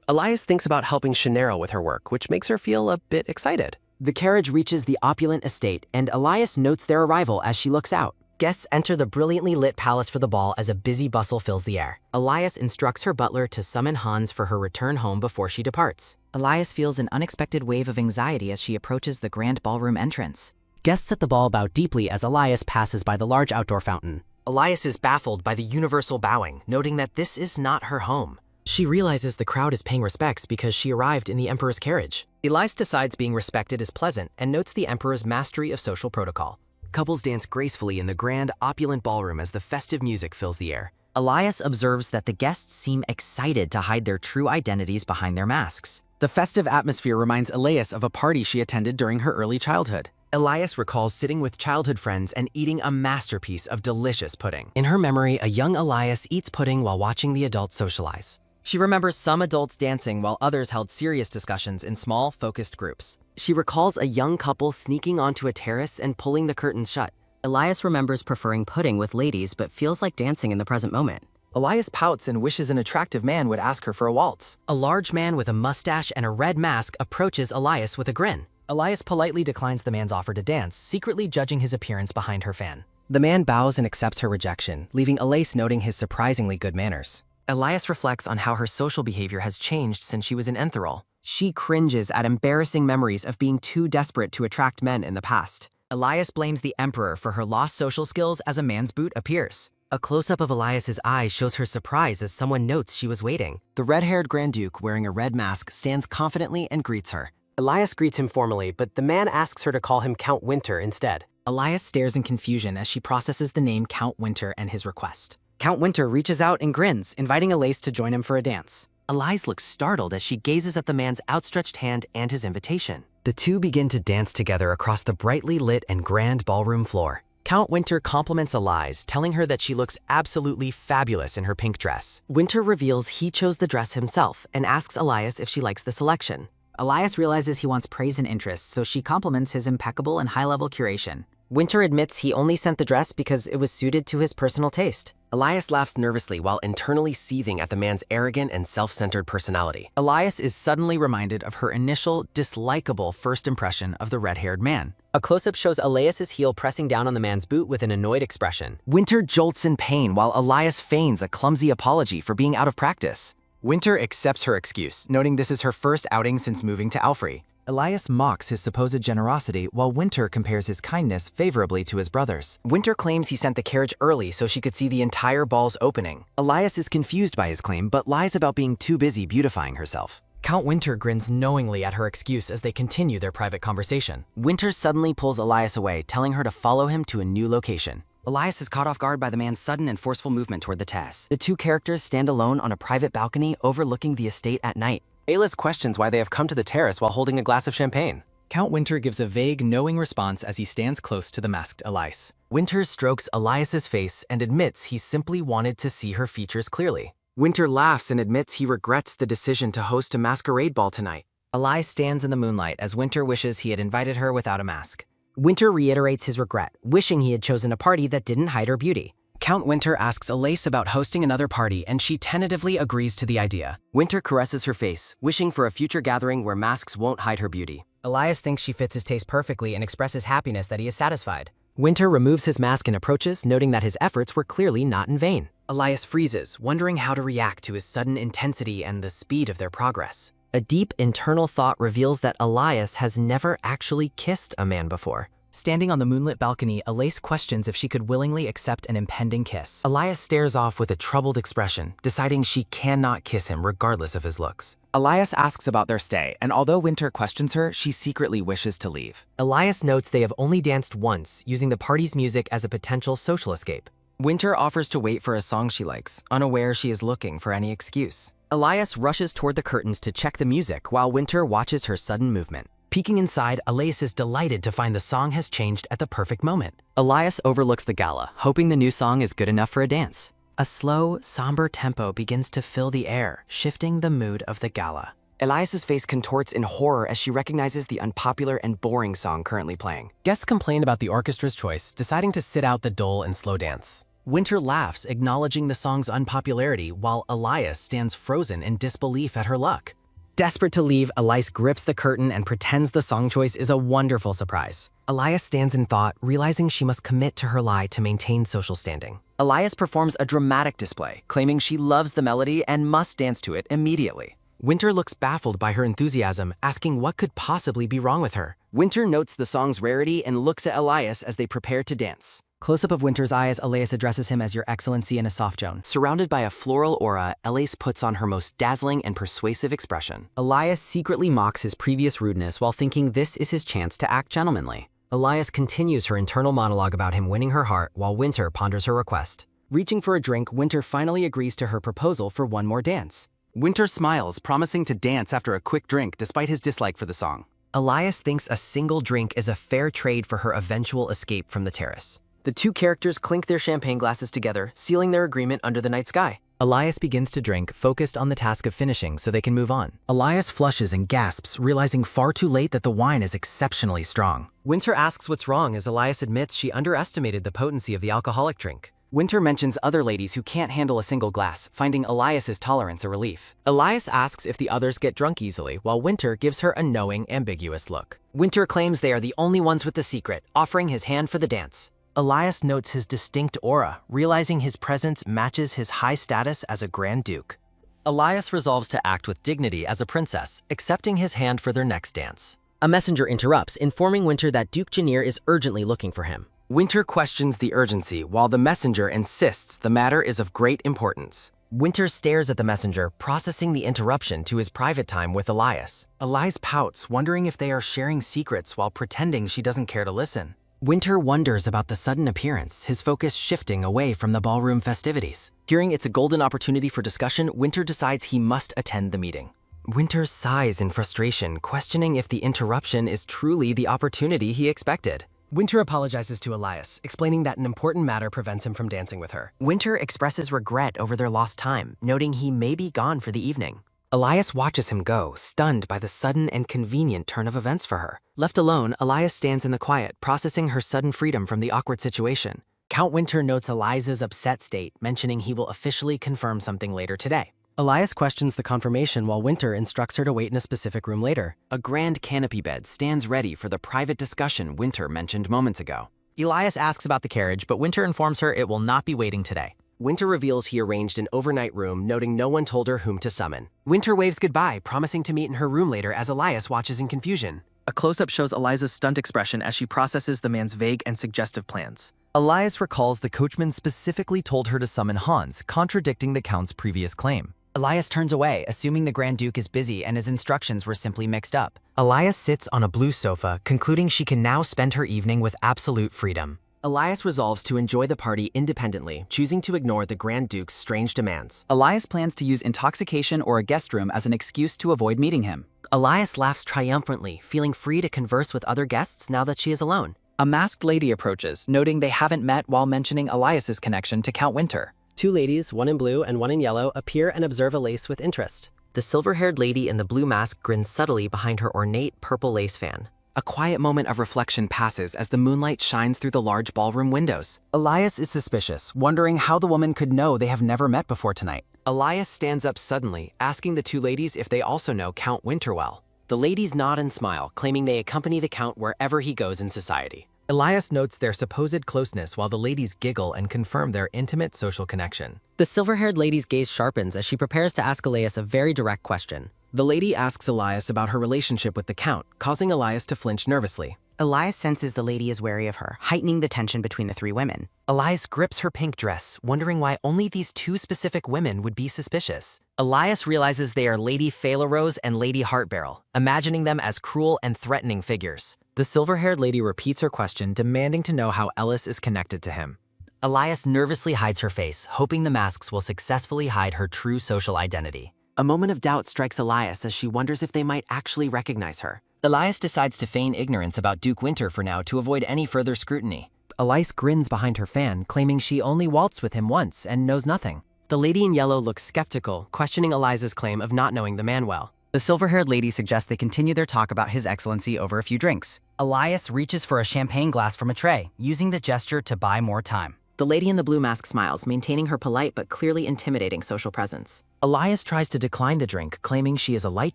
Elias thinks about helping Shunarel with her work, which makes her feel a bit excited. The carriage reaches the opulent estate, and Elias notes their arrival as she looks out. Guests enter the brilliantly lit palace for the ball as a busy bustle fills the air. Elias instructs her butler to summon Hans for her return home before she departs. Elias feels an unexpected wave of anxiety as she approaches the grand ballroom entrance. Guests at the ball bow deeply as Elias passes by the large outdoor fountain. Elias is baffled by the universal bowing, noting that this is not her home. She realizes the crowd is paying respects because she arrived in the emperor's carriage. Elias decides being respected is pleasant and notes the emperor's mastery of social protocol. Couples dance gracefully in the grand, opulent ballroom as the festive music fills the air. Elias observes that the guests seem excited to hide their true identities behind their masks. The festive atmosphere reminds Elias of a party she attended during her early childhood. Elias recalls sitting with childhood friends and eating a masterpiece of delicious pudding. In her memory, a young Elias eats pudding while watching the adults socialize. She remembers some adults dancing while others held serious discussions in small, focused groups. She recalls a young couple sneaking onto a terrace and pulling the curtains shut. Elias remembers preferring pudding with ladies but feels like dancing in the present moment. Elias pouts and wishes an attractive man would ask her for a waltz. A large man with a mustache and a red mask approaches Elias with a grin. Elias politely declines the man's offer to dance, secretly judging his appearance behind her fan. The man bows and accepts her rejection, leaving Elias noting his surprisingly good manners. Elias reflects on how her social behavior has changed since she was in Entherol. She cringes at embarrassing memories of being too desperate to attract men in the past. Elias blames the Emperor for her lost social skills as a man's boot appears. A close-up of Elias's eyes shows her surprise as someone notes she was waiting. The red-haired Grand Duke, wearing a red mask, stands confidently and greets her. Elias greets him formally, but the man asks her to call him Count Winter instead. Elias stares in confusion as she processes the name Count Winter and his request. Count Winter reaches out and grins, inviting Elias to join him for a dance. Elias looks startled as she gazes at the man's outstretched hand and his invitation. The two begin to dance together across the brightly lit and grand ballroom floor. Count Winter compliments Elias, telling her that she looks absolutely fabulous in her pink dress. Winter reveals he chose the dress himself and asks Elias if she likes the selection. Elias realizes he wants praise and interest, so she compliments his impeccable and high-level curation. Winter admits he only sent the dress because it was suited to his personal taste. Elias laughs nervously while internally seething at the man's arrogant and self-centered personality. Elias is suddenly reminded of her initial, dislikable first impression of the red-haired man. A close-up shows Elias's heel pressing down on the man's boot with an annoyed expression. Winter jolts in pain while Elias feigns a clumsy apology for being out of practice. Winter accepts her excuse, noting this is her first outing since moving to Alfrey. Elias mocks his supposed generosity while Winter compares his kindness favorably to his brother's. Winter claims he sent the carriage early so she could see the entire ball's opening. Elias is confused by his claim but lies about being too busy beautifying herself. Count Winter grins knowingly at her excuse as they continue their private conversation. Winter suddenly pulls Elias away, telling her to follow him to a new location. Elias is caught off guard by the man's sudden and forceful movement toward the Tass. The two characters stand alone on a private balcony overlooking the estate at night. Aylis questions why they have come to the terrace while holding a glass of champagne. Count Winter gives a vague, knowing response as he stands close to the masked Elias. Winter strokes Elias's face and admits he simply wanted to see her features clearly. Winter laughs and admits he regrets the decision to host a masquerade ball tonight. Elias stands in the moonlight as Winter wishes he had invited her without a mask. Winter reiterates his regret, wishing he had chosen a party that didn't hide her beauty. Count Winter asks Elias about hosting another party and she tentatively agrees to the idea. Winter caresses her face, wishing for a future gathering where masks won't hide her beauty. Elias thinks she fits his taste perfectly and expresses happiness that he is satisfied. Winter removes his mask and approaches, noting that his efforts were clearly not in vain. Elias freezes, wondering how to react to his sudden intensity and the speed of their progress. A deep internal thought reveals that Elias has never actually kissed a man before. Standing on the moonlit balcony, Elias questions if she could willingly accept an impending kiss. Elias stares off with a troubled expression, deciding she cannot kiss him regardless of his looks. Elias asks about their stay, and although Winter questions her, she secretly wishes to leave. Elias notes they have only danced once, using the party's music as a potential social escape. Winter offers to wait for a song she likes, unaware she is looking for any excuse. Elias rushes toward the curtains to check the music while Winter watches her sudden movement. Peeking inside, Elias is delighted to find the song has changed at the perfect moment. Elias overlooks the gala, hoping the new song is good enough for a dance. A slow, somber tempo begins to fill the air, shifting the mood of the gala. Elias's face contorts in horror as she recognizes the unpopular and boring song currently playing. Guests complain about the orchestra's choice, deciding to sit out the dull and slow dance. Winter laughs, acknowledging the song's unpopularity, while Elias stands frozen in disbelief at her luck. Desperate to leave, Elias grips the curtain and pretends the song choice is a wonderful surprise. Elias stands in thought, realizing she must commit to her lie to maintain social standing. Elias performs a dramatic display, claiming she loves the melody and must dance to it immediately. Winter looks baffled by her enthusiasm, asking what could possibly be wrong with her. Winter notes the song's rarity and looks at Elias as they prepare to dance. Close-up of Winter's eyes, Elias addresses him as Your Excellency in a soft tone. Surrounded by a floral aura, Elias puts on her most dazzling and persuasive expression. Elias secretly mocks his previous rudeness while thinking this is his chance to act gentlemanly. Elias continues her internal monologue about him winning her heart while Winter ponders her request. Reaching for a drink, Winter finally agrees to her proposal for one more dance. Winter smiles, promising to dance after a quick drink despite his dislike for the song. Elias thinks a single drink is a fair trade for her eventual escape from the terrace. The two characters clink their champagne glasses together, sealing their agreement under the night sky. Elias begins to drink, focused on the task of finishing so they can move on. Elias flushes and gasps, realizing far too late that the wine is exceptionally strong. Winter asks what's wrong as Elias admits she underestimated the potency of the alcoholic drink. Winter mentions other ladies who can't handle a single glass, finding Elias's tolerance a relief. Elias asks if the others get drunk easily, while Winter gives her a knowing, ambiguous look. Winter claims they are the only ones with the secret, offering his hand for the dance. Elias notes his distinct aura, realizing his presence matches his high status as a Grand Duke. Elias resolves to act with dignity as a princess, accepting his hand for their next dance. A messenger interrupts, informing Winter that Duke Janir is urgently looking for him. Winter questions the urgency, while the messenger insists the matter is of great importance. Winter stares at the messenger, processing the interruption to his private time with Elias. Elias pouts, wondering if they are sharing secrets while pretending she doesn't care to listen. Winter wonders about the sudden appearance, his focus shifting away from the ballroom festivities. Hearing it's a golden opportunity for discussion, Winter decides he must attend the meeting. Winter sighs in frustration, questioning if the interruption is truly the opportunity he expected. Winter apologizes to Elias, explaining that an important matter prevents him from dancing with her. Winter expresses regret over their lost time, noting he may be gone for the evening. Elias watches him go, stunned by the sudden and convenient turn of events for her. Left alone, Elias stands in the quiet, processing her sudden freedom from the awkward situation. Count Winter notes Elias's upset state, mentioning he will officially confirm something later today. Elias questions the confirmation while Winter instructs her to wait in a specific room later. A grand canopy bed stands ready for the private discussion Winter mentioned moments ago. Elias asks about the carriage, but Winter informs her it will not be waiting today. Winter reveals he arranged an overnight room, noting no one told her whom to summon. Winter waves goodbye, promising to meet in her room later as Elias watches in confusion. A close-up shows Eliza's stunned expression as she processes the man's vague and suggestive plans. Elias recalls the coachman specifically told her to summon Hans, contradicting the Count's previous claim. Elias turns away, assuming the Grand Duke is busy and his instructions were simply mixed up. Elias sits on a blue sofa, concluding she can now spend her evening with absolute freedom. Elias resolves to enjoy the party independently, choosing to ignore the Grand Duke's strange demands. Elias plans to use intoxication or a guest room as an excuse to avoid meeting him. Elias laughs triumphantly, feeling free to converse with other guests now that she is alone. A masked lady approaches, noting they haven't met while mentioning Elias's connection to Count Winter. Two ladies, one in blue and one in yellow, appear and observe Elias with interest. The silver-haired lady in the blue mask grins subtly behind her ornate purple lace fan. A quiet moment of reflection passes as the moonlight shines through the large ballroom windows. Elias is suspicious, wondering how the woman could know they have never met before tonight. Elias stands up suddenly, asking the two ladies if they also know Count Winter well. The ladies nod and smile, claiming they accompany the Count wherever he goes in society. Elias notes their supposed closeness while the ladies giggle and confirm their intimate social connection. The silver-haired lady's gaze sharpens as she prepares to ask Elias a very direct question. The lady asks Elias about her relationship with the Count, causing Elias to flinch nervously. Elias senses the lady is wary of her, heightening the tension between the three women. Elias grips her pink dress, wondering why only these two specific women would be suspicious. Elias realizes they are Lady Phalerose and Lady Heartbarrel, imagining them as cruel and threatening figures. The silver-haired lady repeats her question, demanding to know how Ellis is connected to him. Elias nervously hides her face, hoping the masks will successfully hide her true social identity. A moment of doubt strikes Elias as she wonders if they might actually recognize her. Elias decides to feign ignorance about Duke Winter for now to avoid any further scrutiny. Elias grins behind her fan, claiming she only waltzed with him once and knows nothing. The lady in yellow looks skeptical, questioning Eliza's claim of not knowing the man well. The silver-haired lady suggests they continue their talk about His Excellency over a few drinks. Elias reaches for a champagne glass from a tray, using the gesture to buy more time. The lady in the blue mask smiles, maintaining her polite but clearly intimidating social presence. Elias tries to decline the drink, claiming she is a light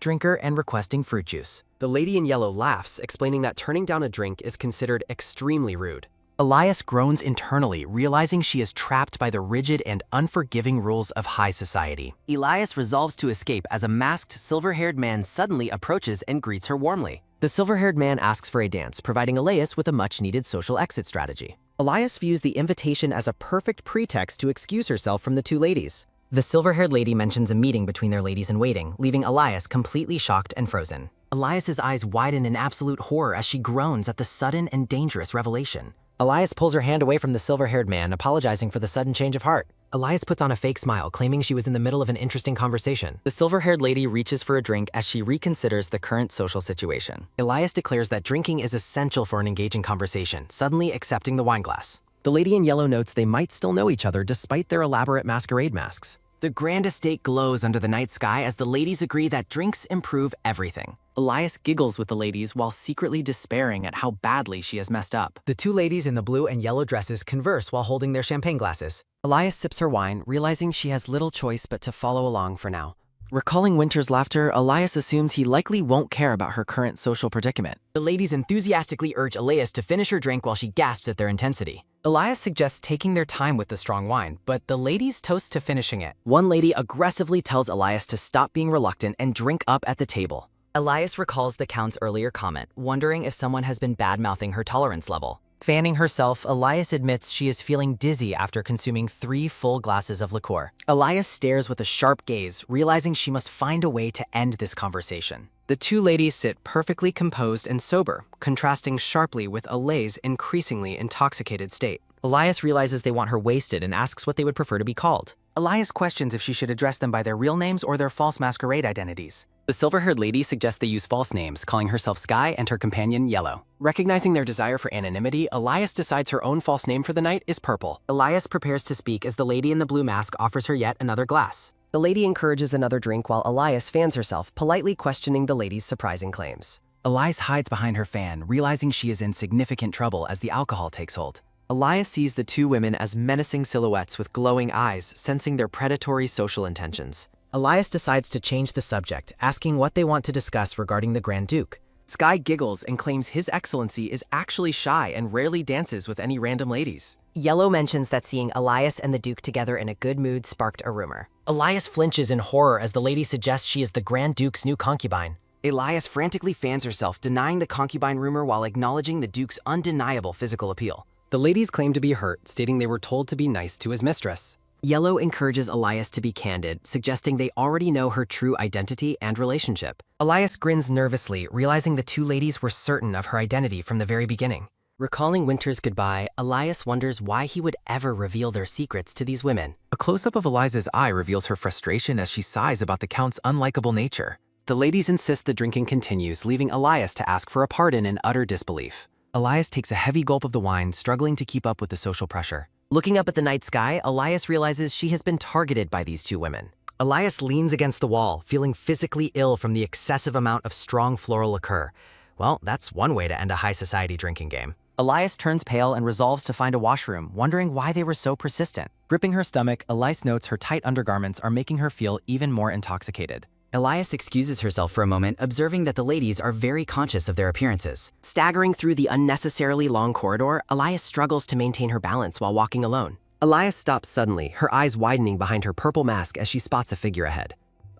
drinker and requesting fruit juice. The lady in yellow laughs, explaining that turning down a drink is considered extremely rude. Elias groans internally, realizing she is trapped by the rigid and unforgiving rules of high society. Elias resolves to escape as a masked, silver-haired man suddenly approaches and greets her warmly. The silver-haired man asks for a dance, providing Elias with a much-needed social exit strategy. Elias views the invitation as a perfect pretext to excuse herself from the two ladies. The silver-haired lady mentions a meeting between their ladies-in-waiting, leaving Elias completely shocked and frozen. Elias's eyes widen in absolute horror as she groans at the sudden and dangerous revelation. Elias pulls her hand away from the silver-haired man, apologizing for the sudden change of heart. Elias puts on a fake smile, claiming she was in the middle of an interesting conversation. The silver-haired lady reaches for a drink as she reconsiders the current social situation. Elias declares that drinking is essential for an engaging conversation, suddenly accepting the wine glass. The lady in yellow notes they might still know each other despite their elaborate masquerade masks. The grand estate glows under the night sky as the ladies agree that drinks improve everything. Elias giggles with the ladies while secretly despairing at how badly she has messed up. The two ladies in the blue and yellow dresses converse while holding their champagne glasses. Elias sips her wine, realizing she has little choice but to follow along for now. Recalling Winter's laughter, Elias assumes he likely won't care about her current social predicament. The ladies enthusiastically urge Elias to finish her drink while she gasps at their intensity. Elias suggests taking their time with the strong wine, but the ladies toast to finishing it. One lady aggressively tells Elias to stop being reluctant and drink up at the table. Elias recalls the Count's earlier comment, wondering if someone has been bad-mouthing her tolerance level. Fanning herself, Elias admits she is feeling dizzy after consuming 3 full glasses of liqueur. Elias stares with a sharp gaze, realizing she must find a way to end this conversation. The two ladies sit perfectly composed and sober, contrasting sharply with Alay's increasingly intoxicated state. Elias realizes they want her wasted and asks what they would prefer to be called. Elias questions if she should address them by their real names or their false masquerade identities. The silver-haired lady suggests they use false names, calling herself Sky and her companion Yellow. Recognizing their desire for anonymity, Elias decides her own false name for the night is Purple. Elias prepares to speak as the lady in the blue mask offers her yet another glass. The lady encourages another drink while Elias fans herself, politely questioning the lady's surprising claims. Elias hides behind her fan, realizing she is in significant trouble as the alcohol takes hold. Elias sees the two women as menacing silhouettes with glowing eyes, sensing their predatory social intentions. Elias decides to change the subject, asking what they want to discuss regarding the Grand Duke. Sky giggles and claims His Excellency is actually shy and rarely dances with any random ladies. Yellow mentions that seeing Elias and the Duke together in a good mood sparked a rumor. Elias flinches in horror as the lady suggests she is the Grand Duke's new concubine. Elias frantically fans herself, denying the concubine rumor while acknowledging the Duke's undeniable physical appeal. The ladies claim to be hurt, stating they were told to be nice to his mistress. Yellow encourages Elias to be candid, suggesting they already know her true identity and relationship. Elias grins nervously, realizing the two ladies were certain of her identity from the very beginning. Recalling Winter's goodbye, Elias wonders why he would ever reveal their secrets to these women. A close-up of Eliza's eye reveals her frustration as she sighs about the Count's unlikable nature. The ladies insist the drinking continues, leaving Elias to ask for a pardon in utter disbelief. Elias takes a heavy gulp of the wine, struggling to keep up with the social pressure. Looking up at the night sky, Elias realizes she has been targeted by these two women. Elias leans against the wall, feeling physically ill from the excessive amount of strong floral liqueur. Well, that's one way to end a high society drinking game. Elias turns pale and resolves to find a washroom, wondering why they were so persistent. Gripping her stomach, Elias notes her tight undergarments are making her feel even more intoxicated. Elias excuses herself for a moment, observing that the ladies are very conscious of their appearances. Staggering through the unnecessarily long corridor, Elias struggles to maintain her balance while walking alone. Elias stops suddenly, her eyes widening behind her purple mask as she spots a figure ahead.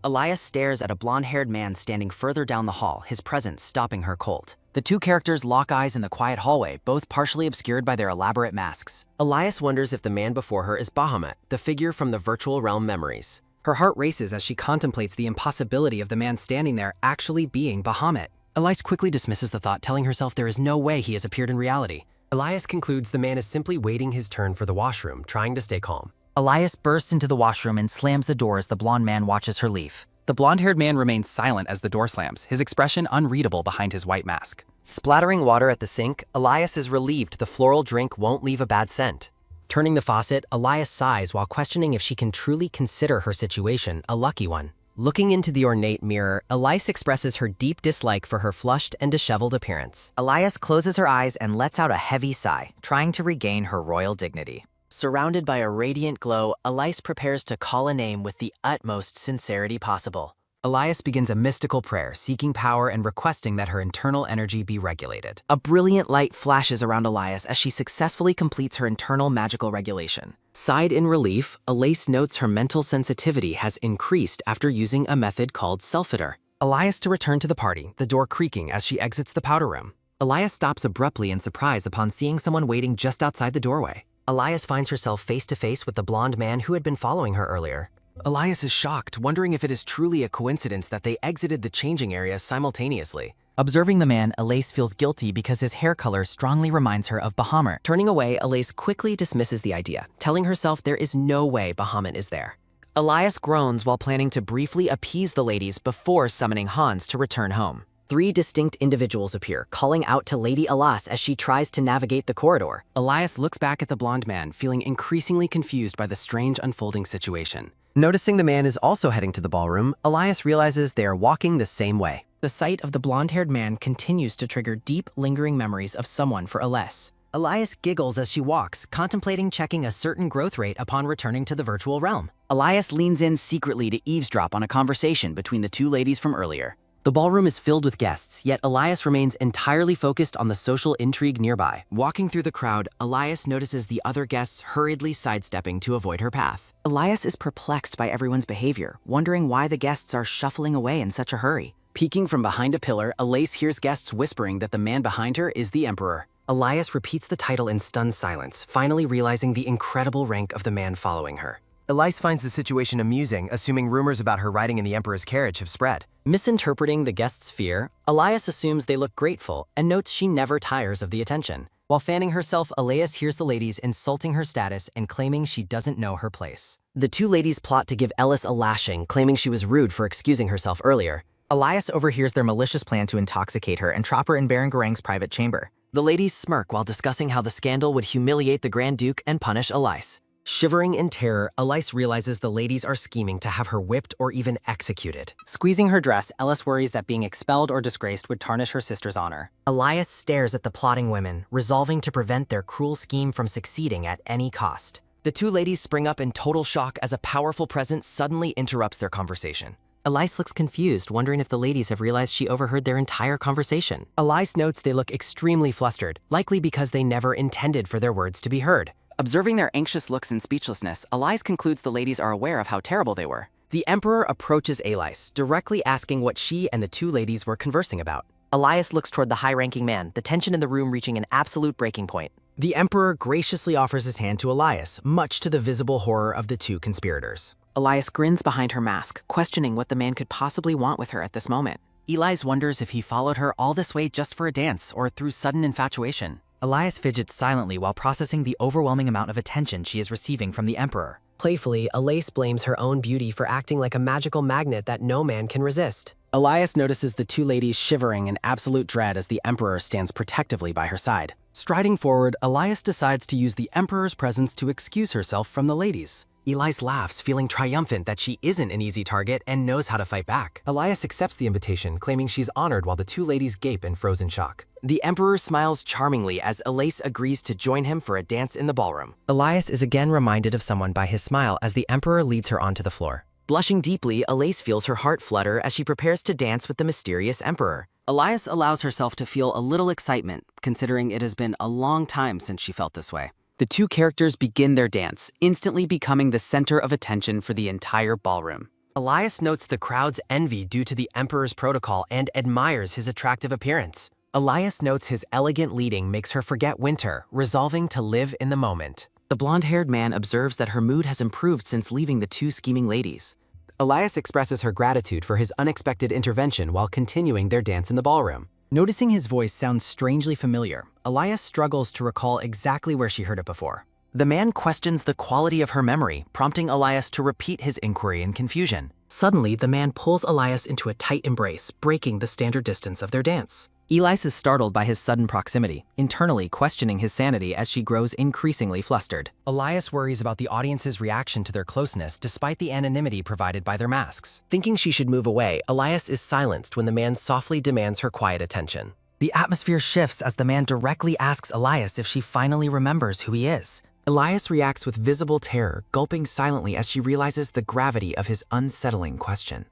Elias stares at a blonde-haired man standing further down the hall, his presence stopping her cold. The two characters lock eyes in the quiet hallway, both partially obscured by their elaborate masks. Elias wonders if the man before her is Bahamut, the figure from the virtual realm memories. Her heart races as she contemplates the impossibility of the man standing there actually being Bahamut. Elias quickly dismisses the thought, telling herself there is no way he has appeared in reality. Elias concludes the man is simply waiting his turn for the washroom, trying to stay calm. Elias bursts into the washroom and slams the door as the blonde man watches her leave. The blonde-haired man remains silent as the door slams, his expression unreadable behind his white mask. Splattering water at the sink, Elias is relieved the floral drink won't leave a bad scent. Turning the faucet, Elias sighs while questioning if she can truly consider her situation a lucky one. Looking into the ornate mirror, Elias expresses her deep dislike for her flushed and disheveled appearance. Elias closes her eyes and lets out a heavy sigh, trying to regain her royal dignity. Surrounded by a radiant glow, Elias prepares to call a name with the utmost sincerity possible. Elias begins a mystical prayer, seeking power and requesting that her internal energy be regulated. A brilliant light flashes around Elias as she successfully completes her internal magical regulation. Sighed in relief, Elias notes her mental sensitivity has increased after using a method called self-itter. Elias to return to the party, the door creaking as she exits the powder room. Elias stops abruptly in surprise upon seeing someone waiting just outside the doorway. Elias finds herself face to face with the blonde man who had been following her earlier. Elias is shocked, wondering if it is truly a coincidence that they exited the changing area simultaneously. Observing the man, Elias feels guilty because his hair color strongly reminds her of Bahamut. Turning away, Elias quickly dismisses the idea, telling herself there is no way Bahamut is there. Elias groans while planning to briefly appease the ladies before summoning Hans to return home. 3 distinct individuals appear, calling out to Lady Elias as she tries to navigate the corridor. Elias looks back at the blonde man, feeling increasingly confused by the strange unfolding situation. Noticing the man is also heading to the ballroom, Elias realizes they are walking the same way. The sight of the blonde-haired man continues to trigger deep, lingering memories of someone for Elias. Elias giggles as she walks, contemplating checking a certain growth rate upon returning to the virtual realm. Elias leans in secretly to eavesdrop on a conversation between the 2 ladies from earlier. The ballroom is filled with guests, yet Elias remains entirely focused on the social intrigue nearby. Walking through the crowd, Elias notices the other guests hurriedly sidestepping to avoid her path. Elias is perplexed by everyone's behavior, wondering why the guests are shuffling away in such a hurry. Peeking from behind a pillar, Elias hears guests whispering that the man behind her is the Emperor. Elias repeats the title in stunned silence, finally realizing the incredible rank of the man following her. Elias finds the situation amusing, assuming rumors about her riding in the Emperor's carriage have spread. Misinterpreting the guests' fear, Elias assumes they look grateful and notes she never tires of the attention. While fanning herself, Elias hears the ladies insulting her status and claiming she doesn't know her place. The 2 ladies plot to give Ellis a lashing, claiming she was rude for excusing herself earlier. Elias overhears their malicious plan to intoxicate her and trap her in Baron Garang's private chamber. The ladies smirk while discussing how the scandal would humiliate the Grand Duke and punish Elias. Shivering in terror, Elias realizes the ladies are scheming to have her whipped or even executed. Squeezing her dress, Ellis worries that being expelled or disgraced would tarnish her sister's honor. Elias stares at the plotting women, resolving to prevent their cruel scheme from succeeding at any cost. The 2 ladies spring up in total shock as a powerful presence suddenly interrupts their conversation. Elias looks confused, wondering if the ladies have realized she overheard their entire conversation. Elias notes they look extremely flustered, likely because they never intended for their words to be heard. Observing their anxious looks and speechlessness, Elias concludes the ladies are aware of how terrible they were. The Emperor approaches Elias, directly asking what she and the 2 ladies were conversing about. Elias looks toward the high-ranking man, the tension in the room reaching an absolute breaking point. The Emperor graciously offers his hand to Elias, much to the visible horror of the 2 conspirators. Elias grins behind her mask, questioning what the man could possibly want with her at this moment. Elias wonders if he followed her all this way just for a dance or through sudden infatuation. Elias fidgets silently while processing the overwhelming amount of attention she is receiving from the Emperor. Playfully, Elias blames her own beauty for acting like a magical magnet that no man can resist. Elias notices the 2 ladies shivering in absolute dread as the Emperor stands protectively by her side. Striding forward, Elias decides to use the Emperor's presence to excuse herself from the ladies. Elias laughs, feeling triumphant that she isn't an easy target and knows how to fight back. Elias accepts the invitation, claiming she's honored while the 2 ladies gape in frozen shock. The Emperor smiles charmingly as Elias agrees to join him for a dance in the ballroom. Elias is again reminded of someone by his smile as the Emperor leads her onto the floor. Blushing deeply, Elias feels her heart flutter as she prepares to dance with the mysterious Emperor. Elias allows herself to feel a little excitement, considering it has been a long time since she felt this way. The 2 characters begin their dance, instantly becoming the center of attention for the entire ballroom. Elias notes the crowd's envy due to the Emperor's protocol and admires his attractive appearance. Elias notes his elegant leading makes her forget winter, resolving to live in the moment. The blonde-haired man observes that her mood has improved since leaving the 2 scheming ladies. Elias expresses her gratitude for his unexpected intervention while continuing their dance in the ballroom. Noticing his voice sounds strangely familiar, Elias struggles to recall exactly where she heard it before. The man questions the quality of her memory, prompting Elias to repeat his inquiry in confusion. Suddenly, the man pulls Elias into a tight embrace, breaking the standard distance of their dance. Elias is startled by his sudden proximity, internally questioning his sanity as she grows increasingly flustered. Elias worries about the audience's reaction to their closeness despite the anonymity provided by their masks. Thinking she should move away, Elias is silenced when the man softly demands her quiet attention. The atmosphere shifts as the man directly asks Elias if she finally remembers who he is. Elias reacts with visible terror, gulping silently as she realizes the gravity of his unsettling question.